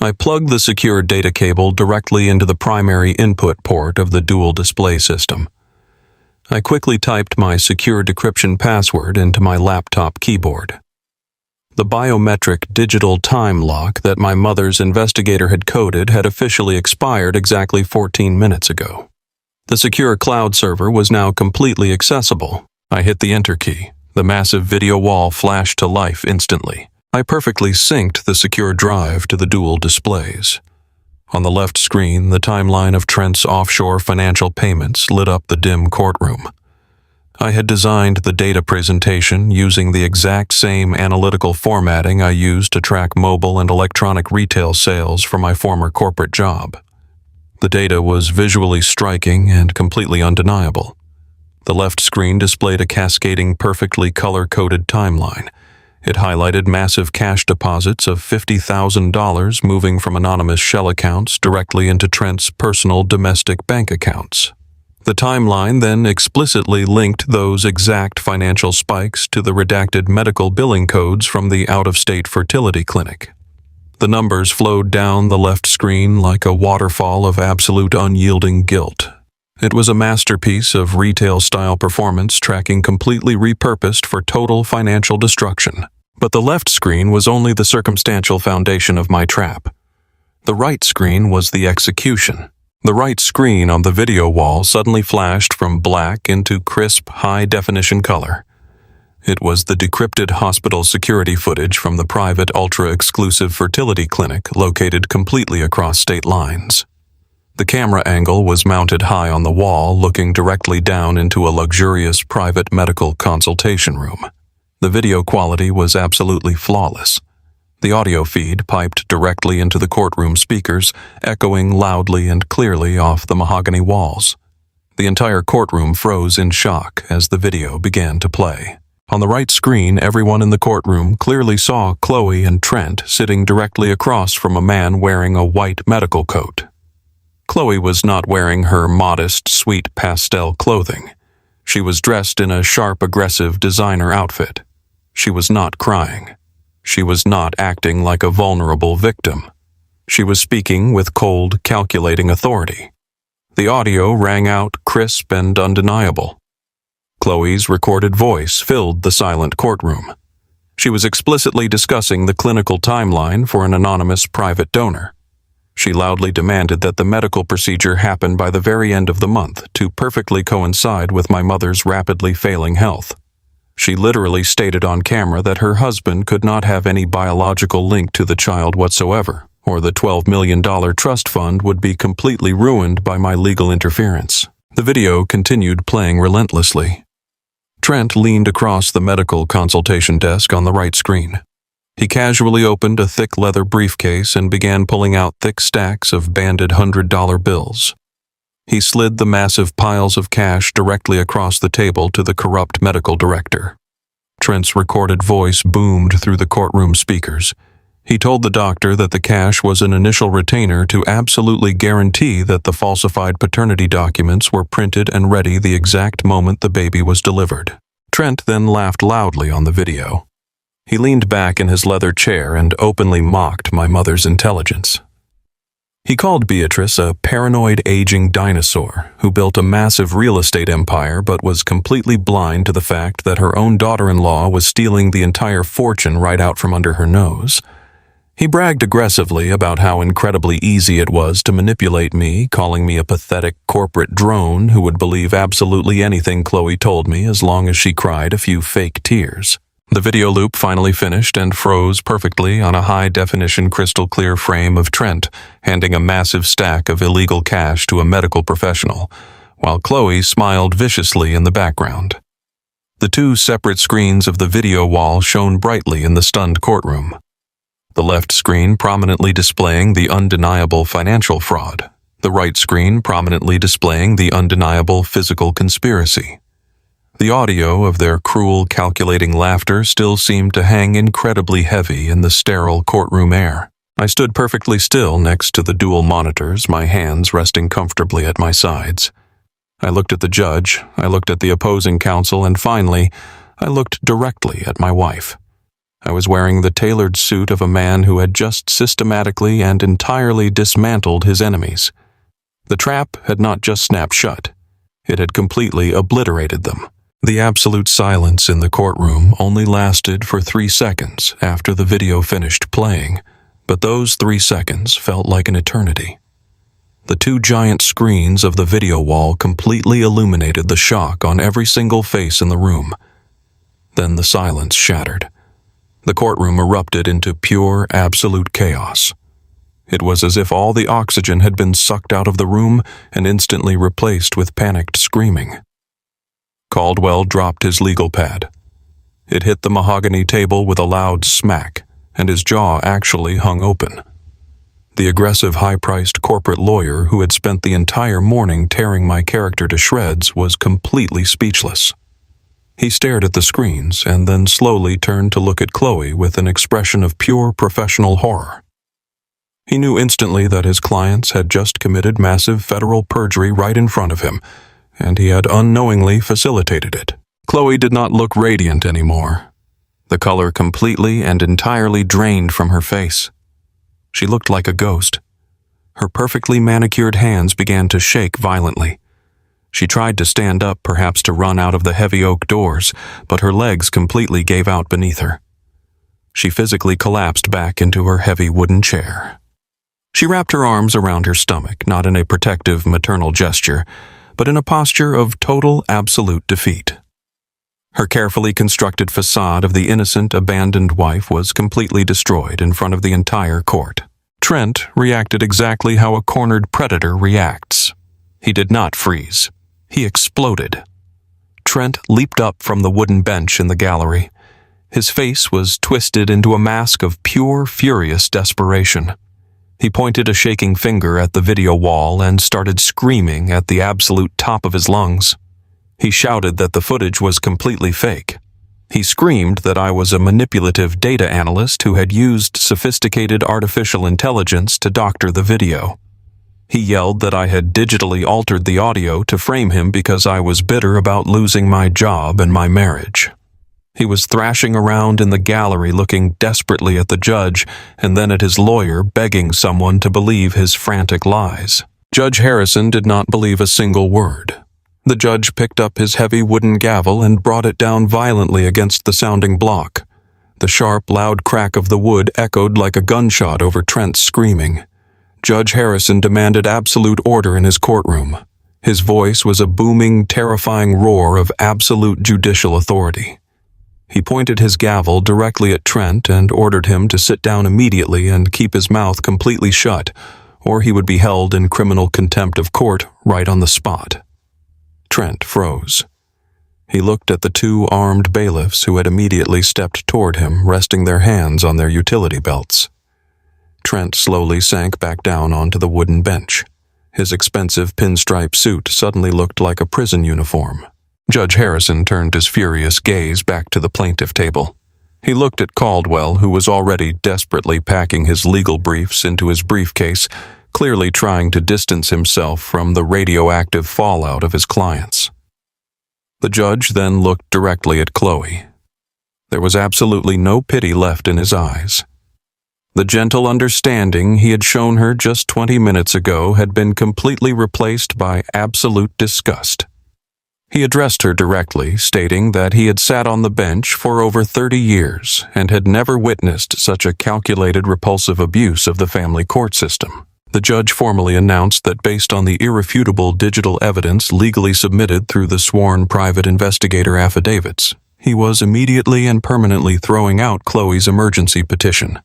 I plugged the secure data cable directly into the primary input port of the dual display system. I quickly typed my secure decryption password into my laptop keyboard. The biometric digital time lock that my mother's investigator had coded had officially expired exactly 14 minutes ago. The secure cloud server was now completely accessible. I hit the enter key. The massive video wall flashed to life instantly. I perfectly synced the secure drive to the dual displays. On the left screen, the timeline of Trent's offshore financial payments lit up the dim courtroom. I had designed the data presentation using the exact same analytical formatting I used to track mobile and electronic retail sales for my former corporate job. The data was visually striking and completely undeniable. The left screen displayed a cascading, perfectly color-coded timeline. It highlighted massive cash deposits of $50,000 moving from anonymous shell accounts directly into Trent's personal domestic bank accounts. The timeline then explicitly linked those exact financial spikes to the redacted medical billing codes from the out-of-state fertility clinic. The numbers flowed down the left screen like a waterfall of absolute unyielding guilt. It was a masterpiece of retail-style performance tracking completely repurposed for total financial destruction. But the left screen was only the circumstantial foundation of my trap. The right screen was the execution. The right screen on the video wall suddenly flashed from black into crisp, high-definition color. It was the decrypted hospital security footage from the private, ultra-exclusive fertility clinic located completely across state lines. The camera angle was mounted high on the wall, looking directly down into a luxurious private medical consultation room. The video quality was absolutely flawless. The audio feed piped directly into the courtroom speakers, echoing loudly and clearly off the mahogany walls. The entire courtroom froze in shock as the video began to play. On the right screen, everyone in the courtroom clearly saw Chloe and Trent sitting directly across from a man wearing a white medical coat. Chloe was not wearing her modest, sweet pastel clothing. She was dressed in a sharp, aggressive designer outfit. She was not crying. She was not acting like a vulnerable victim. She was speaking with cold, calculating authority. The audio rang out crisp and undeniable. Chloe's recorded voice filled the silent courtroom. She was explicitly discussing the clinical timeline for an anonymous private donor. She loudly demanded that the medical procedure happen by the very end of the month to perfectly coincide with my mother's rapidly failing health. She literally stated on camera that her husband could not have any biological link to the child whatsoever, or the $12 million trust fund would be completely ruined by my legal interference. The video continued playing relentlessly. Trent leaned across the medical consultation desk on the right screen. He casually opened a thick leather briefcase and began pulling out thick stacks of banded $100 bills. He slid the massive piles of cash directly across the table to the corrupt medical director. Trent's recorded voice boomed through the courtroom speakers. He told the doctor that the cash was an initial retainer to absolutely guarantee that the falsified paternity documents were printed and ready the exact moment the baby was delivered. Trent then laughed loudly on the video. He leaned back in his leather chair and openly mocked my mother's intelligence. He called Beatrice a paranoid aging dinosaur who built a massive real estate empire but was completely blind to the fact that her own daughter-in-law was stealing the entire fortune right out from under her nose. He bragged aggressively about how incredibly easy it was to manipulate me, calling me a pathetic corporate drone who would believe absolutely anything Chloe told me as long as she cried a few fake tears. The video loop finally finished and froze perfectly on a high-definition crystal-clear frame of Trent handing a massive stack of illegal cash to a medical professional, while Chloe smiled viciously in the background. The two separate screens of the video wall shone brightly in the stunned courtroom. The left screen prominently displaying the undeniable financial fraud, the right screen prominently displaying the undeniable physical conspiracy. The audio of their cruel, calculating laughter still seemed to hang incredibly heavy in the sterile courtroom air. I stood perfectly still next to the dual monitors, my hands resting comfortably at my sides. I looked at the judge, I looked at the opposing counsel, and finally, I looked directly at my wife. I was wearing the tailored suit of a man who had just systematically and entirely dismantled his enemies. The trap had not just snapped shut, it had completely obliterated them. The absolute silence in the courtroom only lasted for 3 seconds after the video finished playing, but those 3 seconds felt like an eternity. The two giant screens of the video wall completely illuminated the shock on every single face in the room. Then the silence shattered. The courtroom erupted into pure, absolute chaos. It was as if all the oxygen had been sucked out of the room and instantly replaced with panicked screaming. Caldwell dropped his legal pad. It hit the mahogany table with a loud smack, and his jaw actually hung open. The aggressive, high-priced corporate lawyer who had spent the entire morning tearing my character to shreds was completely speechless. He stared at the screens and then slowly turned to look at Chloe with an expression of pure professional horror. He knew instantly that his clients had just committed massive federal perjury right in front of him, and he had unknowingly facilitated it. Chloe did not look radiant anymore. The color completely and entirely drained from her face. She looked like a ghost. Her perfectly manicured hands began to shake violently. She tried to stand up, perhaps to run out of the heavy oak doors, but her legs completely gave out beneath her. She physically collapsed back into her heavy wooden chair. She wrapped her arms around her stomach, not in a protective maternal gesture, but in a posture of total, absolute defeat. Her carefully constructed facade of the innocent, abandoned wife was completely destroyed in front of the entire court. Trent reacted exactly how a cornered predator reacts. He did not freeze. He exploded. Trent leaped up from the wooden bench in the gallery. His face was twisted into a mask of pure, furious desperation. He pointed a shaking finger at the video wall and started screaming at the absolute top of his lungs. He shouted that the footage was completely fake. He screamed that I was a manipulative data analyst who had used sophisticated artificial intelligence to doctor the video. He yelled that I had digitally altered the audio to frame him because I was bitter about losing my job and my marriage. He was thrashing around in the gallery looking desperately at the judge and then at his lawyer begging someone to believe his frantic lies. Judge Harrison did not believe a single word. The judge picked up his heavy wooden gavel and brought it down violently against the sounding block. The sharp, loud crack of the wood echoed like a gunshot over Trent's screaming. Judge Harrison demanded absolute order in his courtroom. His voice was a booming, terrifying roar of absolute judicial authority. He pointed his gavel directly at Trent and ordered him to sit down immediately and keep his mouth completely shut, or he would be held in criminal contempt of court right on the spot. Trent froze. He looked at the two armed bailiffs who had immediately stepped toward him, resting their hands on their utility belts. Trent slowly sank back down onto the wooden bench. His expensive pinstripe suit suddenly looked like a prison uniform. Judge Harrison turned his furious gaze back to the plaintiff table. He looked at Caldwell, who was already desperately packing his legal briefs into his briefcase, clearly trying to distance himself from the radioactive fallout of his clients. The judge then looked directly at Chloe. There was absolutely no pity left in his eyes. The gentle understanding he had shown her just 20 minutes ago had been completely replaced by absolute disgust. He addressed her directly, stating that he had sat on the bench for over 30 years and had never witnessed such a calculated, repulsive abuse of the family court system. The judge formally announced that based on the irrefutable digital evidence legally submitted through the sworn private investigator affidavits, he was immediately and permanently throwing out Chloe's emergency petition.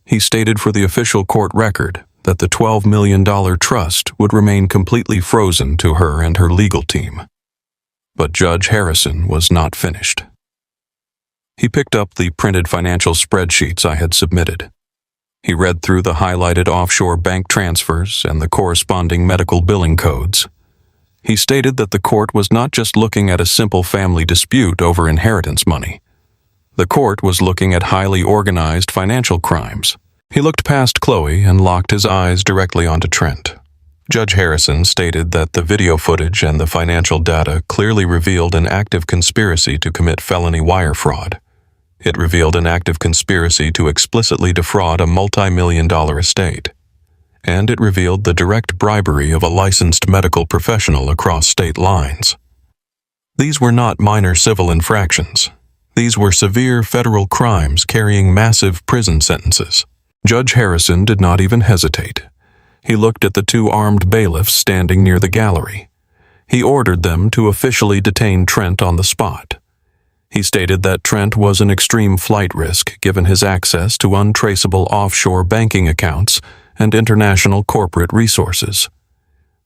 He stated for the official court record that the $12 million trust would remain completely frozen to her and her legal team. But Judge Harrison was not finished. He picked up the printed financial spreadsheets I had submitted. He read through the highlighted offshore bank transfers and the corresponding medical billing codes. He stated that the court was not just looking at a simple family dispute over inheritance money. The court was looking at highly organized financial crimes. He looked past Chloe and locked his eyes directly onto Trent. Judge Harrison stated that the video footage and the financial data clearly revealed an active conspiracy to commit felony wire fraud. It revealed an active conspiracy to explicitly defraud a multi-million-dollar estate. And it revealed the direct bribery of a licensed medical professional across state lines. These were not minor civil infractions. These were severe federal crimes carrying massive prison sentences. Judge Harrison did not even hesitate. He looked at the two armed bailiffs standing near the gallery. He ordered them to officially detain Trent on the spot. He stated that Trent was an extreme flight risk given his access to untraceable offshore banking accounts and international corporate resources.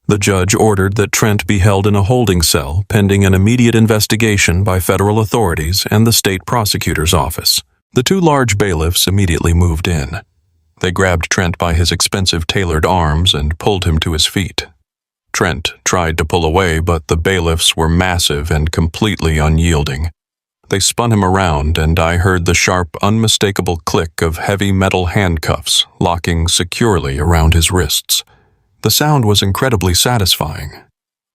The judge ordered that Trent be held in a holding cell pending an immediate investigation by federal authorities and the state prosecutor's office. The two large bailiffs immediately moved in. They grabbed Trent by his expensive tailored arms and pulled him to his feet. Trent tried to pull away, but the bailiffs were massive and completely unyielding. They spun him around, and I heard the sharp, unmistakable click of heavy metal handcuffs locking securely around his wrists. The sound was incredibly satisfying.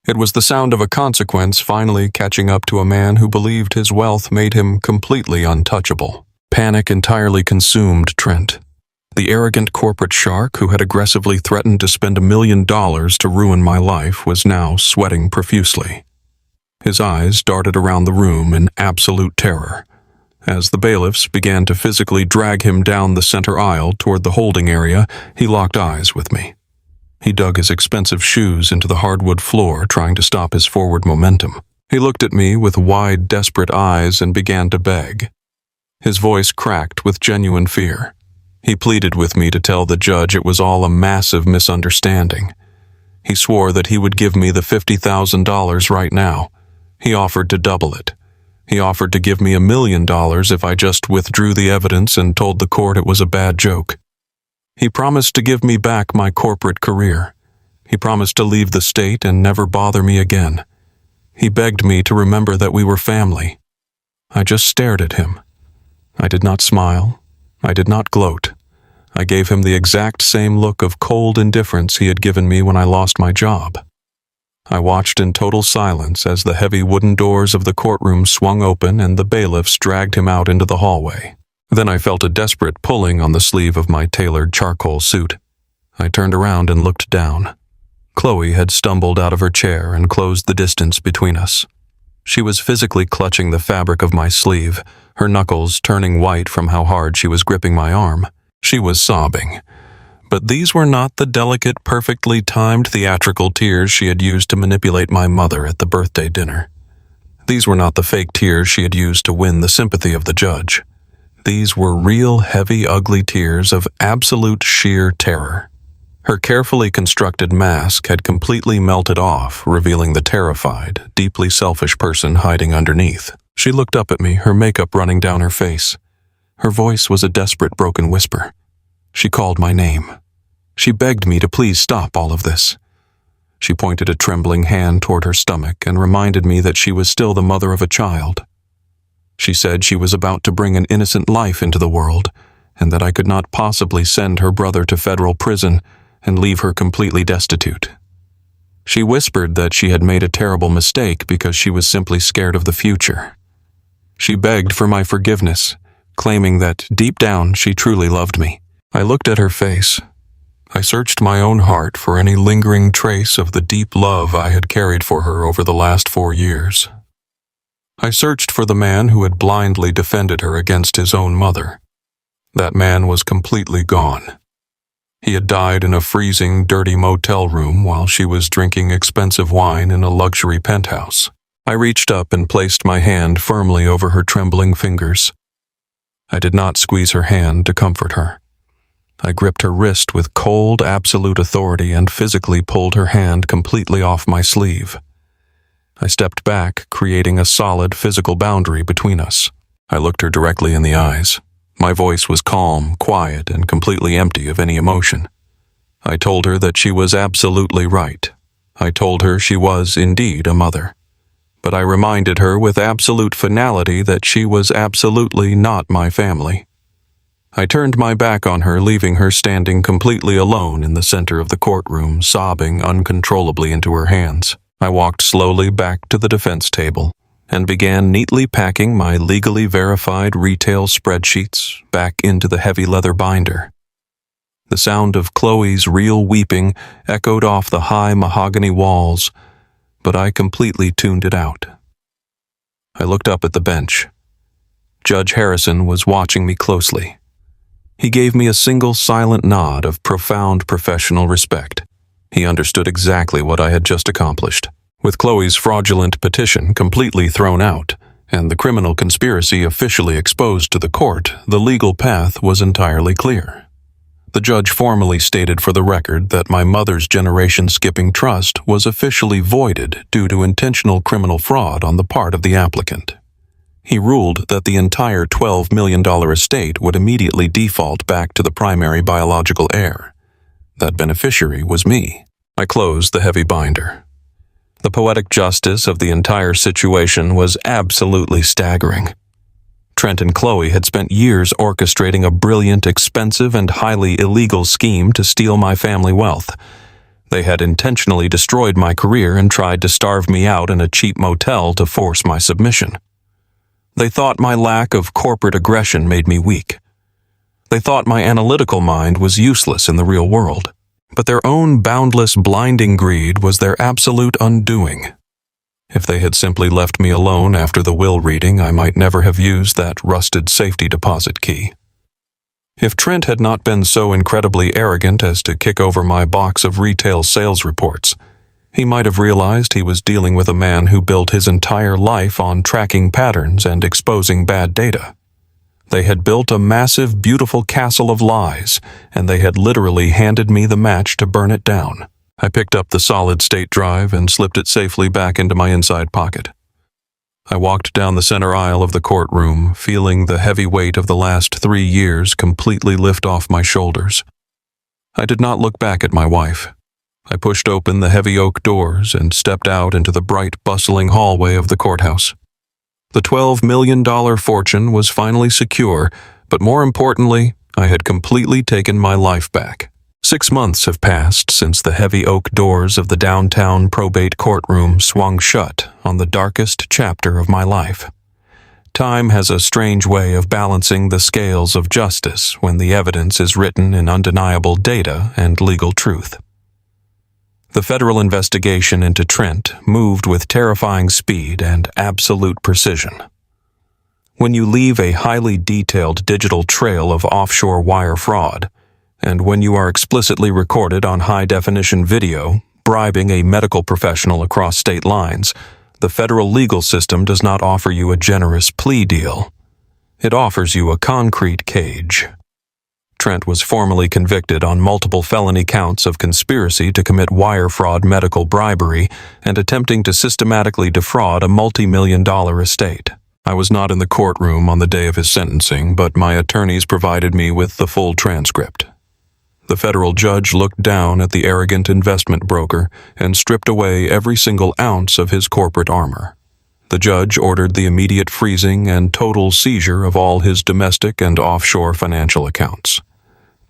It was the sound of a consequence finally catching up to a man who believed his wealth made him completely untouchable. Panic entirely consumed Trent. The arrogant corporate shark who had aggressively threatened to spend $1 million to ruin my life was now sweating profusely. His eyes darted around the room in absolute terror. As the bailiffs began to physically drag him down the center aisle toward the holding area, he locked eyes with me. He dug his expensive shoes into the hardwood floor, trying to stop his forward momentum. He looked at me with wide, desperate eyes and began to beg. His voice cracked with genuine fear. He pleaded with me to tell the judge it was all a massive misunderstanding. He swore that he would give me the $50,000 right now. He offered to double it. He offered to give me $1 million if I just withdrew the evidence and told the court it was a bad joke. He promised to give me back my corporate career. He promised to leave the state and never bother me again. He begged me to remember that we were family. I just stared at him. I did not smile. I did not gloat. I gave him the exact same look of cold indifference he had given me when I lost my job. I watched in total silence as the heavy wooden doors of the courtroom swung open and the bailiffs dragged him out into the hallway. Then I felt a desperate pulling on the sleeve of my tailored charcoal suit. I turned around and looked down. Chloe had stumbled out of her chair and closed the distance between us. She was physically clutching the fabric of my sleeve, her knuckles turning white from how hard she was gripping my arm. She was sobbing. But these were not the delicate, perfectly timed theatrical tears she had used to manipulate my mother at the birthday dinner. These were not the fake tears she had used to win the sympathy of the judge. These were real, heavy, ugly tears of absolute sheer terror. Her carefully constructed mask had completely melted off, revealing the terrified, deeply selfish person hiding underneath. She looked up at me, her makeup running down her face. Her voice was a desperate broken whisper. She called my name. She begged me to please stop all of this. She pointed a trembling hand toward her stomach and reminded me that she was still the mother of a child. She said she was about to bring an innocent life into the world, and that I could not possibly send her brother to federal prison and leave her completely destitute. She whispered that she had made a terrible mistake because she was simply scared of the future. She begged for my forgiveness, claiming that deep down she truly loved me. I looked at her face. I searched my own heart for any lingering trace of the deep love I had carried for her over the last 4 years. I searched for the man who had blindly defended her against his own mother. That man was completely gone. He had died in a freezing, dirty motel room while she was drinking expensive wine in a luxury penthouse. I reached up and placed my hand firmly over her trembling fingers. I did not squeeze her hand to comfort her. I gripped her wrist with cold, absolute authority and physically pulled her hand completely off my sleeve. I stepped back, creating a solid physical boundary between us. I looked her directly in the eyes. My voice was calm, quiet, and completely empty of any emotion. I told her that she was absolutely right. I told her she was indeed a mother. But I reminded her with absolute finality that she was absolutely not my family. I turned my back on her, leaving her standing completely alone in the center of the courtroom, sobbing uncontrollably into her hands. I walked slowly back to the defense table and began neatly packing my legally verified retail spreadsheets back into the heavy leather binder. The sound of Chloe's real weeping echoed off the high mahogany walls, but I completely tuned it out. I looked up at the bench. Judge Harrison was watching me closely. He gave me a single silent nod of profound professional respect. He understood exactly what I had just accomplished. With Chloe's fraudulent petition completely thrown out, and the criminal conspiracy officially exposed to the court, the legal path was entirely clear. The judge formally stated for the record that my mother's generation-skipping trust was officially voided due to intentional criminal fraud on the part of the applicant. He ruled that the entire $12 million estate would immediately default back to the primary biological heir. That beneficiary was me. I closed the heavy binder. The poetic justice of the entire situation was absolutely staggering. Trent and Chloe had spent years orchestrating a brilliant, expensive, and highly illegal scheme to steal my family wealth. They had intentionally destroyed my career and tried to starve me out in a cheap motel to force my submission. They thought my lack of corporate aggression made me weak. They thought my analytical mind was useless in the real world. But their own boundless, blinding greed was their absolute undoing. If they had simply left me alone after the will reading, I might never have used that rusted safety deposit key. If Trent had not been so incredibly arrogant as to kick over my box of retail sales reports, he might have realized he was dealing with a man who built his entire life on tracking patterns and exposing bad data. They had built a massive, beautiful castle of lies, and they had literally handed me the match to burn it down. I picked up the solid-state drive and slipped it safely back into my inside pocket. I walked down the center aisle of the courtroom, feeling the heavy weight of the last 3 years completely lift off my shoulders. I did not look back at my wife. I pushed open the heavy oak doors and stepped out into the bright, bustling hallway of the courthouse. The $12 million fortune was finally secure, but more importantly, I had completely taken my life back. 6 months have passed since the heavy oak doors of the downtown probate courtroom swung shut on the darkest chapter of my life. Time has a strange way of balancing the scales of justice when the evidence is written in undeniable data and legal truth. The federal investigation into Trent moved with terrifying speed and absolute precision. When you leave a highly detailed digital trail of offshore wire fraud, and when you are explicitly recorded on high-definition video, bribing a medical professional across state lines, the federal legal system does not offer you a generous plea deal. It offers you a concrete cage. Trent was formally convicted on multiple felony counts of conspiracy to commit wire fraud, medical bribery, and attempting to systematically defraud a multi-million-dollar estate. I was not in the courtroom on the day of his sentencing, but my attorneys provided me with the full transcript. The federal judge looked down at the arrogant investment broker and stripped away every single ounce of his corporate armor. The judge ordered the immediate freezing and total seizure of all his domestic and offshore financial accounts.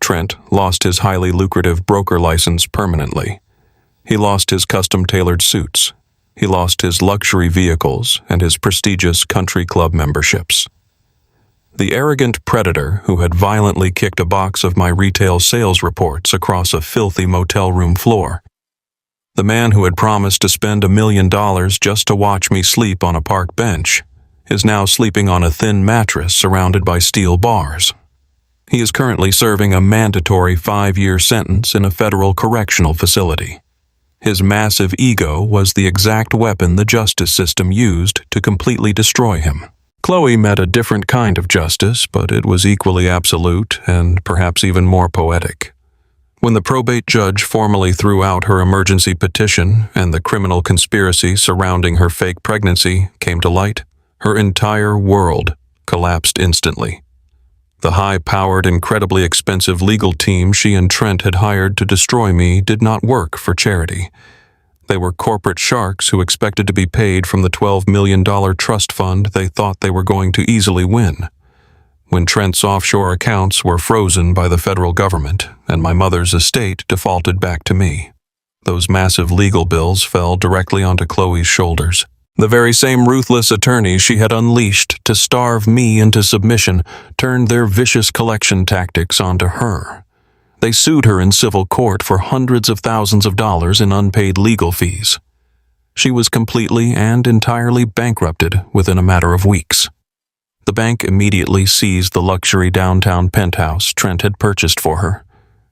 Trent lost his highly lucrative broker license permanently. He lost his custom-tailored suits. He lost his luxury vehicles and his prestigious country club memberships. The arrogant predator who had violently kicked a box of my retail sales reports across a filthy motel room floor. The man who had promised to spend $1 million just to watch me sleep on a park bench is now sleeping on a thin mattress surrounded by steel bars. He is currently serving a mandatory 5-year sentence in a federal correctional facility. His massive ego was the exact weapon the justice system used to completely destroy him. Chloe met a different kind of justice, but it was equally absolute and perhaps even more poetic. When the probate judge formally threw out her emergency petition and the criminal conspiracy surrounding her fake pregnancy came to light, her entire world collapsed instantly. The high-powered, incredibly expensive legal team she and Trent had hired to destroy me did not work for charity. They were corporate sharks who expected to be paid from the $12 million trust fund they thought they were going to easily win. When Trent's offshore accounts were frozen by the federal government and my mother's estate defaulted back to me, those massive legal bills fell directly onto Chloe's shoulders. The very same ruthless attorneys she had unleashed to starve me into submission turned their vicious collection tactics onto her. They sued her in civil court for hundreds of thousands of dollars in unpaid legal fees. She was completely and entirely bankrupted within a matter of weeks. The bank immediately seized the luxury downtown penthouse Trent had purchased for her.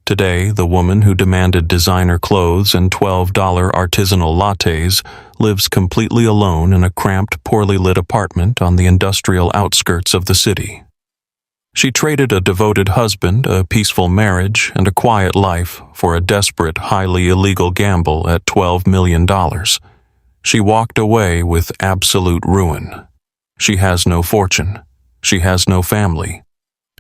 Today, the woman who demanded designer clothes and $12 artisanal lattes lives completely alone in a cramped, poorly lit apartment on the industrial outskirts of the city. She traded a devoted husband, a peaceful marriage, and a quiet life for a desperate, highly illegal gamble at $12 million. She walked away with absolute ruin. She has no fortune. She has no family.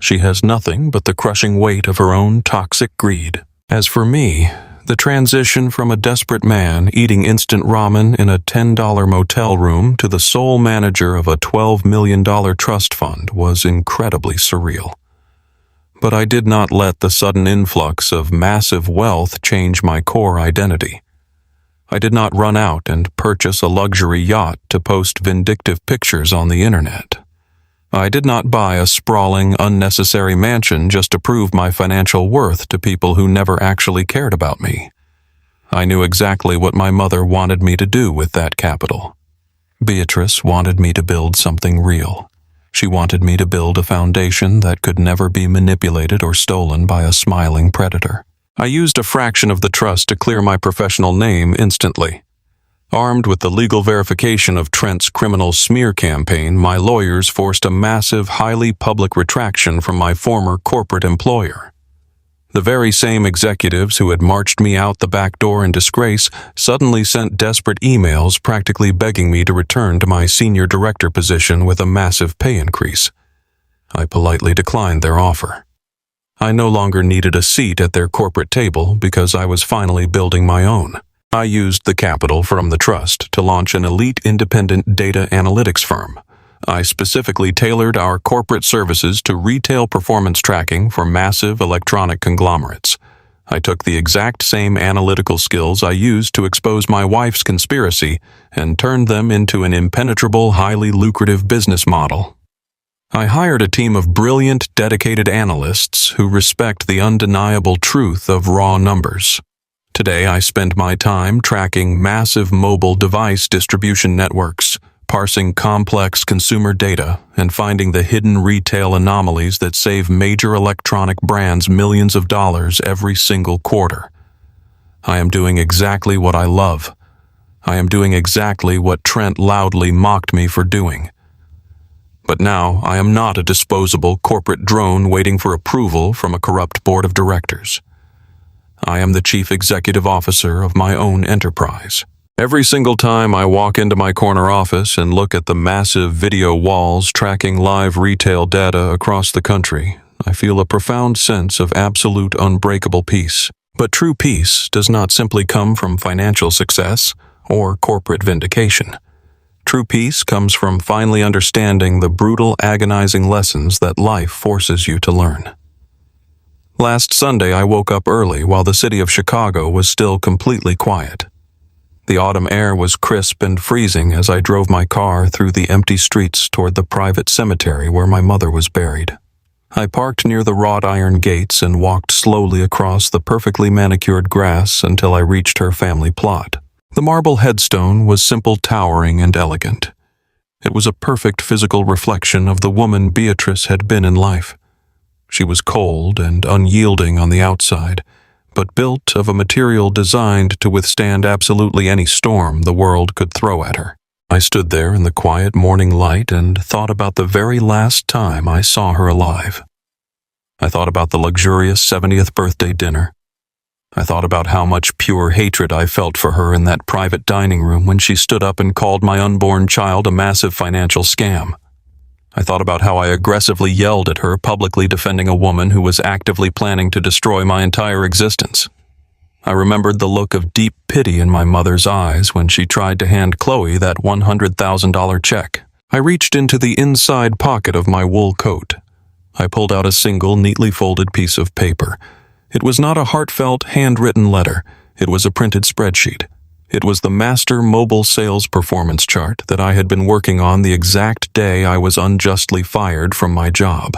She has nothing but the crushing weight of her own toxic greed. As for me, the transition from a desperate man eating instant ramen in a $10 motel room to the sole manager of a $12 million trust fund was incredibly surreal. But I did not let the sudden influx of massive wealth change my core identity. I did not run out and purchase a luxury yacht to post vindictive pictures on the internet. I did not buy a sprawling, unnecessary mansion just to prove my financial worth to people who never actually cared about me. I knew exactly what my mother wanted me to do with that capital. Beatrice wanted me to build something real. She wanted me to build a foundation that could never be manipulated or stolen by a smiling predator. I used a fraction of the trust to clear my professional name instantly. Armed with the legal verification of Trent's criminal smear campaign, my lawyers forced a massive, highly public retraction from my former corporate employer. The very same executives who had marched me out the back door in disgrace suddenly sent desperate emails practically begging me to return to my senior director position with a massive pay increase. I politely declined their offer. I no longer needed a seat at their corporate table because I was finally building my own. I used the capital from the trust to launch an elite independent data analytics firm. I specifically tailored our corporate services to retail performance tracking for massive electronic conglomerates. I took the exact same analytical skills I used to expose my wife's conspiracy and turned them into an impenetrable, highly lucrative business model. I hired a team of brilliant, dedicated analysts who respect the undeniable truth of raw numbers. Today, I spend my time tracking massive mobile device distribution networks, parsing complex consumer data, and finding the hidden retail anomalies that save major electronic brands millions of dollars every single quarter. I am doing exactly what I love. I am doing exactly what Trent loudly mocked me for doing. But now I am not a disposable corporate drone waiting for approval from a corrupt board of directors. I am the chief executive officer of my own enterprise. Every single time I walk into my corner office and look at the massive video walls tracking live retail data across the country, I feel a profound sense of absolute unbreakable peace. But true peace does not simply come from financial success or corporate vindication. True peace comes from finally understanding the brutal, agonizing lessons that life forces you to learn. Last Sunday, I woke up early while the city of Chicago was still completely quiet. The autumn air was crisp and freezing as I drove my car through the empty streets toward the private cemetery where my mother was buried. I parked near the wrought iron gates and walked slowly across the perfectly manicured grass until I reached her family plot. The marble headstone was simple, towering, and elegant. It was a perfect physical reflection of the woman Beatrice had been in life. She was cold and unyielding on the outside, but built of a material designed to withstand absolutely any storm the world could throw at her. I stood there in the quiet morning light and thought about the very last time I saw her alive. I thought about the luxurious 70th birthday dinner. I thought about how much pure hatred I felt for her in that private dining room when she stood up and called my unborn child a massive financial scam. I thought about how I aggressively yelled at her, publicly defending a woman who was actively planning to destroy my entire existence. I remembered the look of deep pity in my mother's eyes when she tried to hand Chloe that $100,000 check. I reached into the inside pocket of my wool coat. I pulled out a single, neatly folded piece of paper. It was not a heartfelt, handwritten letter. It was a printed spreadsheet. It was the master mobile sales performance chart that I had been working on the exact day I was unjustly fired from my job.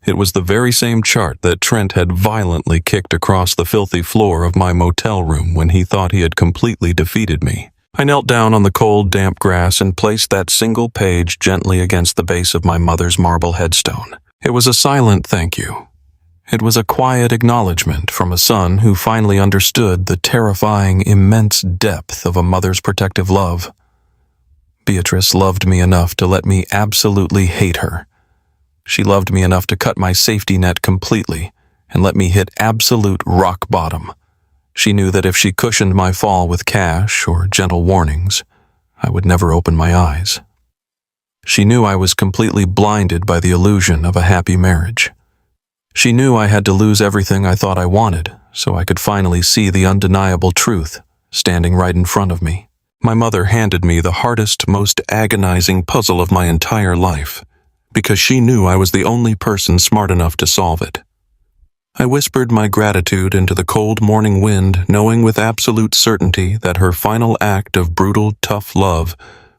It was the very same chart that Trent had violently kicked across the filthy floor of my motel room when he thought he had completely defeated me. I knelt down on the cold, damp grass and placed that single page gently against the base of my mother's marble headstone. It was a silent thank you. It was a quiet acknowledgement from a son who finally understood the terrifying, immense depth of a mother's protective love. Beatrice loved me enough to let me absolutely hate her. She loved me enough to cut my safety net completely and let me hit absolute rock bottom. She knew that if she cushioned my fall with cash or gentle warnings, I would never open my eyes. She knew I was completely blinded by the illusion of a happy marriage. She knew I had to lose everything I thought I wanted so I could finally see the undeniable truth standing right in front of me. My mother handed me the hardest, most agonizing puzzle of my entire life because she knew I was the only person smart enough to solve it. I whispered my gratitude into the cold morning wind, knowing with absolute certainty that her final act of brutal, tough love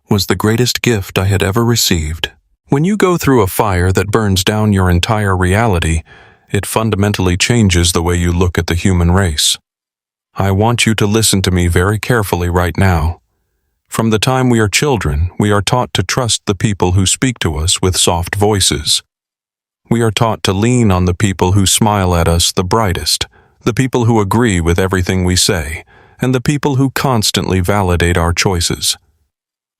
was the greatest gift I had ever received. When you go through a fire that burns down your entire reality, it fundamentally changes the way you look at the human race. I want you to listen to me very carefully right now. From the time we are children, we are taught to trust the people who speak to us with soft voices. We are taught to lean on the people who smile at us the brightest, the people who agree with everything we say, and the people who constantly validate our choices.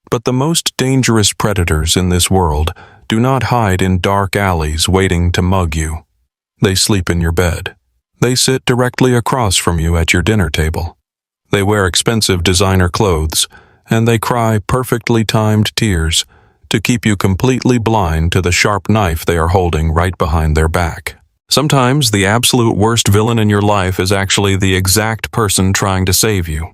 But the most dangerous predators in this world do not hide in dark alleys waiting to mug you. They sleep in your bed. They sit directly across from you at your dinner table. They wear expensive designer clothes, and they cry perfectly timed tears to keep you completely blind to the sharp knife they are holding right behind their back. Sometimes the absolute worst villain in your life is actually the exact person trying to save you.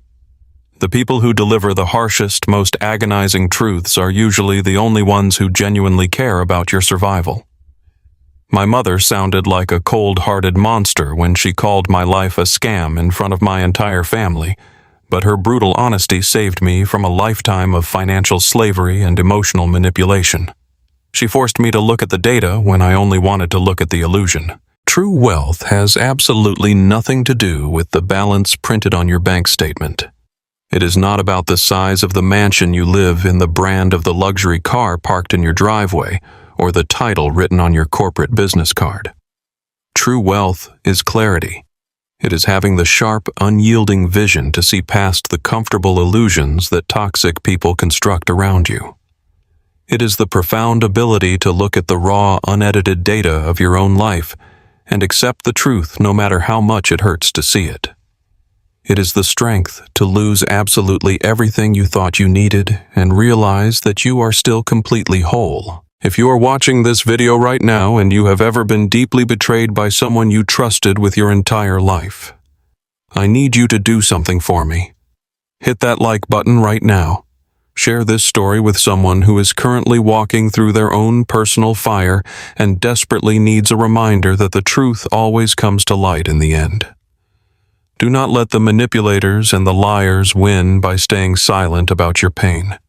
The people who deliver the harshest, most agonizing truths are usually the only ones who genuinely care about your survival. My mother sounded like a cold-hearted monster when she called my life a scam in front of my entire family, but her brutal honesty saved me from a lifetime of financial slavery and emotional manipulation. She forced me to look at the data when I only wanted to look at the illusion. True wealth has absolutely nothing to do with the balance printed on your bank statement. It is not about the size of the mansion you live in, the brand of the luxury car parked in your driveway, or the title written on your corporate business card. True wealth is clarity. It is having the sharp, unyielding vision to see past the comfortable illusions that toxic people construct around you. It is the profound ability to look at the raw, unedited data of your own life and accept the truth no matter how much it hurts to see it. It is the strength to lose absolutely everything you thought you needed and realize that you are still completely whole. If you are watching this video right now and you have ever been deeply betrayed by someone you trusted with your entire life, I need you to do something for me. Hit that like button right now. Share this story with someone who is currently walking through their own personal fire and desperately needs a reminder that the truth always comes to light in the end. Do not let the manipulators and the liars win by staying silent about your pain.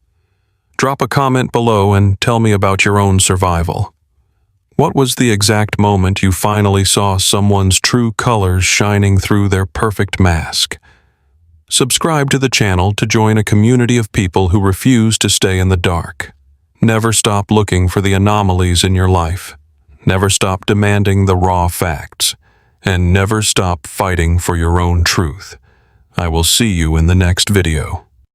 Drop a comment below and tell me about your own survival. What was the exact moment you finally saw someone's true colors shining through their perfect mask? Subscribe to the channel to join a community of people who refuse to stay in the dark. Never stop looking for the anomalies in your life. Never stop demanding the raw facts. And never stop fighting for your own truth. I will see you in the next video.